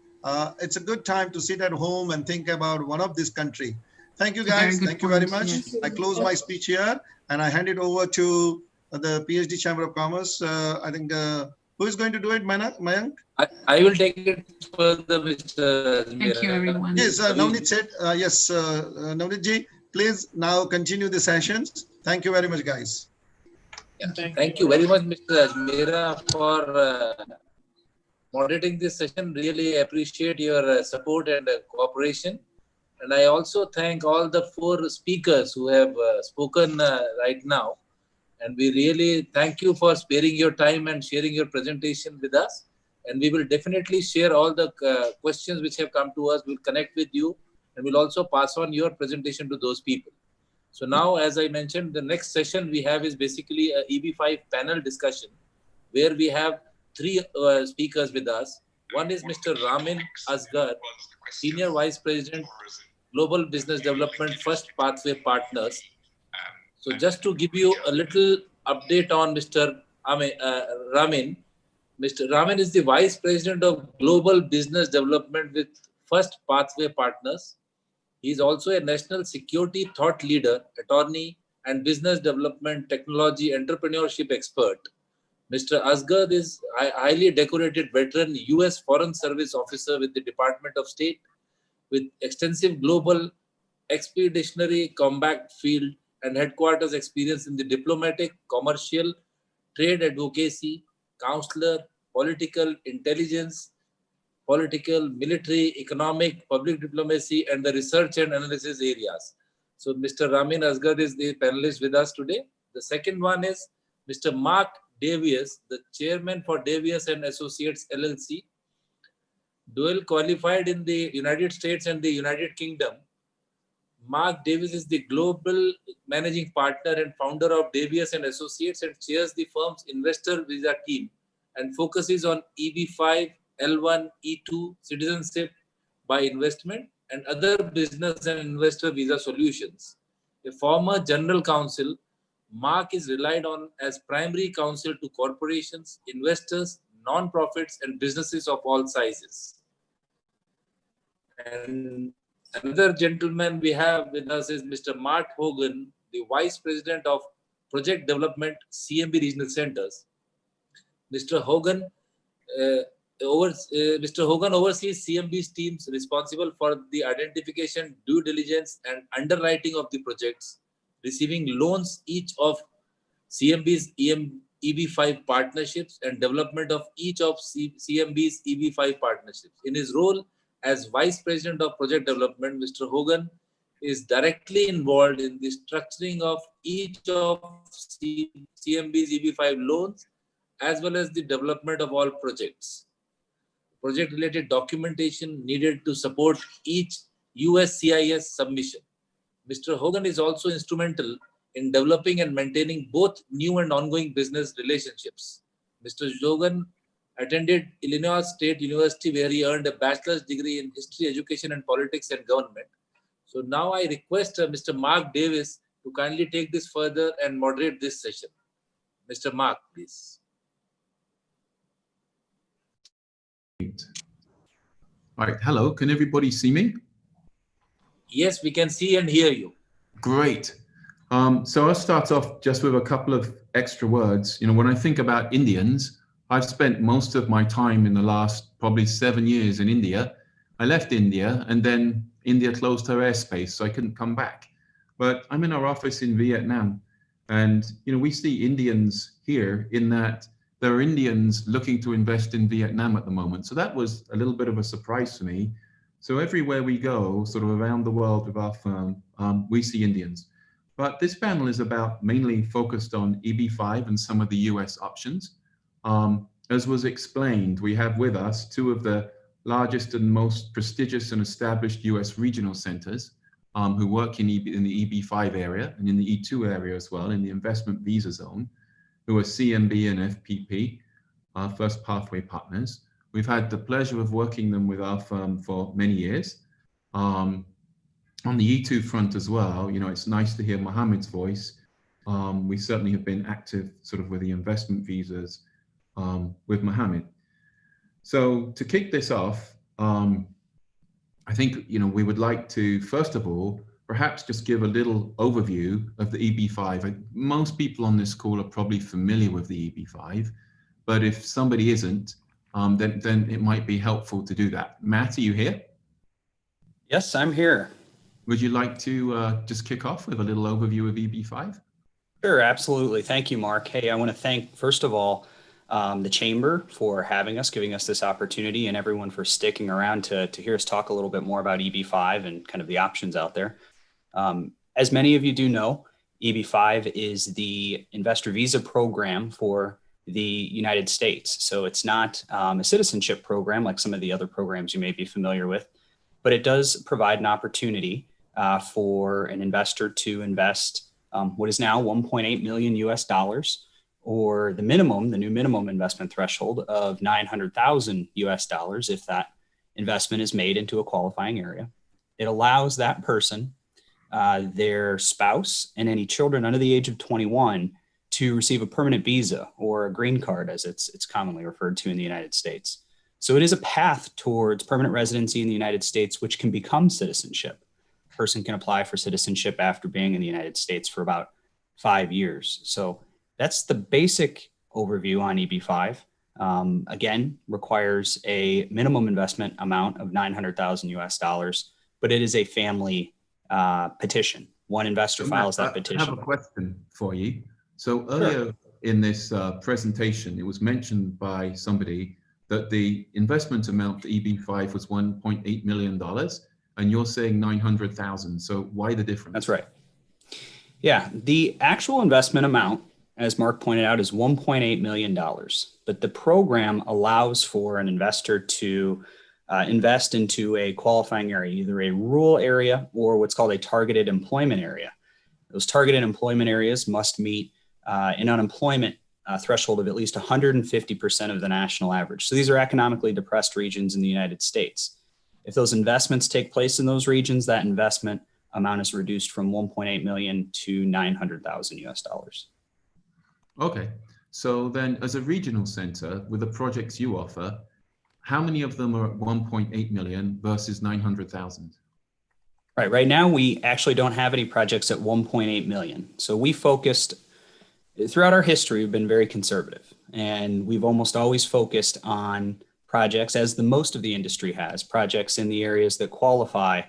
It's a good time to sit at home and think about one of this country. Thank you, guys. Thank you very much. Yes. I close my speech here and I hand it over to the PhD Chamber of Commerce. I think who is going to do it, Mayank? I will take it further, Mr. Thank you, everyone. Yes, Navneet said, yes, Navneet ji, please now continue the sessions. Thank you very much, guys. Yeah. Thank you very much, Mr. Ajmera, for moderating this session. Really appreciate your support and cooperation. And I also thank all the 4 speakers who have spoken right now. And we really thank you for sparing your time and sharing your presentation with us. And we will definitely share all the questions which have come to us. We'll connect with you and we'll also pass on your presentation to those people. So now, as I mentioned, the next session we have is basically a EB5 panel discussion where we have 3 speakers with us. One is Mr. Ramin Asghar, Senior Vice President, Global Business Development, First Pathway Partners. So just to give you a little update on Mr. Ramin. Mr. Ramin is the Vice President of Global Business Development with First Pathway Partners. He is also a national security thought leader, attorney, and business development, technology, entrepreneurship expert. Mr. Asghar is a highly decorated veteran US Foreign Service officer with the Department of State, with extensive global expeditionary combat field and headquarters experience in the diplomatic, commercial, trade advocacy, counselor, political intelligence, political, military, economic, public diplomacy, and the research and analysis areas. So Mr. Ramin Asghar is the panelist with us today. The second one is Mr. Mark Davies, the chairman for Davies and Associates LLC, dual qualified in the United States and the United Kingdom. Mark Davies is the global managing partner and founder of Davies and Associates and chairs the firm's investor visa team and focuses on EB5, L1, E2, citizenship by investment and other business and investor visa solutions. A former general counsel, Mark is relied on as primary counsel to corporations, investors, non-profits, and businesses of all sizes. And another gentleman we have with us is Mr. Mark Hogan, the Vice President of Project Development, CMB Regional Centers. Mr. Hogan oversees CMB's teams responsible for the identification, due diligence, and underwriting of the projects, receiving loans each of CMB's EB5 partnerships and development of each of CMB's EB5 partnerships. In his role as Vice President of Project Development, Mr. Hogan is directly involved in the structuring of each of CMB's EB5 loans, as well as the development of all projects. Project-related documentation needed to support each USCIS submission. Mr. Hogan is also instrumental in developing and maintaining both new and ongoing business relationships. Mr. Hogan attended Illinois State University, where he earned a bachelor's degree in history, education, and politics and government. So now I request Mr. Mark Davis to kindly take this further and moderate this session. Mr. Mark, please. Right, hello, can everybody see me? Yes, we can see and hear you. Great. So I'll start off just with a couple of extra words. You know, when I think about Indians, I've spent most of my time in the last probably 7 years in India. I left India and then India closed her airspace, so I couldn't come back. But I'm in our office in Vietnam, and you know, we see Indians here in that there are Indians looking to invest in Vietnam at the moment. So that was a little bit of a surprise for me. So everywhere we go, sort of around the world with our firm, we see Indians. But this panel is about mainly focused on EB5 and some of the US options. As was explained, we have with us two of the largest and most prestigious and established US regional centers who work in the EB5 area and in the E2 area as well, in the investment visa zone, who are CMB and FPP, our first pathway partners. We've had the pleasure of working them with our firm for many years. On the E2 front as well, you know, it's nice to hear Mohammed's voice. We certainly have been active sort of with the investment visas with Mohammed. So to kick this off, I think, you know, we would like to, first of all, perhaps just give a little overview of the EB5. Most people on this call are probably familiar with the EB5, but if somebody isn't, then it might be helpful to do that. Matt, are you here? Yes, I'm here. Would you like to just kick off with a little overview of EB5? Sure, absolutely. Thank you, Mark. Hey, I want to thank, first of all, the Chamber for having us, giving us this opportunity, and everyone for sticking around to hear us talk a little bit more about EB5 and kind of the options out there. As many of you do know, EB5 is the investor visa program for the United States. So it's not a citizenship program like some of the other programs you may be familiar with, but it does provide an opportunity for an investor to invest what is now 1.8 million US dollars, or the new minimum investment threshold of 900,000 US dollars if that investment is made into a qualifying area. It allows that person, their spouse, and any children under the age of 21 to receive a permanent visa, or a green card as it's commonly referred to in the United States. So it is a path towards permanent residency in the United States, which can become citizenship. A person can apply for citizenship after being in the United States for about 5 years. So that's the basic overview on EB5. Again, requires a minimum investment amount of 900,000 US dollars, but it is a family petition. One investor files that petition. I have a question for you. So earlier in this presentation, it was mentioned by somebody that the investment amount for EB5 was $1.8 million, and you're saying 900,000. So why the difference? That's right. Yeah, the actual investment amount, as Mark pointed out, is $1.8 million. But the program allows for an investor to invest into a qualifying area, either a rural area or what's called a targeted employment area. Those targeted employment areas must meet an unemployment threshold of at least 150% of the national average. So these are economically depressed regions in the United States. If those investments take place in those regions, that investment amount is reduced from 1.8 million to 900,000 US dollars. Okay, so then as a regional center with the projects you offer, how many of them are at 1.8 million versus 900,000? Right now we actually don't have any projects at 1.8 million. So we focused, throughout our history, we've been very conservative, and we've almost always focused on projects, as the most of the industry has, projects in the areas that qualify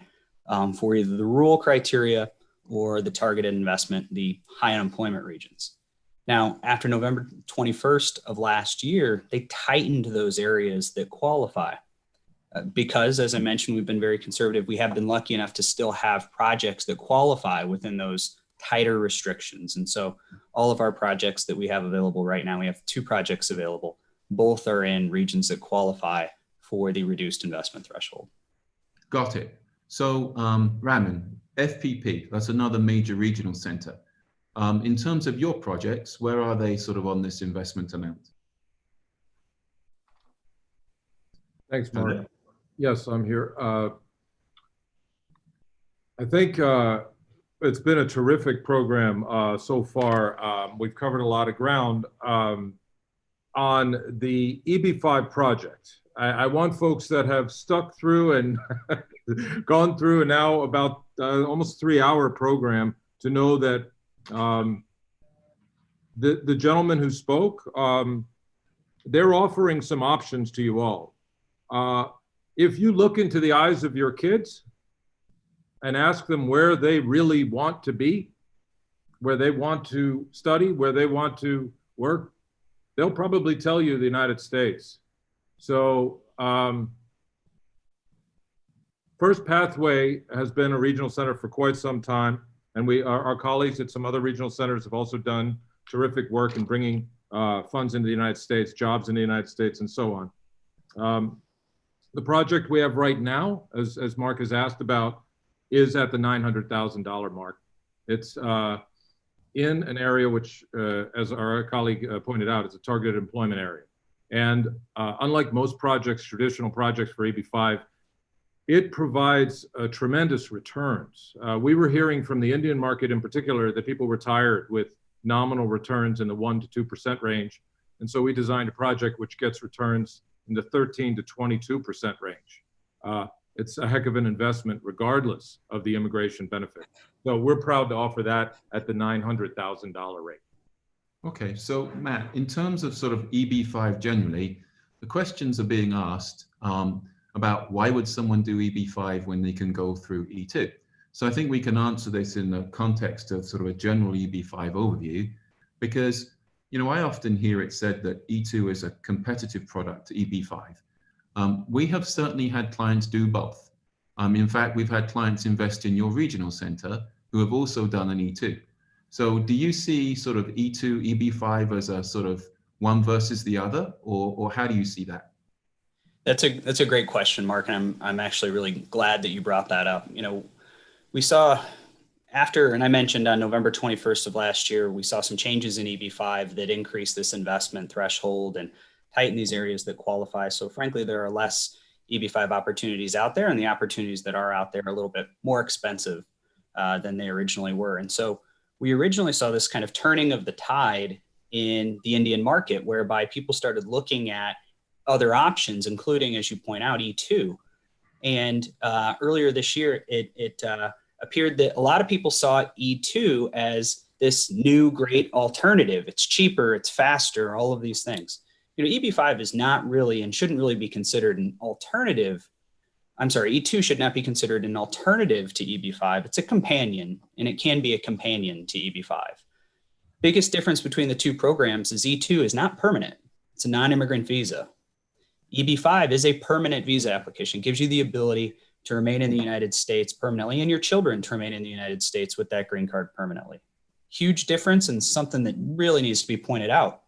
for either the rural criteria or the targeted investment, the high unemployment regions. Now, after November 21st of last year, they tightened those areas that qualify. Because, as I mentioned, we've been very conservative. We have been lucky enough to still have projects that qualify within those tighter restrictions. And so all of our projects that we have available right now, we have 2 projects available. Both are in regions that qualify for the reduced investment threshold. Got it. So Raman, FPP, that's another major regional center. In terms of your projects, where are they sort of on this investment amount? Thanks, Mark. Yes, I'm here. I think it's been a terrific program so far. We've covered a lot of ground. On the EB5 project, I want folks that have stuck through and gone through now about almost 3-hour program to know that The gentleman who spoke, they're offering some options to you all. If you look into the eyes of your kids and ask them where they really want to be, where they want to study, where they want to work, they'll probably tell you the United States. So First Pathway has been a regional center for quite some time, and our colleagues at some other regional centers have also done terrific work in bringing funds into the United States, jobs in the United States, and so on. The project we have right now, as Mark has asked about, is at the $900,000 mark. It's in an area which, as our colleague pointed out, is a targeted employment area. And unlike most projects, traditional projects for EB5, it provides tremendous returns. We were hearing from the Indian market in particular that people were tired with nominal returns in the 1% to 2% range. And so we designed a project which gets returns in the 13 to 22% range. It's a heck of an investment regardless of the immigration benefit. So we're proud to offer that at the $900,000 rate. Okay, so Matt, in terms of sort of EB5 generally, the questions are being asked about why would someone do EB5 when they can go through E2? So I think we can answer this in the context of sort of a general EB5 overview, because, you know, I often hear it said that E2 is a competitive product to EB5. We have certainly had clients do both. In fact, we've had clients invest in your regional center who have also done an E2. So do you see sort of E2, EB5 as a sort of one versus the other, or how do you see that? That's a great question, Mark, and I'm actually really glad that you brought that up. You know, we saw after, and I mentioned on November 21st of last year, we saw some changes in EB5 that increased this investment threshold and tighten these areas that qualify. So frankly, there are less EB5 opportunities out there, and the opportunities that are out there are a little bit more expensive than they originally were. And so we originally saw this kind of turning of the tide in the Indian market, whereby people started looking at other options, including, as you point out, E2. And earlier this year, it appeared that a lot of people saw E2 as this new great alternative. It's cheaper, it's faster, all of these things. You know, EB5 is not really and shouldn't really be considered an alternative. I'm sorry, E2 should not be considered an alternative to EB5. It's a companion, and it can be a companion to EB5. Biggest difference between the two programs is E2 is not permanent. It's a non-immigrant visa. EB5 is a permanent visa application. It gives you the ability to remain in the United States permanently and your children to remain in the United States with that green card permanently. Huge difference, and something that really needs to be pointed out.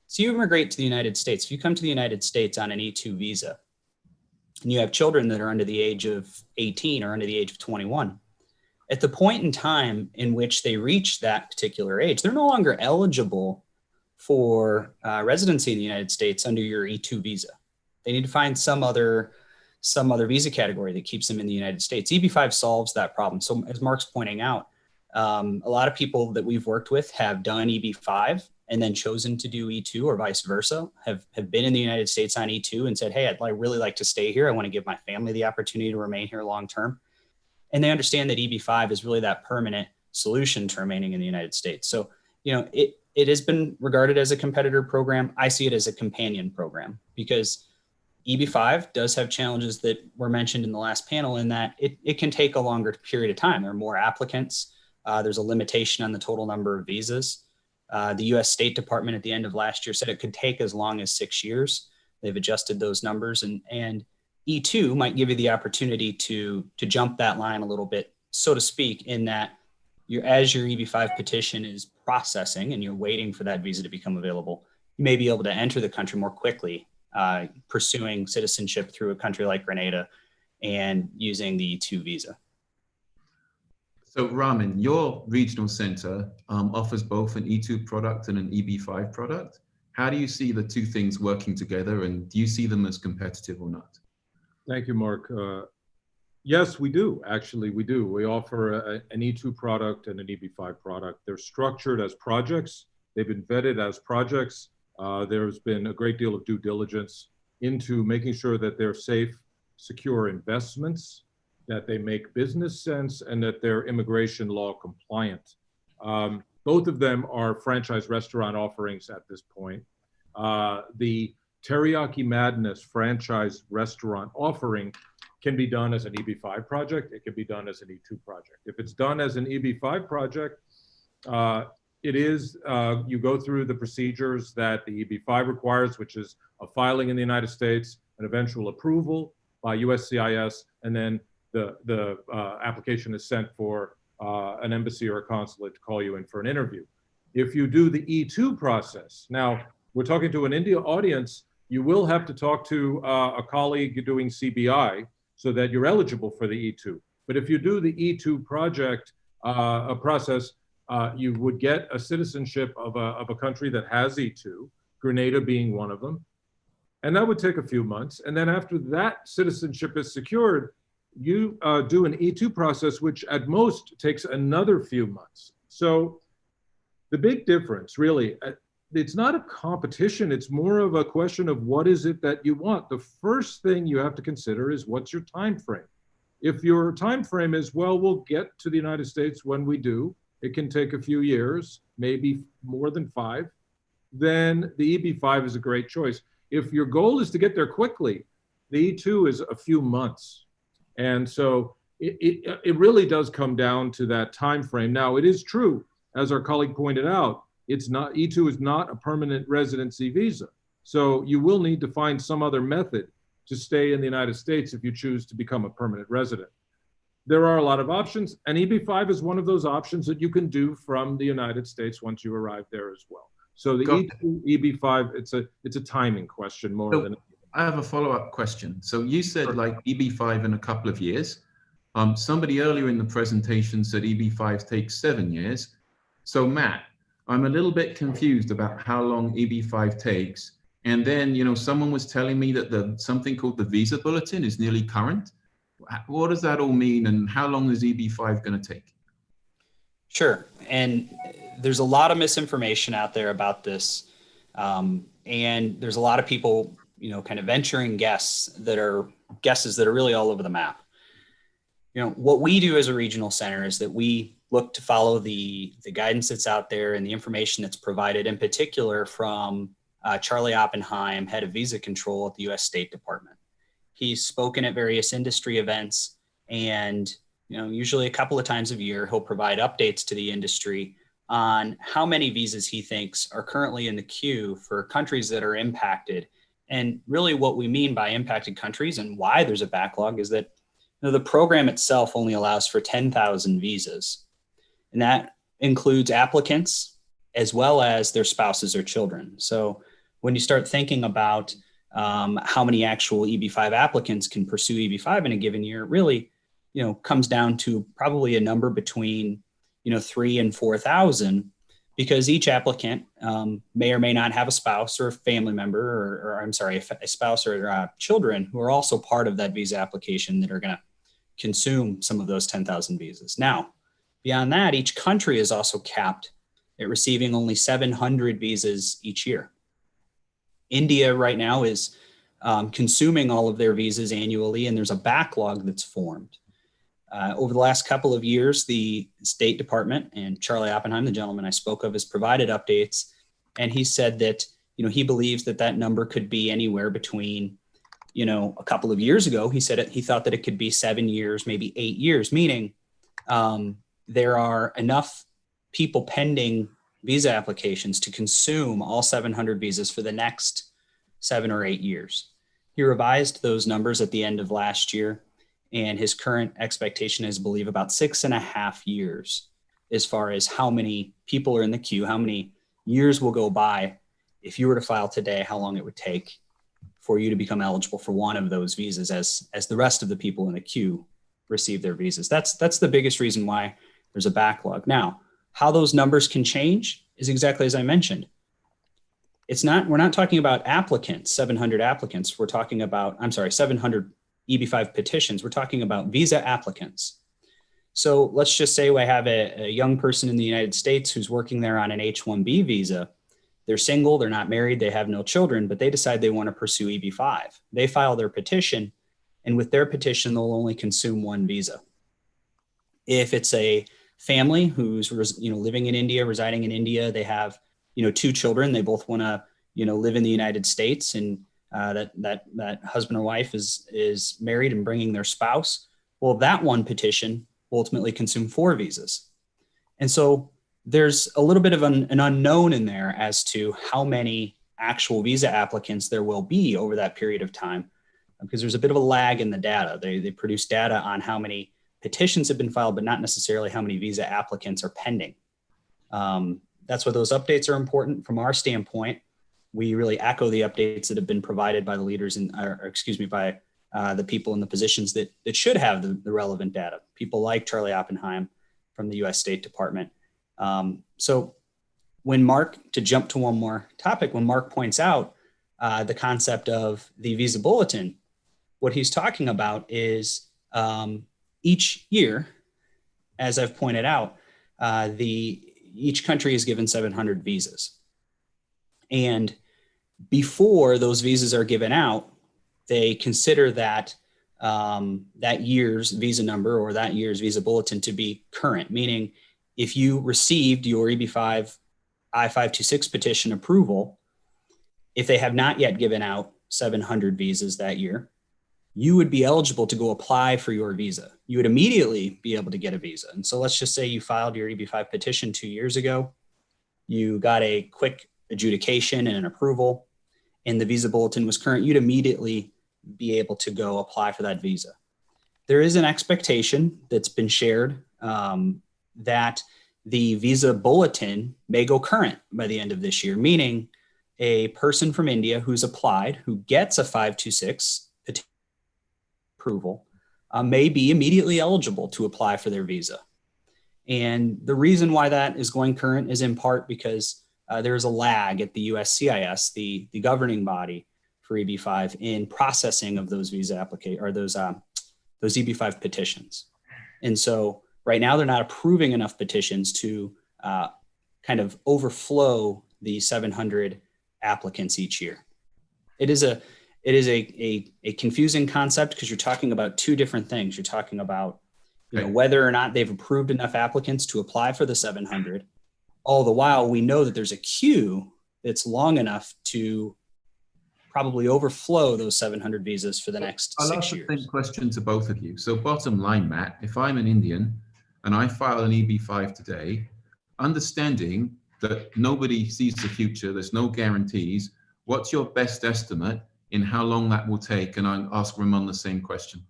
So you immigrate to the United States. If you come to the United States on an E2 visa and you have children that are under the age of 18 or under the age of 21, at the point in time in which they reach that particular age, they're no longer eligible for residency in the United States under your E2 visa. They need to find some other visa category that keeps them in the United States. EB5 solves that problem. So as Mark's pointing out, a lot of people that we've worked with have done EB5 and then chosen to do E2 or vice versa, have been in the United States on E2 and said, hey, I'd really like to stay here. I want to give my family the opportunity to remain here long-term. And they understand that EB5 is really that permanent solution to remaining in the United States. So, you know, it has been regarded as a competitor program. I see it as a companion program because EB5 does have challenges that were mentioned in the last panel in that it can take a longer period of time. There are more applicants. There's a limitation on the total number of visas. The US State Department at the end of last year said it could take as long as 6 years. They've adjusted those numbers, and E2 might give you the opportunity to jump that line a little bit, so to speak, in that as your EB5 petition is processing and you're waiting for that visa to become available, you may be able to enter the country more quickly, pursuing citizenship through a country like Grenada and using the E2 visa. So Ramin, your regional center offers both an E2 product and an EB5 product. How do you see the two things working together, and do you see them as competitive or not? Thank you, Mark. Yes, we do. Actually, we do. We offer an E2 product and an EB5 product. They're structured as projects. They've been vetted as projects. There's been a great deal of due diligence into making sure that they're safe, secure investments, that they make business sense, and that they're immigration law compliant. Both of them are franchise restaurant offerings at this point. The Teriyaki Madness franchise restaurant offering can be done as an EB5 project. It can be done as an E2 project. If it's done as an EB5 project, you go through the procedures that the EB5 requires, which is a filing in the United States, an eventual approval by USCIS, and then the application is sent for an embassy or a consulate to call you in for an interview. If you do the E2 process, now we're talking to an India audience, you will have to talk to a colleague doing CBI so that you're eligible for the E2. But if you do the E2 project process, you would get a citizenship of a country that has E2, Grenada being one of them. And that would take a few months. And then after that citizenship is secured, you do an E2 process, which at most takes another few months. So the big difference, really, it's not a competition. It's more of a question of what is it that you want. The first thing you have to consider is what's your time frame. If your time frame is, well, we'll get to the United States when we do, it can take a few years, maybe more than 5, then the EB5 is a great choice. If your goal is to get there quickly, the E2 is a few months. And so it really does come down to that time frame. Now, it is true, as our colleague pointed out, E2 is not a permanent residency visa. So you will need to find some other method to stay in the United States if you choose to become a permanent resident. There are a lot of options, and EB5 is one of those options that you can do from the United States once you arrive there as well. So the E2, EB5, it's a timing question more than. I have a follow-up question. So you said like EB5 in a couple of years. Somebody earlier in the presentation said EB5 takes 7 years. So Matt, I'm a little bit confused about how long EB5 takes. And then, someone was telling me that something called the visa bulletin is nearly current. What does that all mean, and how long is EB5 going to take? Sure. And there's a lot of misinformation out there about this. And there's a lot of people, kind of venturing guesses that are really all over the map. What we do as a regional center is that we look to follow the guidance that's out there and the information that's provided, in particular from Charlie Oppenheim, head of visa control at the U.S. State Department. He's spoken at various industry events, and usually a couple of times a year, he'll provide updates to the industry on how many visas he thinks are currently in the queue for countries that are impacted. And really what we mean by impacted countries and why there's a backlog is that the program itself only allows for 10,000 visas. And that includes applicants as well as their spouses or children. So when you start thinking about how many actual EB5 applicants can pursue EB5 in a given year, really, comes down to probably a number between, 3,000 and 4,000, because each applicant may or may not have a spouse or a family member, a spouse or children who are also part of that visa application that are going to consume some of those 10,000 visas. Now, beyond that, each country is also capped at receiving only 700 visas each year. India right now is consuming all of their visas annually, and there's a backlog that's formed. Over the last couple of years, the State Department and Charlie Oppenheim, the gentleman I spoke of, has provided updates, and he said that he believes that number could be anywhere between a couple of years ago. He said he thought that it could be 7 years, maybe 8 years, meaning there are enough people pending visa applications to consume all 700 visas for the next 7 or 8 years. He revised those numbers at the end of last year, and his current expectation is, I believe, about 6.5 years as far as how many people are in the queue, how many years will go by if you were to file today, how long it would take for you to become eligible for one of those visas as the rest of the people in the queue receive their visas. That's the biggest reason why there's a backlog. Now, how those numbers can change is exactly as I mentioned. We're not talking about applicants, 700 applicants. We're talking about, 700 EB5 petitions. We're talking about visa applicants. So let's just say I have a young person in the United States who's working there on an H-1B visa. They're single, they're not married, they have no children, but they decide they want to pursue EB5. They file their petition, and with their petition, they'll only consume one visa. If it's a family who's living in India, residing in India. They have 2 children. They both want to live in the United States, and that husband or wife is married and bringing their spouse. Well, that one petition will ultimately consume 4 visas, and so there's a little bit of an unknown in there as to how many actual visa applicants there will be over that period of time, because there's a bit of a lag in the data. They produce data on how many petitions have been filed, but not necessarily how many visa applicants are pending. That's why those updates are important from our standpoint. We really echo the updates that have been provided by the leaders by the people in the positions that should have the relevant data, people like Charlie Oppenheim from the US State Department. So when Mark, to jump to one more topic, when Mark points out the concept of the visa bulletin, what he's talking about is each year, as I've pointed out, each country is given 700 visas. And before those visas are given out, they consider that that year's visa number or that year's visa bulletin to be current, meaning if you received your EB-5 I-526 petition approval, if they have not yet given out 700 visas that year, you would be eligible to go apply for your visa. You would immediately be able to get a visa. And so let's just say you filed your EB-5 petition 2 years ago, you got a quick adjudication and an approval, and the visa bulletin was current, you'd immediately be able to go apply for that visa. There is an expectation that's been shared that the visa bulletin may go current by the end of this year, meaning a person from India who's applied, who gets a 526 petition approval, may be immediately eligible to apply for their visa. And the reason why that is going current is in part because there's a lag at the USCIS, the governing body for EB-5, in processing of those visa those EB-5 petitions. And so right now they're not approving enough petitions to kind of overflow the 700 applicants each year. It is a confusing concept because you're talking about 2 different things. You're talking about whether or not they've approved enough applicants to apply for the 700. All the while, we know that there's a queue that's long enough to probably overflow those 700 visas for the next 6 years. I'll ask the same question to both of you. So bottom line, Matt, if I'm an Indian and I file an EB-5 today, understanding that nobody sees the future, there's no guarantees, what's your best estimate in how long that will take? And I'll ask Ramon the same question.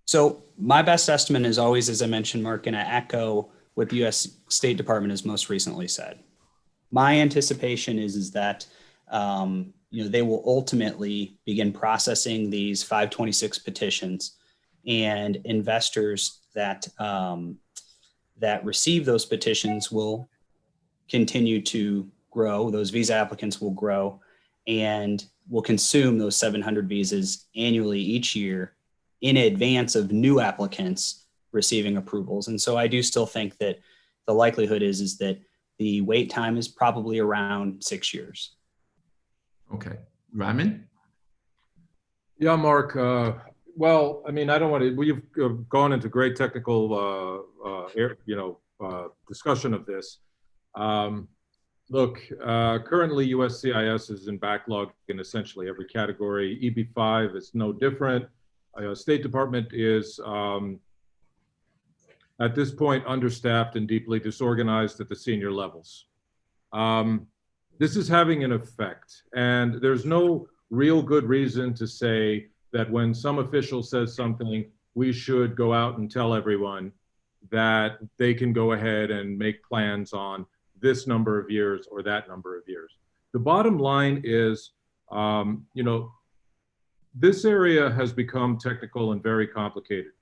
So my best estimate is always, as I mentioned, Mark, and I echo what the U.S. State Department has most recently said. My anticipation is that they will ultimately begin processing these 526 petitions, and investors that receive those petitions will continue to grow. Those visa applicants will grow and will consume those 700 visas annually each year in advance of new applicants receiving approvals. And so I do still think that the likelihood is that the wait time is probably around 6 years. Okay. Ramin? Yeah, Mark. Well, I mean, I don't want to, we've gone into great technical, discussion of this. Look, currently USCIS is in backlog in essentially every category. EB-5 is no different. State Department is, at this point, understaffed and deeply disorganized at the senior levels. This is having an effect, and there's no real good reason to say that when some official says something, we should go out and tell everyone that they can go ahead and make plans on this number of years or that number of years. The bottom line is, this area has become technical and very complicated.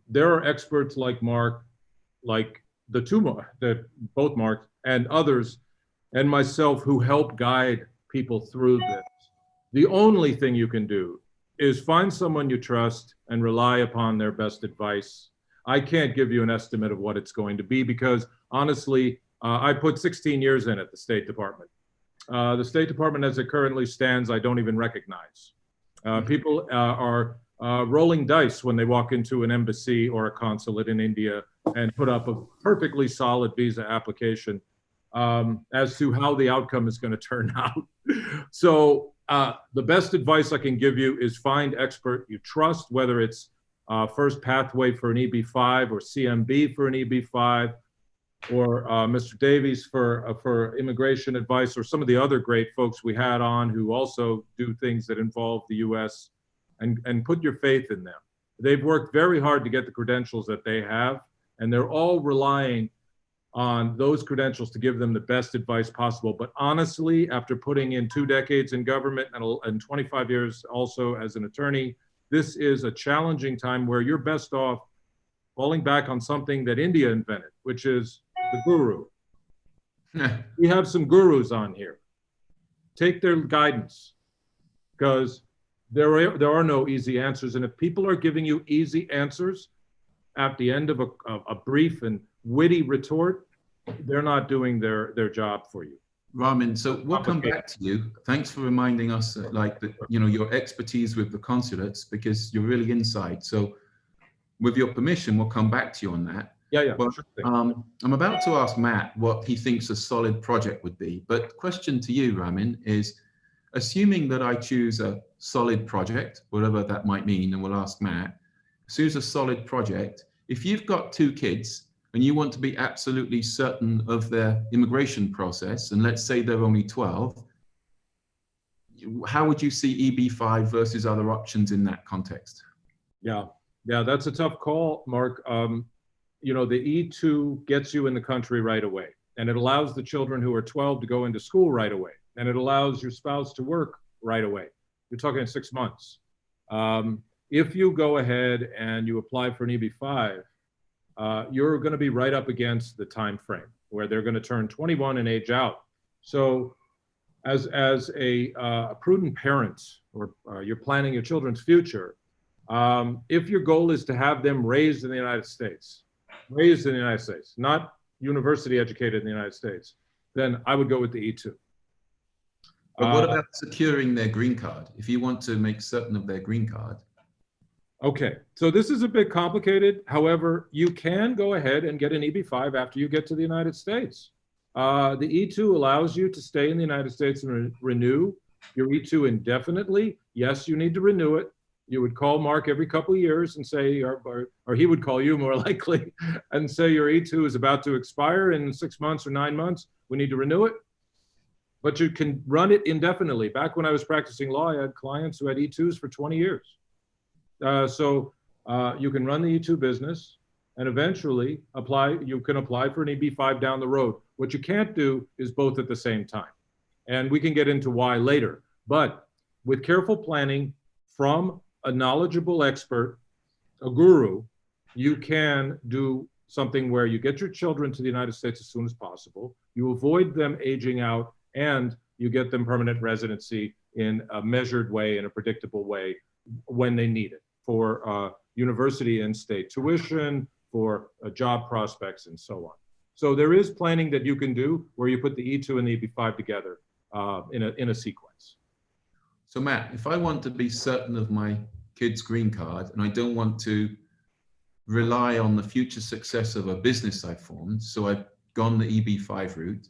There are experts like Mark, like both Mark and others, and myself who help guide people through this. The only thing you can do is find someone you trust and rely upon their best advice. I can't give you an estimate of what it's going to be because honestly, I put 16 years in at the State Department. The State Department as it currently stands, I don't even recognize. People are rolling dice when they walk into an embassy or a consulate in India and put up a perfectly solid visa application as to how the outcome is going to turn out. So the best advice I can give you is find expert you trust, whether it's First Pathway for an EB-5 or CMB for an EB-5, or Mr. Davies for immigration advice, or some of the other great folks we had on who also do things that involve the US, and put your faith in them. They've worked very hard to get the credentials that they have, and they're all relying on those credentials to give them the best advice possible. But honestly, after putting in 2 decades in government and 25 years also as an attorney, this is a challenging time where you're best off falling back on something that India invented, which is the guru. We have some gurus on here. Take their guidance, because there are no easy answers. And if people are giving you easy answers at the end of a brief and witty retort, they're not doing their job for you. Ramin, so we'll come back to you. Thanks for reminding us your expertise with the consulates, because you're really inside. So with your permission, we'll come back to you on that. Yeah. Well, sure. I'm about to ask Matt what he thinks a solid project would be. But question to you, Ramin, is assuming that I choose a solid project, whatever that might mean, and we'll ask Matt, choose a solid project. If you've got 2 kids and you want to be absolutely certain of their immigration process, and let's say they're only 12, how would you see EB-5 versus other options in that context? Yeah, that's a tough call, Mark. The E2 gets you in the country right away, and it allows the children who are 12 to go into school right away, and it allows your spouse to work right away. You're talking 6 months. If you go ahead and you apply for an EB-5, you're going to be right up against the time frame where they're going to turn 21 and age out. So as a prudent parent, or you're planning your children's future, if your goal is to have them raised in the United States, not university educated in the United States, then I would go with the E2. But what about securing their green card? If you want to make certain of their green card. Okay, so this is a bit complicated. However, you can go ahead and get an EB-5 after you get to the United States. The E2 allows you to stay in the United States and renew your E2 indefinitely. Yes, you need to renew it. You would call Mark every couple of years and say, or he would call you more likely, and say your E2 is about to expire in 6 months or 9 months. We need to renew it. But you can run it indefinitely. Back when I was practicing law, I had clients who had E2s for 20 years. So you can run the E2 business, and eventually you can apply for an EB-5 down the road. What you can't do is both at the same time. And we can get into why later. But with careful planning from a knowledgeable expert, a guru, you can do something where you get your children to the United States as soon as possible, you avoid them aging out, and you get them permanent residency in a measured way, in a predictable way, when they need it, for university and state tuition, for job prospects, and so on. So there is planning that you can do where you put the E2 and the EB-5 together in a sequence. So Matt, if I want to be certain of my kid's green card, and I don't want to rely on the future success of a business I've formed, so I've gone the EB-5 route,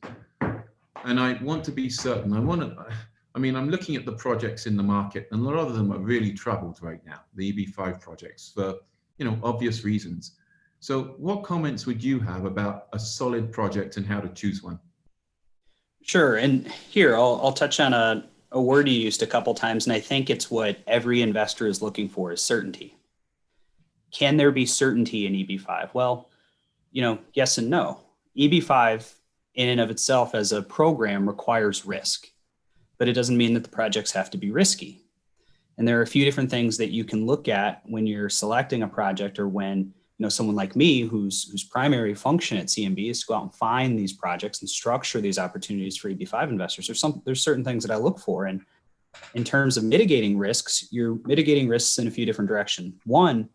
and I want to be certain, I'm looking at the projects in the market, and a lot of them are really troubled right now, the EB-5 projects, for obvious reasons. So what comments would you have about a solid project and how to choose one? Sure, and here I'll touch on a word you used a couple times, and I think it's what every investor is looking for, is certainty. Can there be certainty in EB-5? Well, yes and no. EB-5 in and of itself as a program requires risk, but it doesn't mean that the projects have to be risky. And there are a few different things that you can look at when you're selecting a project, or when someone like me, whose primary function at CMB is to go out and find these projects and structure these opportunities for EB-5 investors. There's certain things that I look for. And in terms of mitigating risks, you're mitigating risks in a few different directions. One,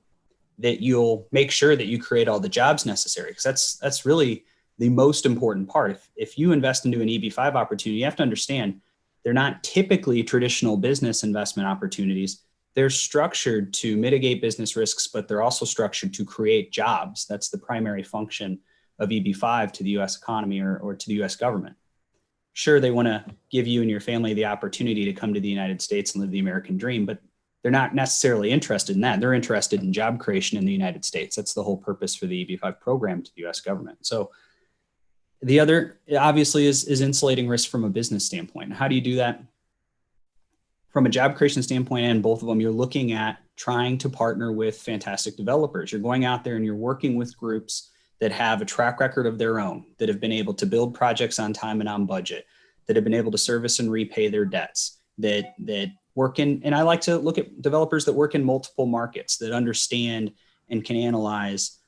that you'll make sure that you create all the jobs necessary, because that's really the most important part. If you invest into an EB-5 opportunity, you have to understand they're not typically traditional business investment opportunities. they're structured to mitigate business risks, but they're also structured to create jobs. That's the primary function of EB5 to the US economy or to the US government. Sure, they want to give you and your family the opportunity to come to the United States and live the American dream, but they're not necessarily interested in that. They're interested in job creation in the United States. That's the whole purpose for the EB5 program to the US government. So the other, obviously, is insulating risk from a business standpoint. How do you do that? From a job creation standpoint, and both of them, you're looking at trying to partner with fantastic developers. You're going out there and you're working with groups that have a track record of their own, that have been able to build projects on time and on budget, that have been able to service and repay their debts, that work in, and I like to look at developers that work in multiple markets, that understand and can analyze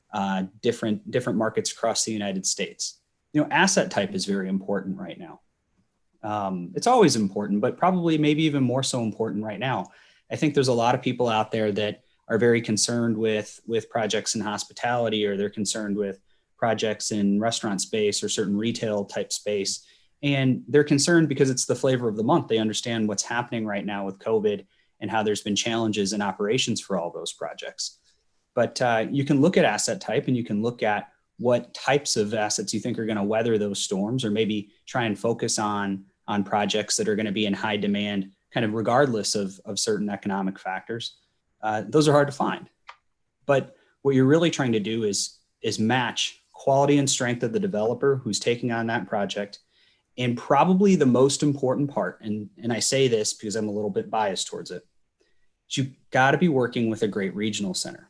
different markets across the United States. You know, asset type is very important right now. It's always important, but probably maybe even more so important right now. I think there's a lot of people out there that are very concerned with projects in hospitality, or they're concerned with projects in restaurant space or certain retail type space. And they're concerned because it's the flavor of the month. They understand what's happening right now with COVID and how there's been challenges in operations for all those projects. But you can look at asset type, and you can look at what types of assets you think are going to weather those storms, or maybe try and focus on projects that are going to be in high demand, kind of regardless of certain economic factors. Those are hard to find. But what you're really trying to do is match quality and strength of the developer who's taking on that project. And probably the most important part, and I say this because I'm a little bit biased towards it, is you've got to be working with a great regional center.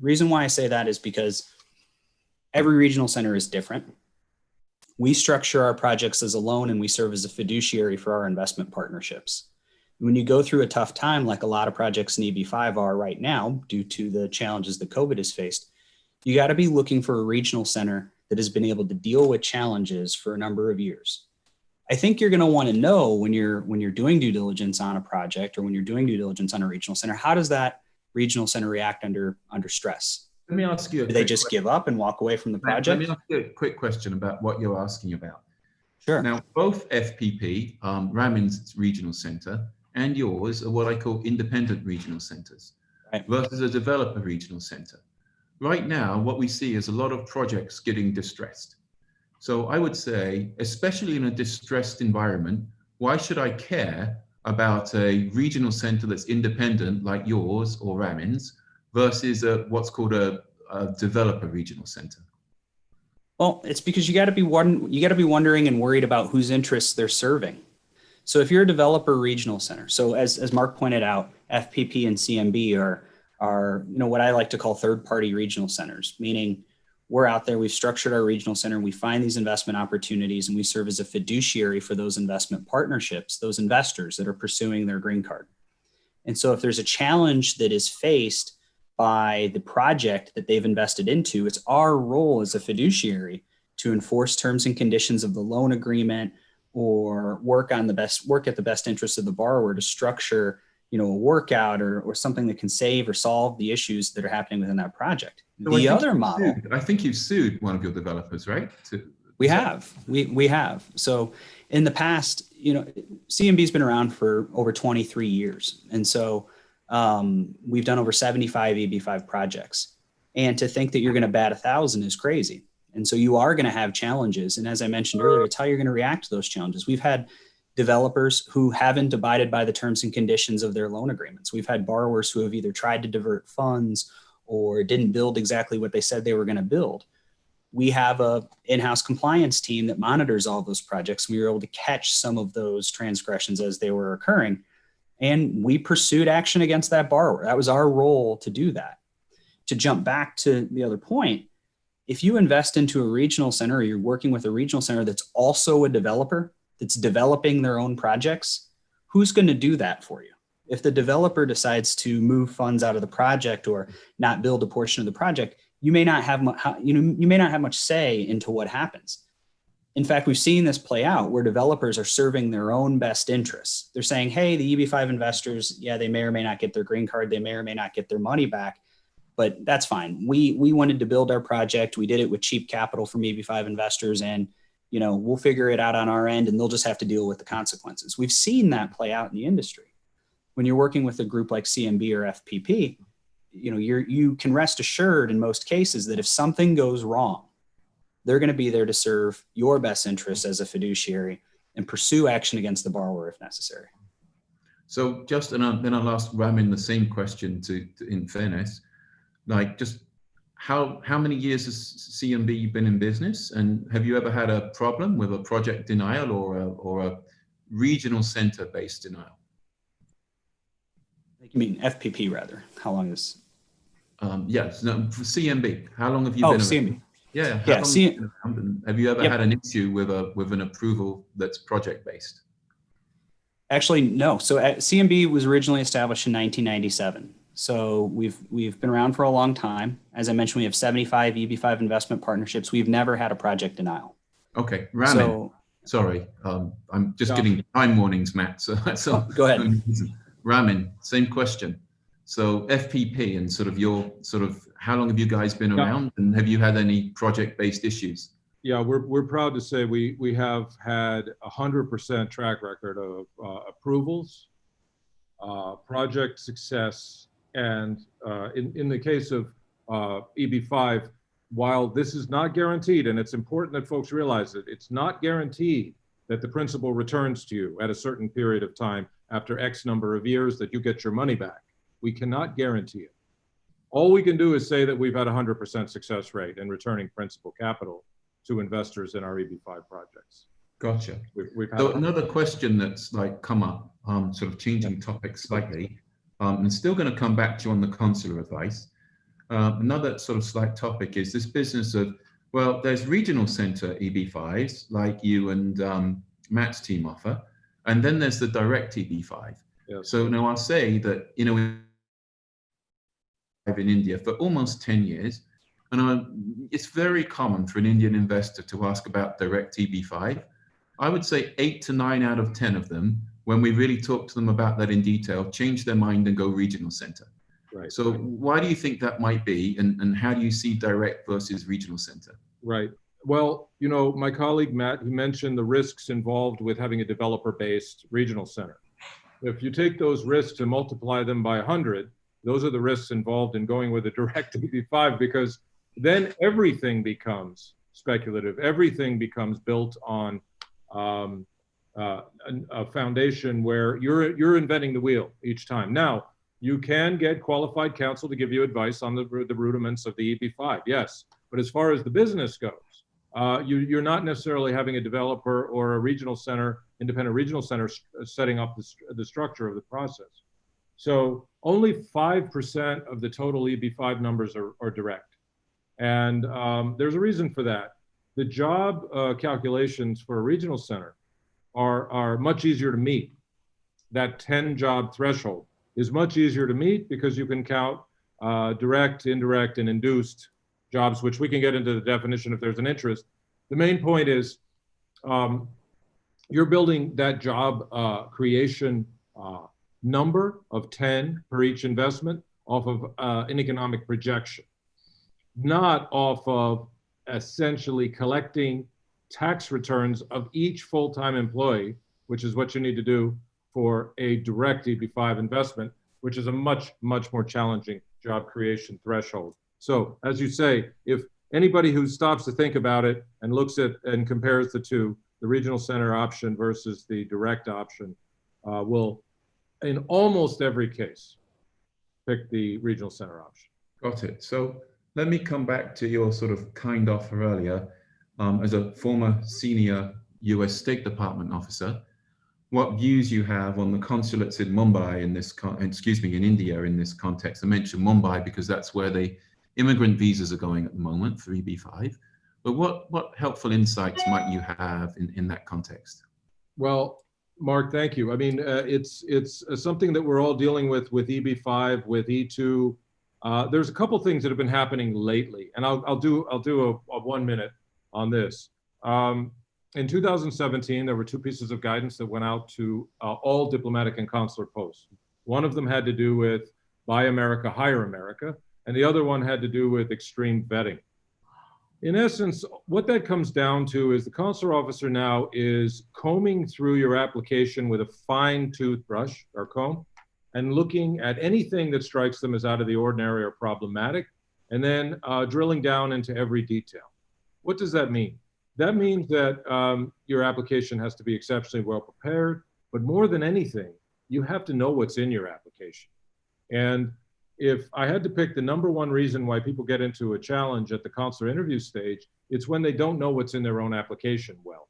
The reason why I say that is because every regional center is different. We structure our projects as a loan, and we serve as a fiduciary for our investment partnerships. When you go through a tough time, like a lot of projects in EB5 are right now, due to the challenges that COVID has faced, you got to be looking for a regional center that has been able to deal with challenges for a number of years. I think you're going to want to know when you're doing due diligence on a project, or when you're doing due diligence on a regional center, how does that regional center react under stress? Let me ask you. Do they just give up and walk away from the project? Let me ask you a quick question about what you're asking about. Sure. Now, both FPP, Ramin's regional center, and yours are what I call independent regional centers, right, versus a developer regional center. Right now, what we see is a lot of projects getting distressed. So I would say, especially in a distressed environment, why should I care about a regional center that's independent like yours or Ramin's versus what's called a developer regional center? Well, it's because you got to be wondering and worried about whose interests they're serving. So if you're a developer regional center, so as Mark pointed out, FPP and CMB are what I like to call third-party regional centers, meaning we're out there, we've structured our regional center, we find these investment opportunities, and we serve as a fiduciary for those investment partnerships, those investors that are pursuing their green card. And so if there's a challenge that is faced by the project that they've invested into, it's our role as a fiduciary to enforce terms and conditions of the loan agreement, or work at the best interest of the borrower to structure, a workout or something that can save or solve the issues that are happening within that project. So the other model, I think you've sued one of your developers, right? We have. So in the past, CMB's been around for over 23 years. And so we've done over 75 EB5 projects. And to think that you're going to bat 1,000 is crazy. And so you are going to have challenges. And as I mentioned earlier, it's how you're going to react to those challenges. We've had developers who haven't abided by the terms and conditions of their loan agreements. We've had borrowers who have either tried to divert funds or didn't build exactly what they said they were going to build. We have an in-house compliance team that monitors all those projects. We were able to catch some of those transgressions as they were occurring. And we pursued action against that borrower. That was our role to do that. To jump back to the other point, if you invest into a regional center, or you're working with a regional center that's also a developer, that's developing their own projects, who's going to do that for you? If the developer decides to move funds out of the project or not build a portion of the project, you may not have much say into what happens. In fact, we've seen this play out where developers are serving their own best interests. They're saying, hey, the EB5 investors, they may or may not get their green card, they may or may not get their money back, but that's fine. We wanted to build our project. We did it with cheap capital from EB5 investors, and we'll figure it out on our end, and they'll just have to deal with the consequences. We've seen that play out in the industry. when you're working with a group like CMB or FPP, you can rest assured in most cases that if something goes wrong, they're going to be there to serve your best interests as a fiduciary and pursue action against the borrower if necessary. So just, then I'll ask Ramin the same question in fairness, like just how many years has CMB been in business, and have you ever had a problem with a project denial or a regional center based denial? You mean FPP rather? How long is? Yes, no, for CMB. How long have you been around? CMB. Yeah, yeah. Have you ever had an issue with an approval that's project based? Actually, no. So CMB was originally established in 1997. So we've been around for a long time. As I mentioned, we have 75 EB5 investment partnerships. We've never had a project denial. Okay, Ramin. Sorry, I'm just getting time warnings, Matt. So go ahead. Ramin, same question. So FPP and how long have you guys been around, and have you had any project-based issues? Yeah, we're proud to say we have had 100% track record of approvals, project success, and in the case of EB5, while this is not guaranteed, and it's important that folks realize it, it's not guaranteed that the principal returns to you at a certain period of time after X number of years that you get your money back. We cannot guarantee it. All we can do is say that we've had 100% success rate in returning principal capital to investors in our EB5 projects. Gotcha. We've had so another question that's come up, sort of changing topic slightly, and still going to come back to you on the consular advice. Another sort of slight topic is this business of, well, there's regional center EB5s like you and Matt's team offer, and then there's the direct EB5. Yes. So now I'll say that, in India for almost 10 years, and it's very common for an Indian investor to ask about direct EB5. I would say 8 to 9 out of 10 of them, when we really talk to them about that in detail, change their mind and go regional center. Right. So why do you think that might be, and how do you see direct versus regional center? Right. Well, my colleague Matt, he mentioned the risks involved with having a developer-based regional center. If you take those risks and multiply them by 100, those are the risks involved in going with a direct EB5, because then everything becomes speculative. Everything becomes built on a foundation where you're inventing the wheel each time. Now, you can get qualified counsel to give you advice on the rudiments of the EB5, yes. But as far as the business goes, you're not necessarily having a developer or a regional center, independent regional center, setting up the structure of the process. So only 5% of the total EB5 numbers are direct. And there's a reason for that. The job calculations for a regional center are much easier to meet. That 10 job threshold is much easier to meet because you can count direct, indirect, and induced jobs, which we can get into the definition if there's an interest. The main point is you're building that job creation number of 10 per each investment off of an economic projection, not off of essentially collecting tax returns of each full-time employee, which is what you need to do for a direct EB5 investment, which is a much, much more challenging job creation threshold. So as you say, if anybody who stops to think about it and looks at and compares the two, the regional center option versus the direct option, will, in almost every case, pick the regional center option. Got it. So let me come back to your sort of kind offer earlier. As a former senior US State Department officer, what views you have on the consulates in Mumbai in India in this context. I mentioned Mumbai because that's where the immigrant visas are going at the moment for EB5. But what helpful insights might you have in that context? Well, Mark, thank you. I mean, it's something that we're all dealing with EB5, with E2. There's a couple things that have been happening lately, and I'll do a 1 minute on this. In 2017, there were two pieces of guidance that went out to all diplomatic and consular posts. One of them had to do with Buy America, Hire America, and the other one had to do with extreme vetting. In essence, what that comes down to is the consular officer now is combing through your application with a fine toothbrush or comb and looking at anything that strikes them as out of the ordinary or problematic, and then drilling down into every detail. What does that mean? That means that your application has to be exceptionally well prepared, but more than anything, you have to know what's in your application. And if I had to pick the number one reason why people get into a challenge at the consular interview stage, it's when they don't know what's in their own application well.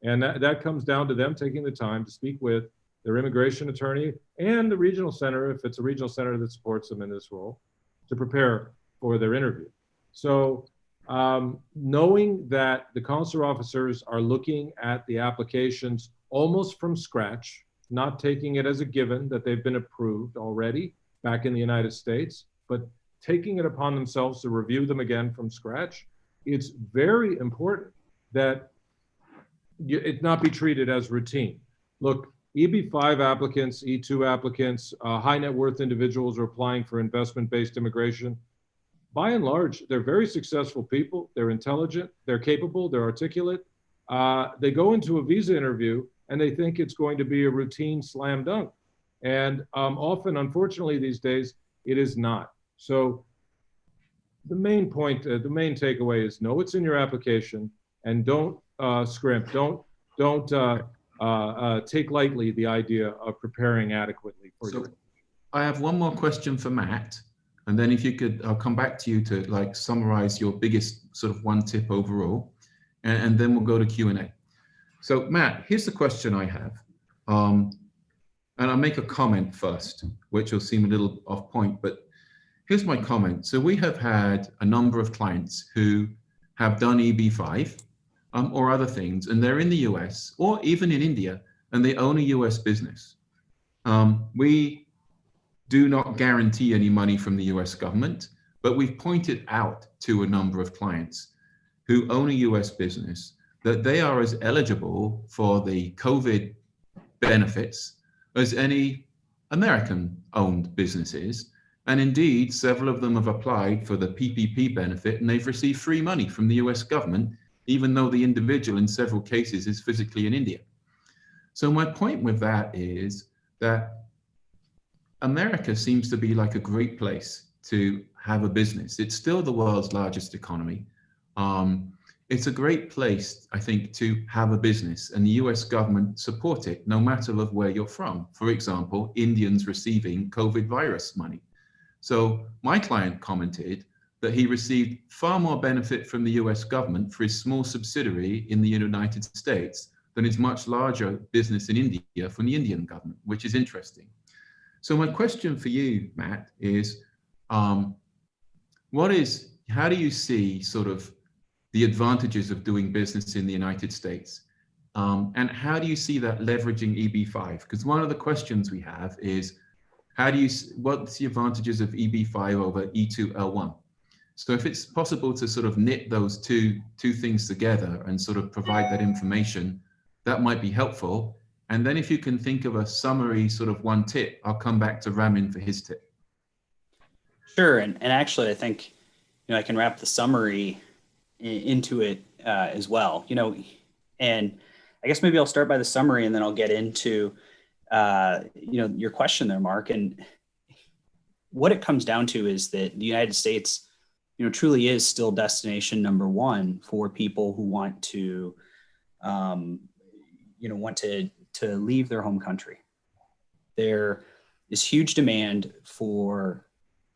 And that comes down to them taking the time to speak with their immigration attorney and the regional center, if it's a regional center that supports them in this role, to prepare for their interview. So knowing that the consular officers are looking at the applications almost from scratch, not taking it as a given that they've been approved already back in the United States, but taking it upon themselves to review them again from scratch, it's very important that it not be treated as routine. Look, EB-5 applicants, E-2 applicants, high net worth individuals are applying for investment-based immigration. By and large, they're very successful people. They're intelligent, they're capable, they're articulate. They go into a visa interview and they think it's going to be a routine slam dunk. And often, unfortunately, these days, it is not. So the main point, the main takeaway is know what's in your application and don't scrimp. Don't take lightly the idea of preparing adequately for you. I have one more question for Matt. And then if you could, I'll come back to you to like summarize your biggest sort of one tip overall, and then we'll go to Q&A. So Matt, here's the question I have. And I'll make a comment first, which will seem a little off point, but here's my comment. So we have had a number of clients who have done EB-5 or other things, and they're in the US or even in India, and they own a US business. We do not guarantee any money from the US government, but we've pointed out to a number of clients who own a US business that they are as eligible for the COVID benefits as any American-owned businesses. And indeed, several of them have applied for the PPP benefit and they've received free money from the US government, even though the individual in several cases is physically in India. So my point with that is that America seems to be like a great place to have a business. It's still the world's largest economy. It's a great place, I think, to have a business, and the US government support it no matter of where you're from. For example, Indians receiving COVID virus money. So my client commented that he received far more benefit from the US government for his small subsidiary in the United States than his much larger business in India from the Indian government, which is interesting. So my question for you, Matt, is how do you see sort of the advantages of doing business in the United States? And how do you see that leveraging EB-5? Because one of the questions we have is, what's the advantages of EB-5 over E2L1? So if it's possible to sort of knit those two things together and sort of provide that information, that might be helpful. And then if you can think of a summary sort of one tip, I'll come back to Ramin for his tip. Sure, and actually I think, I can wrap the summary into it as well, and I guess maybe I'll start by the summary and then I'll get into, your question there, Mark. And what it comes down to is that the United States, truly is still destination number one for people who want to, to leave their home country. There is huge demand for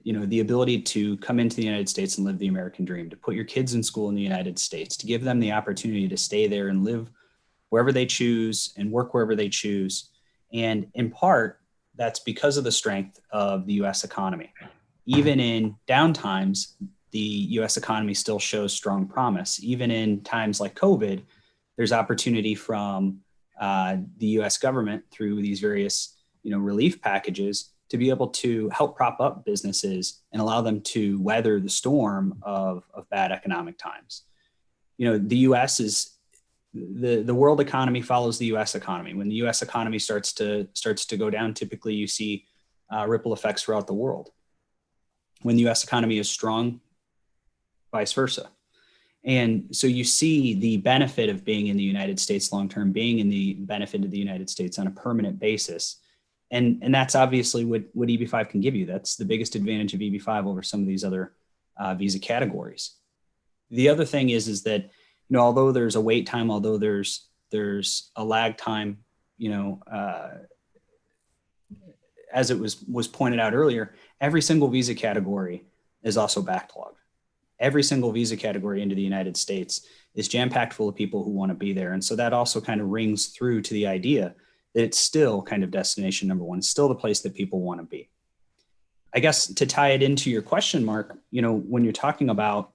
the ability to come into the United States and live the American dream, to put your kids in school in the United States, to give them the opportunity to stay there and live wherever they choose and work wherever they choose. And in part, that's because of the strength of the US economy. Even in down times, the US economy still shows strong promise. Even in times like COVID, there's opportunity from the US government through these various relief packages to be able to help prop up businesses and allow them to weather the storm of bad economic times. The US is, the world economy follows the US economy. When the US economy starts to go down, typically you see ripple effects throughout the world. When the US economy is strong, vice versa. And so you see the benefit of being in the United States long-term, being in the benefit of the United States on a permanent basis And that's obviously what EB5 can give you. That's the biggest advantage of EB5 over some of these other visa categories. The other thing is that, although there's a wait time, although there's a lag time, as it was pointed out earlier, every single visa category is also backlogged. Every single visa category into the United States is jam-packed full of people who want to be there. And so that also kind of rings through to the idea that it's still kind of destination number one, still the place that people want to be. I guess to tie it into your question, Mark, when you're talking about,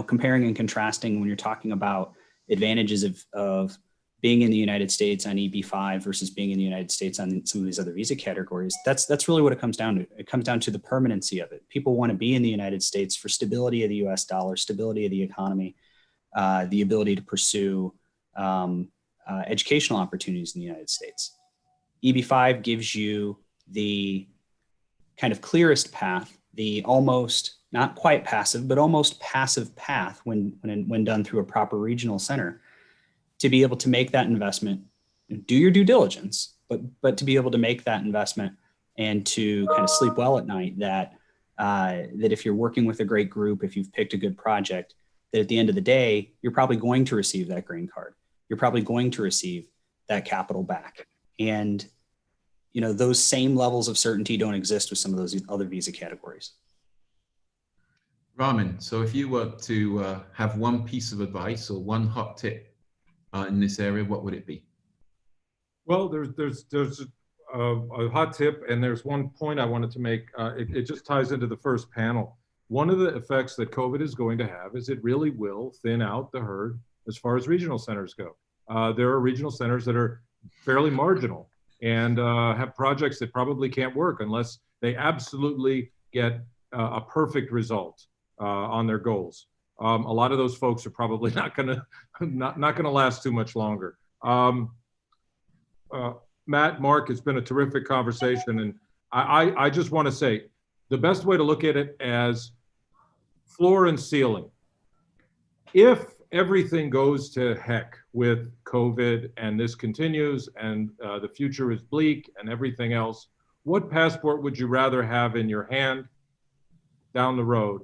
comparing and contrasting, when you're talking about advantages of being in the United States on EB5 versus being in the United States on some of these other visa categories, that's really what it comes down to. It comes down to the permanency of it. People want to be in the United States for stability of the US dollar, stability of the economy, the ability to pursue educational opportunities in the United States. EB5 gives you the kind of clearest path, the almost not quite passive, but almost passive path when done through a proper regional center, to be able to make that investment, do your due diligence, but to be able to make that investment and to kind of sleep well at night that if you're working with a great group, if you've picked a good project, that at the end of the day, you're probably going to receive that green card. You're probably going to receive that capital back. And those same levels of certainty don't exist with some of those other visa categories. Ramin, so if you were to have one piece of advice or one hot tip in this area, what would it be? Well, there's a hot tip, and there's one point I wanted to make. It just ties into the first panel. One of the effects that COVID is going to have is it really will thin out the herd as far as regional centers go. There are regional centers that are fairly marginal and have projects that probably can't work unless they absolutely get a perfect result on their goals. A lot of those folks are probably not gonna last too much longer. Matt, Mark, it's been a terrific conversation, and I just want to say the best way to look at it as floor and ceiling. If everything goes to heck with COVID and this continues and the future is bleak and everything else, what passport would you rather have in your hand down the road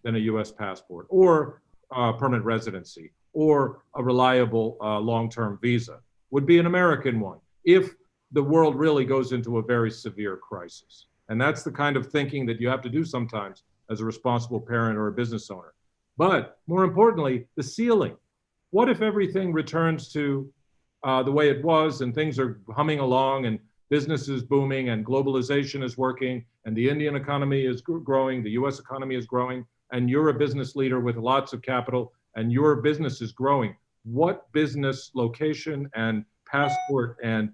than a US passport or permanent residency or a reliable long-term visa? Would be an American one if the world really goes into a very severe crisis. And that's the kind of thinking that you have to do sometimes as a responsible parent or a business owner. But more importantly, the ceiling. What if everything returns to the way it was and things are humming along and business is booming and globalization is working and the Indian economy is growing, the US economy is growing, and you're a business leader with lots of capital and your business is growing? What business location and passport and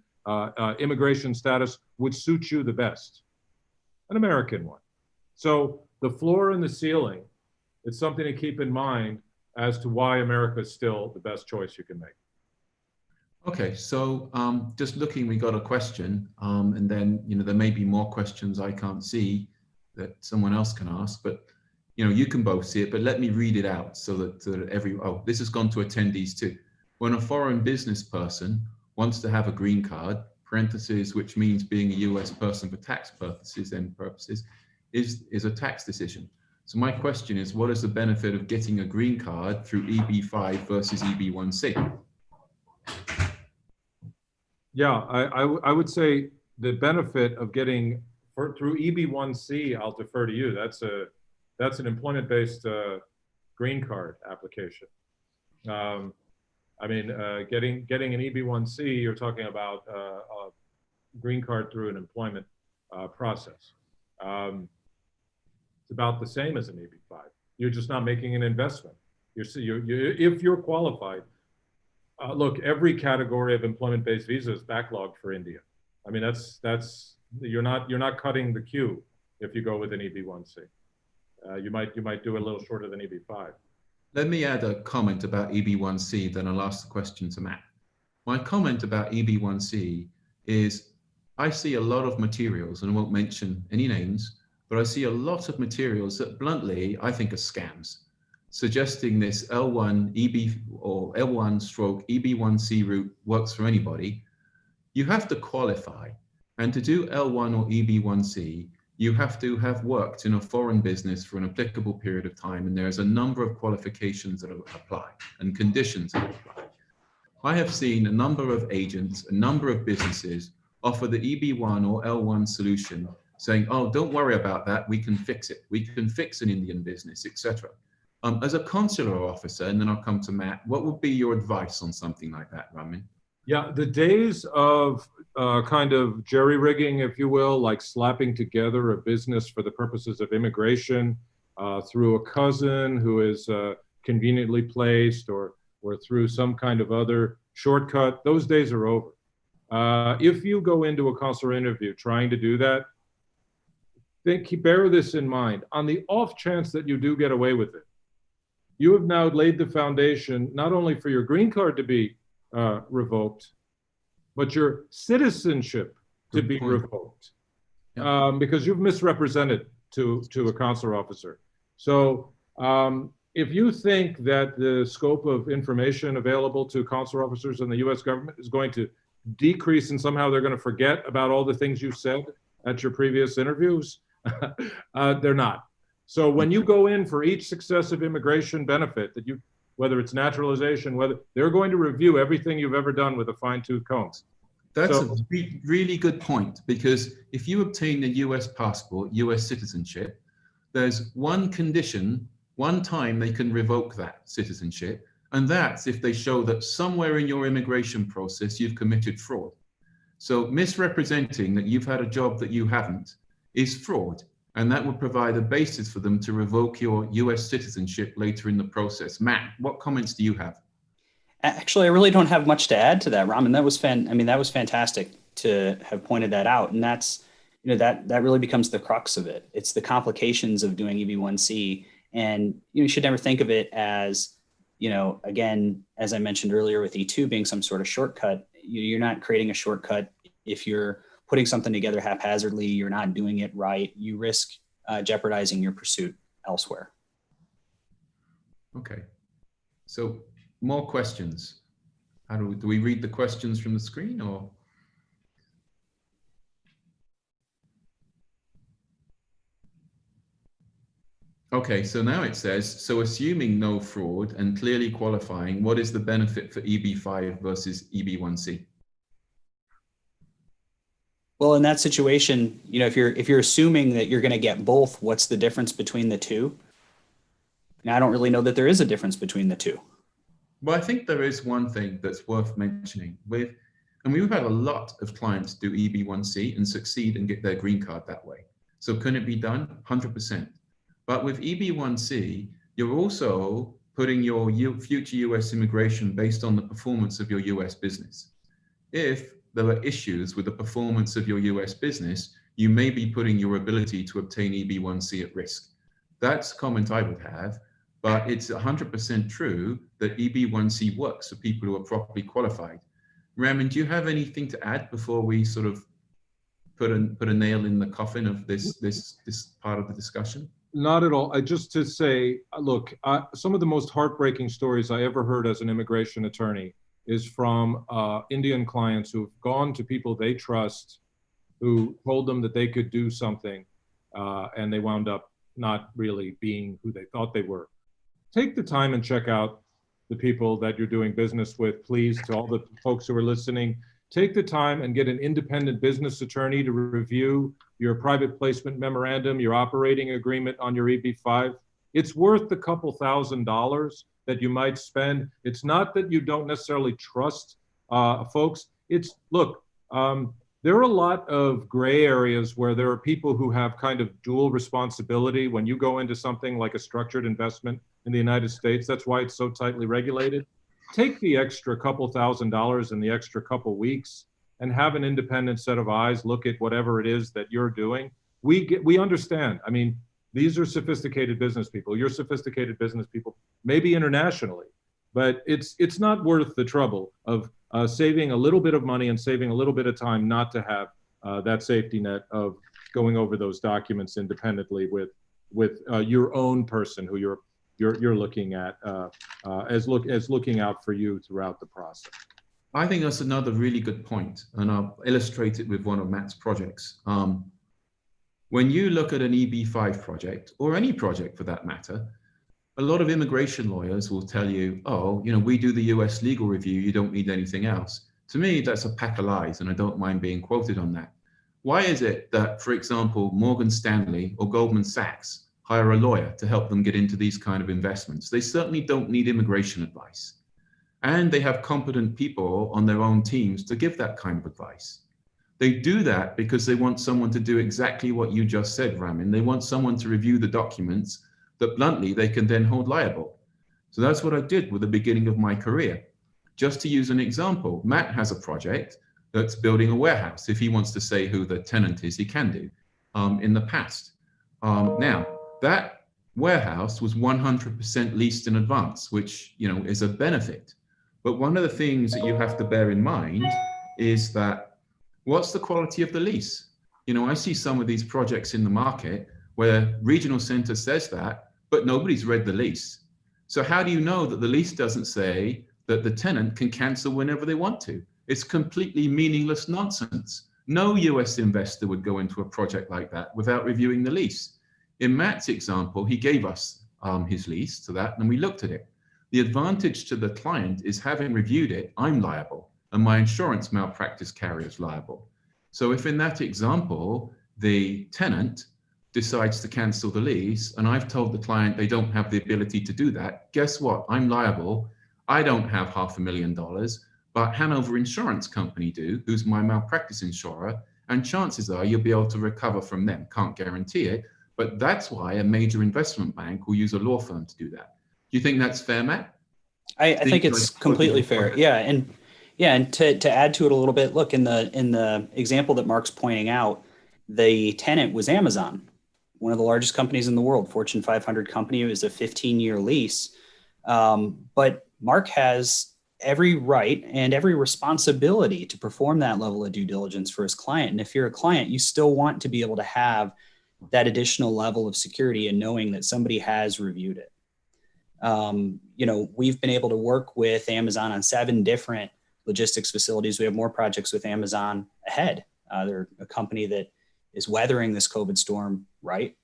immigration status would suit you the best? An American one. So the floor and the ceiling, it's something to keep in mind as to why America is still the best choice you can make. Okay, so just looking, we got a question, and then there may be more questions I can't see that someone else can ask, but you can both see it. But let me read it out so that this has gone to attendees too. When a foreign business person wants to have a green card, parentheses, which means being a US person for tax purposes, is a tax decision. So my question is, what is the benefit of getting a green card through EB5 versus EB1C? Yeah, I would say the benefit of getting through EB1C, I'll defer to you. That's an employment-based green card application. Getting an EB1C, you're talking about a green card through an employment process. It's about the same as an EB5. You're just not making an investment. If you're qualified, look, every category of employment-based visa is backlogged for India. I mean, you're not cutting the queue if you go with an EB1C. You might do a little shorter than EB5. Let me add a comment about EB1C, then I'll ask the question to Matt. My comment about EB1C is I see a lot of materials, and I won't mention any names, but I see a lot of materials that bluntly I think are scams, suggesting this L1 EB or L1 stroke EB1C route works for anybody. You have to qualify. And to do L1 or EB1C, you have to have worked in a foreign business for an applicable period of time, and there's a number of qualifications that apply and conditions that apply. I have seen a number of agents, a number of businesses offer the EB1 or L1 solution, saying, oh, don't worry about that, we can fix it. We can fix an Indian business, etc. As a consular officer, and then I'll come to Matt, what would be your advice on something like that, Ramin? Yeah, the days of kind of jerry-rigging, if you will, like slapping together a business for the purposes of immigration through a cousin who is conveniently placed or through some kind of other shortcut, those days are over. If you go into a consular interview trying to do that, bear this in mind. On the off chance that you do get away with it, you have now laid the foundation not only for your green card to be revoked, but your citizenship to be revoked, because you've misrepresented to a consular officer. So if you think that the scope of information available to consular officers in the US government is going to decrease and somehow they're going to forget about all the things you said at your previous interviews, they're not. So when you go in for each successive immigration benefit that you, whether it's naturalization, whether they're going to review everything you've ever done with a fine-tooth comb. That's a really good point, because if you obtain a US passport, US citizenship, there's one condition, one time they can revoke that citizenship, and that's if they show that somewhere in your immigration process you've committed fraud. So misrepresenting that you've had a job that you haven't is fraud, and that would provide a basis for them to revoke your US citizenship later in the process. Matt, what comments do you have? Actually, I really don't have much to add to that, Ramin. That was that was fantastic to have pointed that out, and that's, that really becomes the crux of it. It's the complications of doing EB1C, and you should never think of it as, again, as I mentioned earlier with E2 being some sort of shortcut. You're not creating a shortcut if you're putting something together haphazardly. You're not doing it right. You risk jeopardizing your pursuit elsewhere. Okay, so more questions. How do we read the questions from the screen, or? Okay, so now it says, so assuming no fraud and clearly qualifying, what is the benefit for EB5 versus EB1C? Well, in that situation, if you're assuming that you're going to get both, what's the difference between the two? Now, I don't really know that there is a difference between the two. Well, I think there is one thing that's worth mentioning and we've had a lot of clients do EB1C and succeed and get their green card that way. So can it be done? 100%. But with EB1C, you're also putting your future US immigration based on the performance of your US business. If there are issues with the performance of your US business, you may be putting your ability to obtain EB1C at risk. That's a comment I would have, but it's 100% true that EB1C works for people who are properly qualified. Ramin, do you have anything to add before we sort of put a nail in the coffin of this part of the discussion? Not at all. Just to say, look, some of the most heartbreaking stories I ever heard as an immigration attorney is from Indian clients who've gone to people they trust, who told them that they could do something, and they wound up not really being who they thought they were. Take the time and check out the people that you're doing business with, please, to all the folks who are listening. Take the time and get an independent business attorney to review your private placement memorandum, your operating agreement on your EB5. It's worth the couple $1,000s that you might spend. It's not that you don't necessarily trust folks. It's, look, there are a lot of gray areas where there are people who have kind of dual responsibility when you go into something like a structured investment in the United States. That's why it's so tightly regulated. Take the extra couple $1,000s and the extra couple weeks and have an independent set of eyes look at whatever it is that you're doing. We understand. I mean, these are sophisticated business people. You're sophisticated business people, maybe internationally, but it's not worth the trouble of saving a little bit of money and saving a little bit of time not to have that safety net of going over those documents independently with your own person who you're looking at as looking out for you throughout the process. I think that's another really good point, and I'll illustrate it with one of Matt's projects. When you look at an EB5 project, or any project for that matter, a lot of immigration lawyers will tell you, oh, we do the US legal review, you don't need anything else. To me, that's a pack of lies, and I don't mind being quoted on that. Why is it that, for example, Morgan Stanley or Goldman Sachs hire a lawyer to help them get into these kind of investments? They certainly don't need immigration advice. And they have competent people on their own teams to give that kind of advice. They do that because they want someone to do exactly what you just said, Ramin. They want someone to review the documents that bluntly they can then hold liable. So that's what I did with the beginning of my career. Just to use an example, Matt has a project that's building a warehouse. If he wants to say who the tenant is, he can do in the past. Now, that warehouse was 100% leased in advance, which is a benefit. But one of the things that you have to bear in mind is that what's the quality of the lease? I see some of these projects in the market where regional center says that, but nobody's read the lease. So how do you know that the lease doesn't say that the tenant can cancel whenever they want to? It's completely meaningless nonsense. No US investor would go into a project like that without reviewing the lease. In Matt's example, he gave us his lease to that, and we looked at it. The advantage to the client is, having reviewed it, I'm liable, and my insurance malpractice carrier is liable. So if in that example, the tenant decides to cancel the lease, and I've told the client they don't have the ability to do that, guess what? I'm liable. I don't have $500,000, but Hanover Insurance Company do, who's my malpractice insurer, and chances are you'll be able to recover from them. Can't guarantee it, but that's why a major investment bank will use a law firm to do that. Do you think that's fair, Matt? I think it's completely fair. Yeah. And to add to it a little bit, look, in the example that Mark's pointing out, the tenant was Amazon, one of the largest companies in the world, Fortune 500 company. It was a 15-year lease. But Mark has every right and every responsibility to perform that level of due diligence for his client. And if you're a client, you still want to be able to have that additional level of security and knowing that somebody has reviewed it. We've been able to work with Amazon on 7 different logistics facilities. We have more projects with Amazon ahead. They're a company that is weathering this COVID storm, right?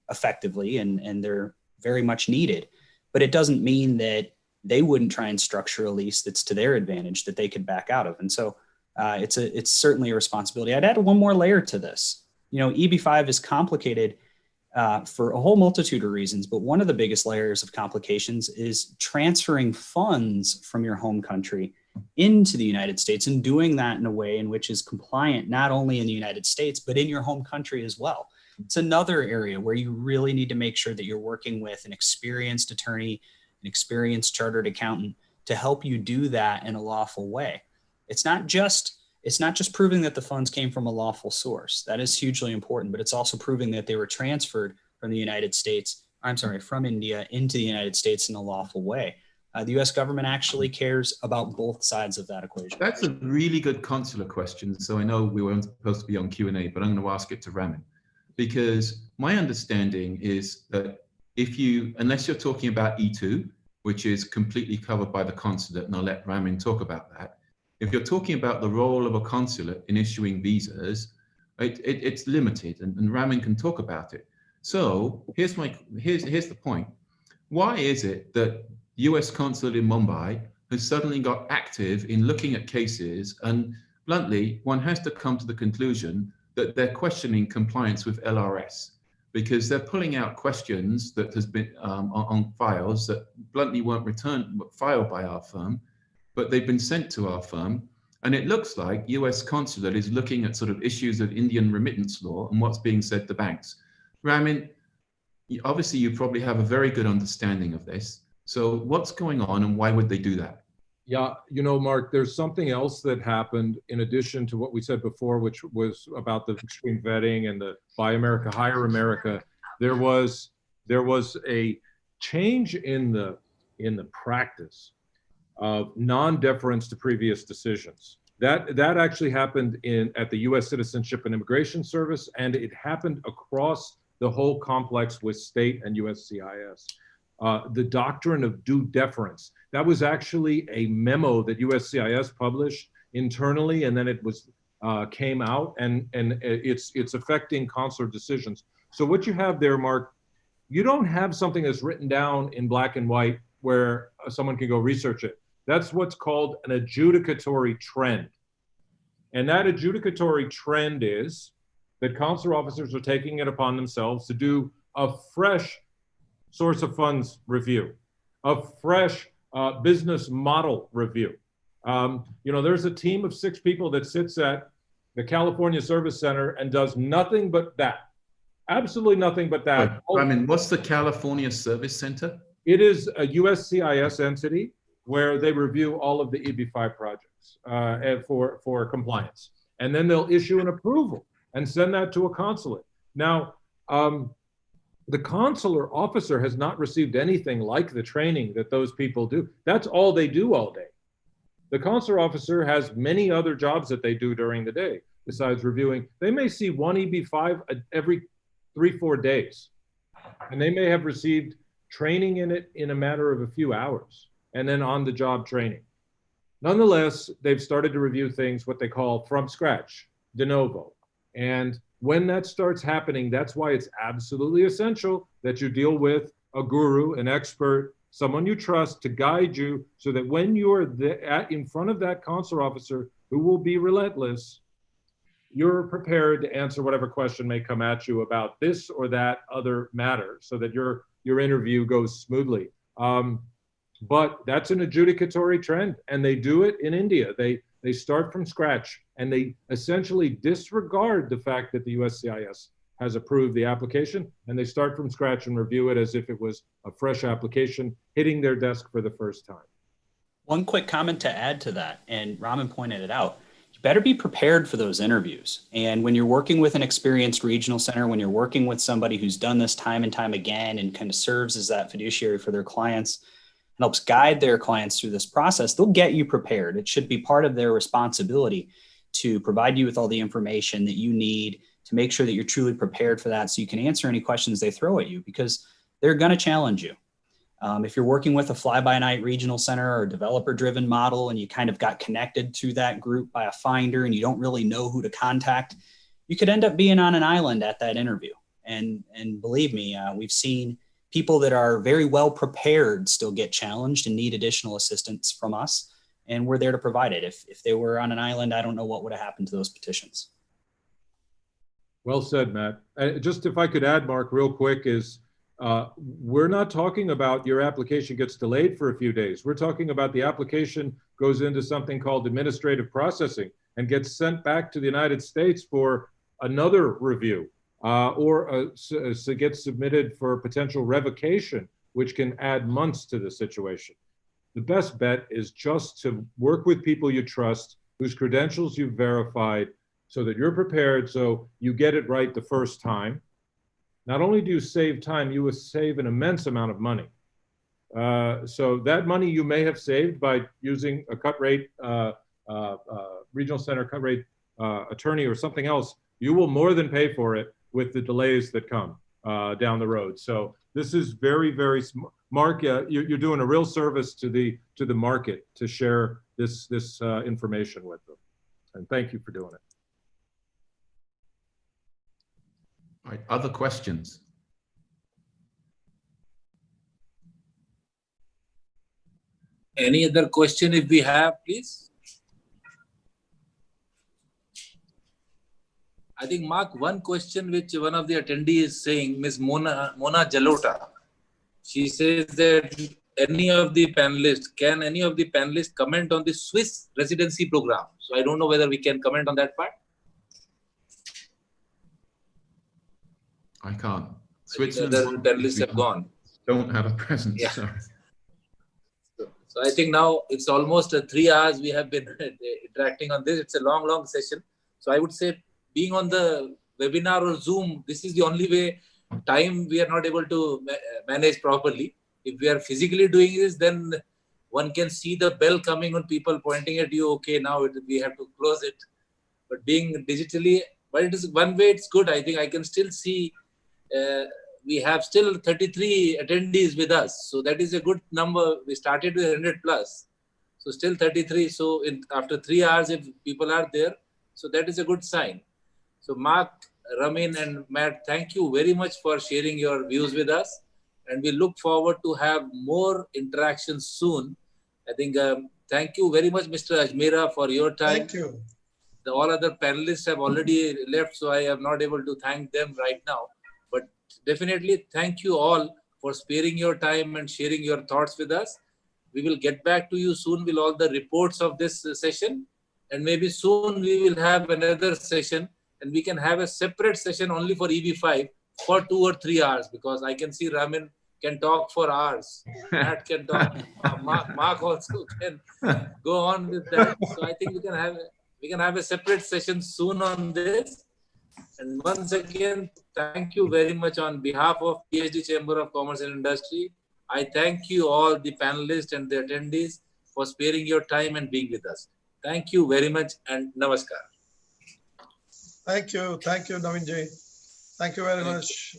Effectively, and they're very much needed. But it doesn't mean that they wouldn't try and structure a lease that's to their advantage that they could back out of. And so it's certainly a responsibility. I'd add one more layer to this. EB5 is complicated for a whole multitude of reasons, but one of the biggest layers of complications is transferring funds from your home country into the United States, and doing that in a way in which is compliant not only in the United States, but in your home country as well. It's another area where you really need to make sure that you're working with an experienced attorney, an experienced chartered accountant to help you do that in a lawful way. It's not just proving that the funds came from a lawful source. That is hugely important, but it's also proving that they were transferred from from India into the United States in a lawful way. The US government actually cares about both sides of that equation. That's a really good consular question. So I know we weren't supposed to be on Q&A, but I'm going to ask it to Ramin, because my understanding is that unless you're talking about E2, which is completely covered by the consulate, and I'll let Ramin talk about that. If you're talking about the role of a consulate in issuing visas, it's limited, and Ramin can talk about it. So here's the point. Why is it that US consulate in Mumbai has suddenly got active in looking at cases, and bluntly, one has to come to the conclusion that they're questioning compliance with LRS, because they're pulling out questions that has been on files that bluntly weren't filed by our firm, but they've been sent to our firm. And it looks like US consulate is looking at sort of issues of Indian remittance law and what's being said to banks. Ramin, obviously you probably have a very good understanding of this. So what's going on and why would they do that? Yeah, Mark, there's something else that happened in addition to what we said before, which was about the extreme vetting and the Buy America, Hire America. There was a change in the practice of non-deference to previous decisions. That actually happened at the U.S. Citizenship and Immigration Service, and it happened across the whole complex with state and USCIS. the doctrine of due deference. That was actually a memo that USCIS published internally, and then it was came out, and it's affecting consular decisions. So what you have there, Mark, you don't have something that's written down in black and white where someone can go research it. That's what's called an adjudicatory trend. And that adjudicatory trend is that consular officers are taking it upon themselves to do a fresh source of funds review, a fresh business model review. There's a team of 6 people that sits at the California Service Center and does nothing but that. Absolutely nothing but that. What's the California Service Center? It is a USCIS entity where they review all of the EB-5 projects for compliance. And then they'll issue an approval and send that to a consulate. Now, the consular officer has not received anything like the training that those people do. That's all they do all day. The consular officer has many other jobs that they do during the day besides reviewing. They may see one EB-5 every 3-4 days, and they may have received training in it in a matter of a few hours, and then on-the-job training. Nonetheless, they've started to review things, what they call from scratch, de novo. And when that starts happening, that's why it's absolutely essential that you deal with a guru, an expert, someone you trust to guide you, so that when you're in front of that consular officer who will be relentless, you're prepared to answer whatever question may come at you about this or that other matter, so that your interview goes smoothly. But that's an adjudicatory trend, and they do it in India. They start from scratch, and they essentially disregard the fact that the USCIS has approved the application, and they start from scratch and review it as if it was a fresh application hitting their desk for the first time. One quick comment to add to that, and Raman pointed it out. You better be prepared for those interviews. And when you're working with an experienced regional center, when you're working with somebody who's done this time and time again and kind of serves as that fiduciary for their clients, and helps guide their clients through this process, they'll get you prepared. It should be part of their responsibility to provide you with all the information that you need to make sure that you're truly prepared for that, so you can answer any questions they throw at you, because they're going to challenge you. If you're working with a fly-by-night regional center or developer-driven model, and you kind of got connected to that group by a finder and you don't really know who to contact, you could end up being on an island at that interview. And believe me, we've seen people that are very well prepared still get challenged and need additional assistance from us, and we're there to provide it. If they were on an island, I don't know what would have happened to those petitions. Well said, Matt. Just if I could add, Mark, real quick, is we're not talking about your application gets delayed for a few days. We're talking about the application goes into something called administrative processing and gets sent back to the United States for another review, or gets submitted for potential revocation, which can add months to the situation. The best bet is just to work with people you trust, whose credentials you've verified, so that you're prepared, so you get it right the first time. Not only do you save time, you will save an immense amount of money. So that money you may have saved by using a cut rate, regional center cut rate attorney or something else, you will more than pay for it with the delays that come down the road. So this is very, very smart. Mark, you're doing a real service to the market to share this information with them. And thank you for doing it. All right, other questions? Any other question if we have, please? I think, Mark, one question which one of the attendees is saying, Ms. Mona Jalota, she says that can any of the panelists comment on the Swiss residency program? So I don't know whether we can comment on that part. I can't. Switzerland, other panelists have gone. Don't have a presence. Yeah. So I think now it's almost 3 hours we have been interacting on this. It's a long, long session. So I would say, being on the webinar or Zoom, this is the only way time we are not able to manage properly. If we are physically doing this, then one can see the bell coming on, people pointing at you, okay, now we have to close it. But being digitally, but it is one way it's good. I think I can still see we have still 33 attendees with us. So that is a good number. We started with 100 plus. So still 33. So after 3 hours, if people are there, so that is a good sign. So Mark, Ramin and Matt, thank you very much for sharing your views with us. And we look forward to have more interactions soon. I think, thank you very much, Mr. Ajmera, for your time. Thank you. All other panelists have already left, so I am not able to thank them right now. But definitely thank you all for sparing your time and sharing your thoughts with us. We will get back to you soon with all the reports of this session. And maybe soon we will have another session and we can have a separate session only for EB5 for 2 or 3 hours, because I can see Ramin can talk for hours. Matt can talk. Mark also can go on with that. So I think we can have a separate session soon on this. And once again, thank you very much on behalf of PhD Chamber of Commerce and Industry. I thank you all, the panelists and the attendees, for sparing your time and being with us. Thank you very much and namaskar. Thank you, Navinji. Thank you very much.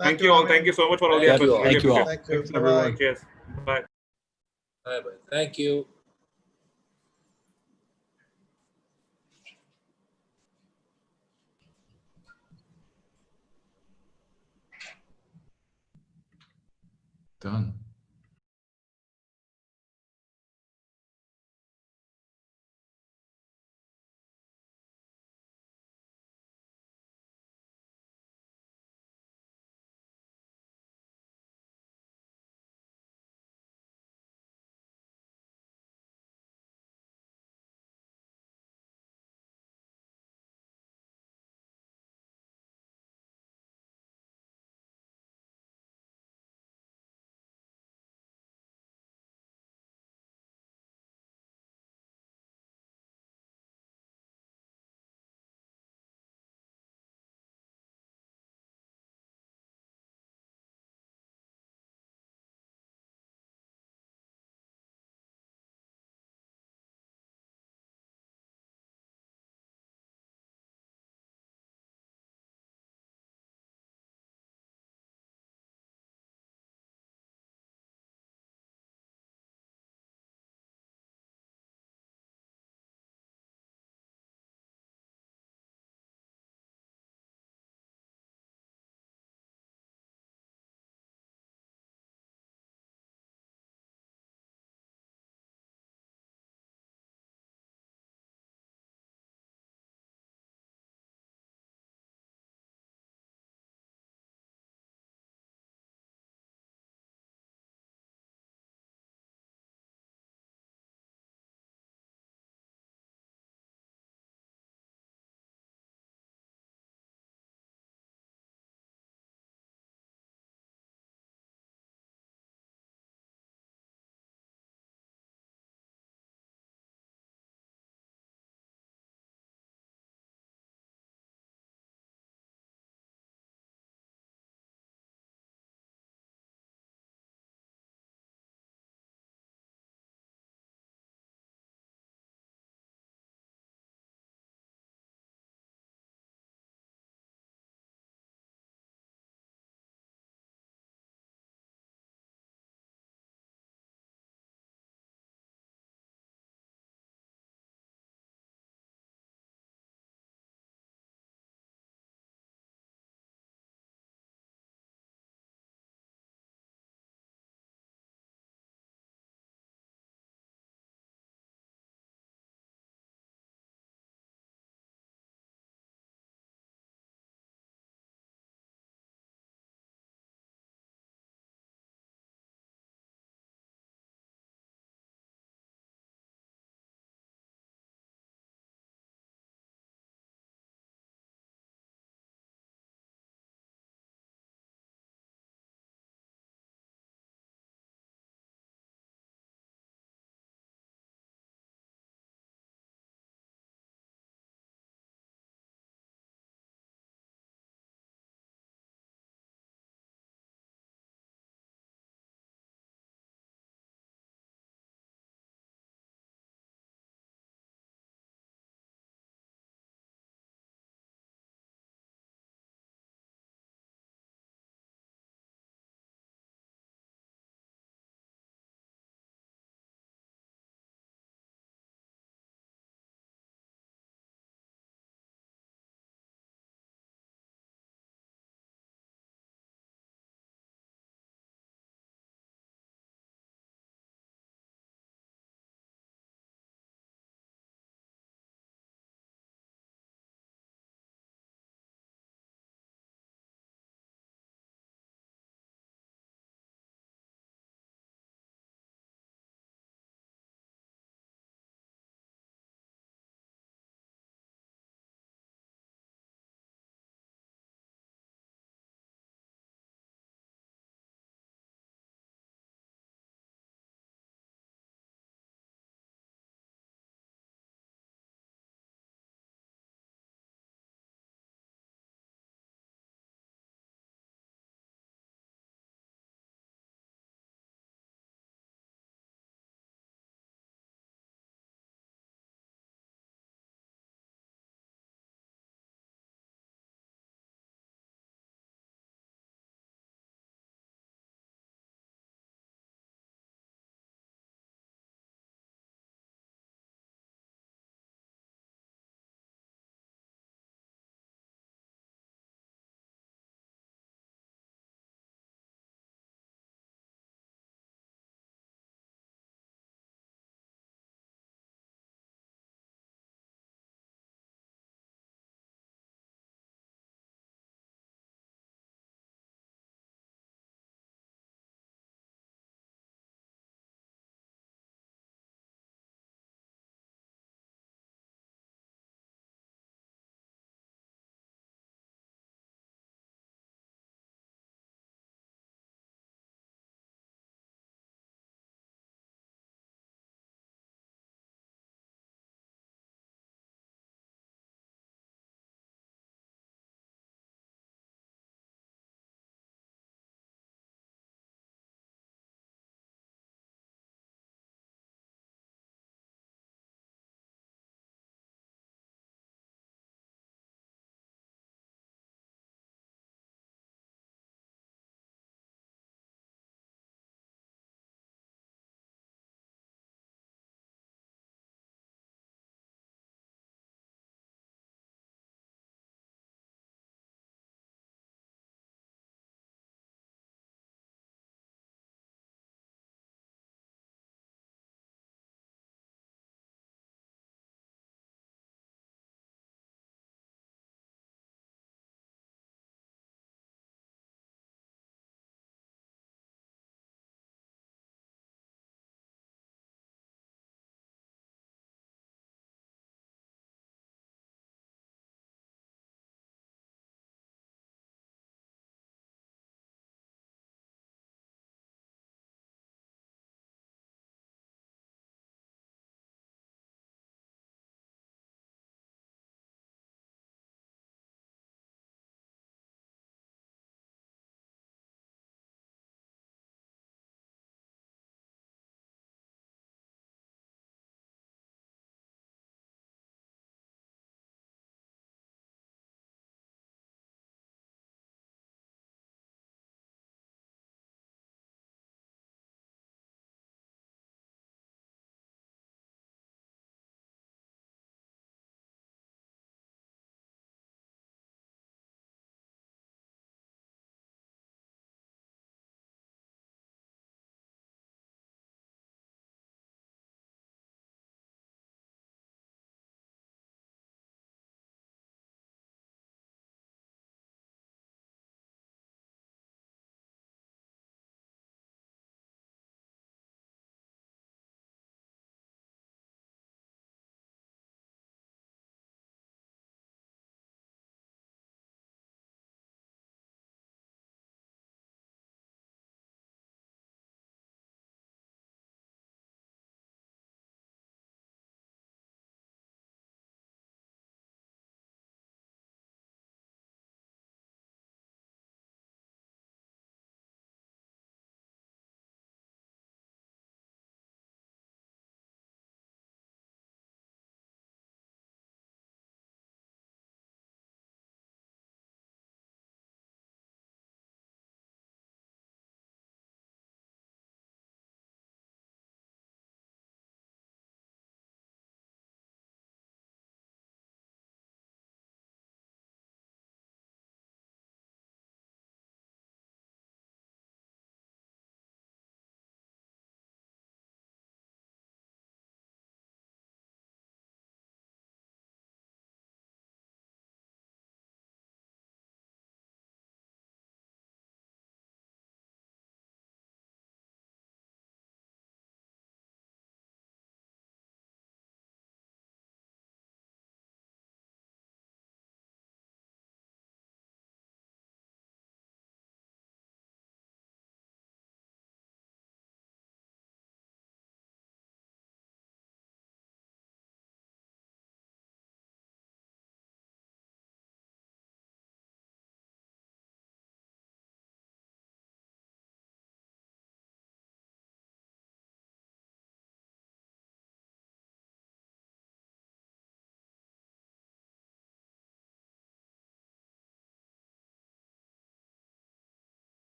Thank you all. Navin. Thank you so much for all the Thank efforts. you all. Really Thank you all. appreciate Thank you. Thanks, Bye-bye. everyone. it. Cheers. Bye. Bye bye. Thank you. Done.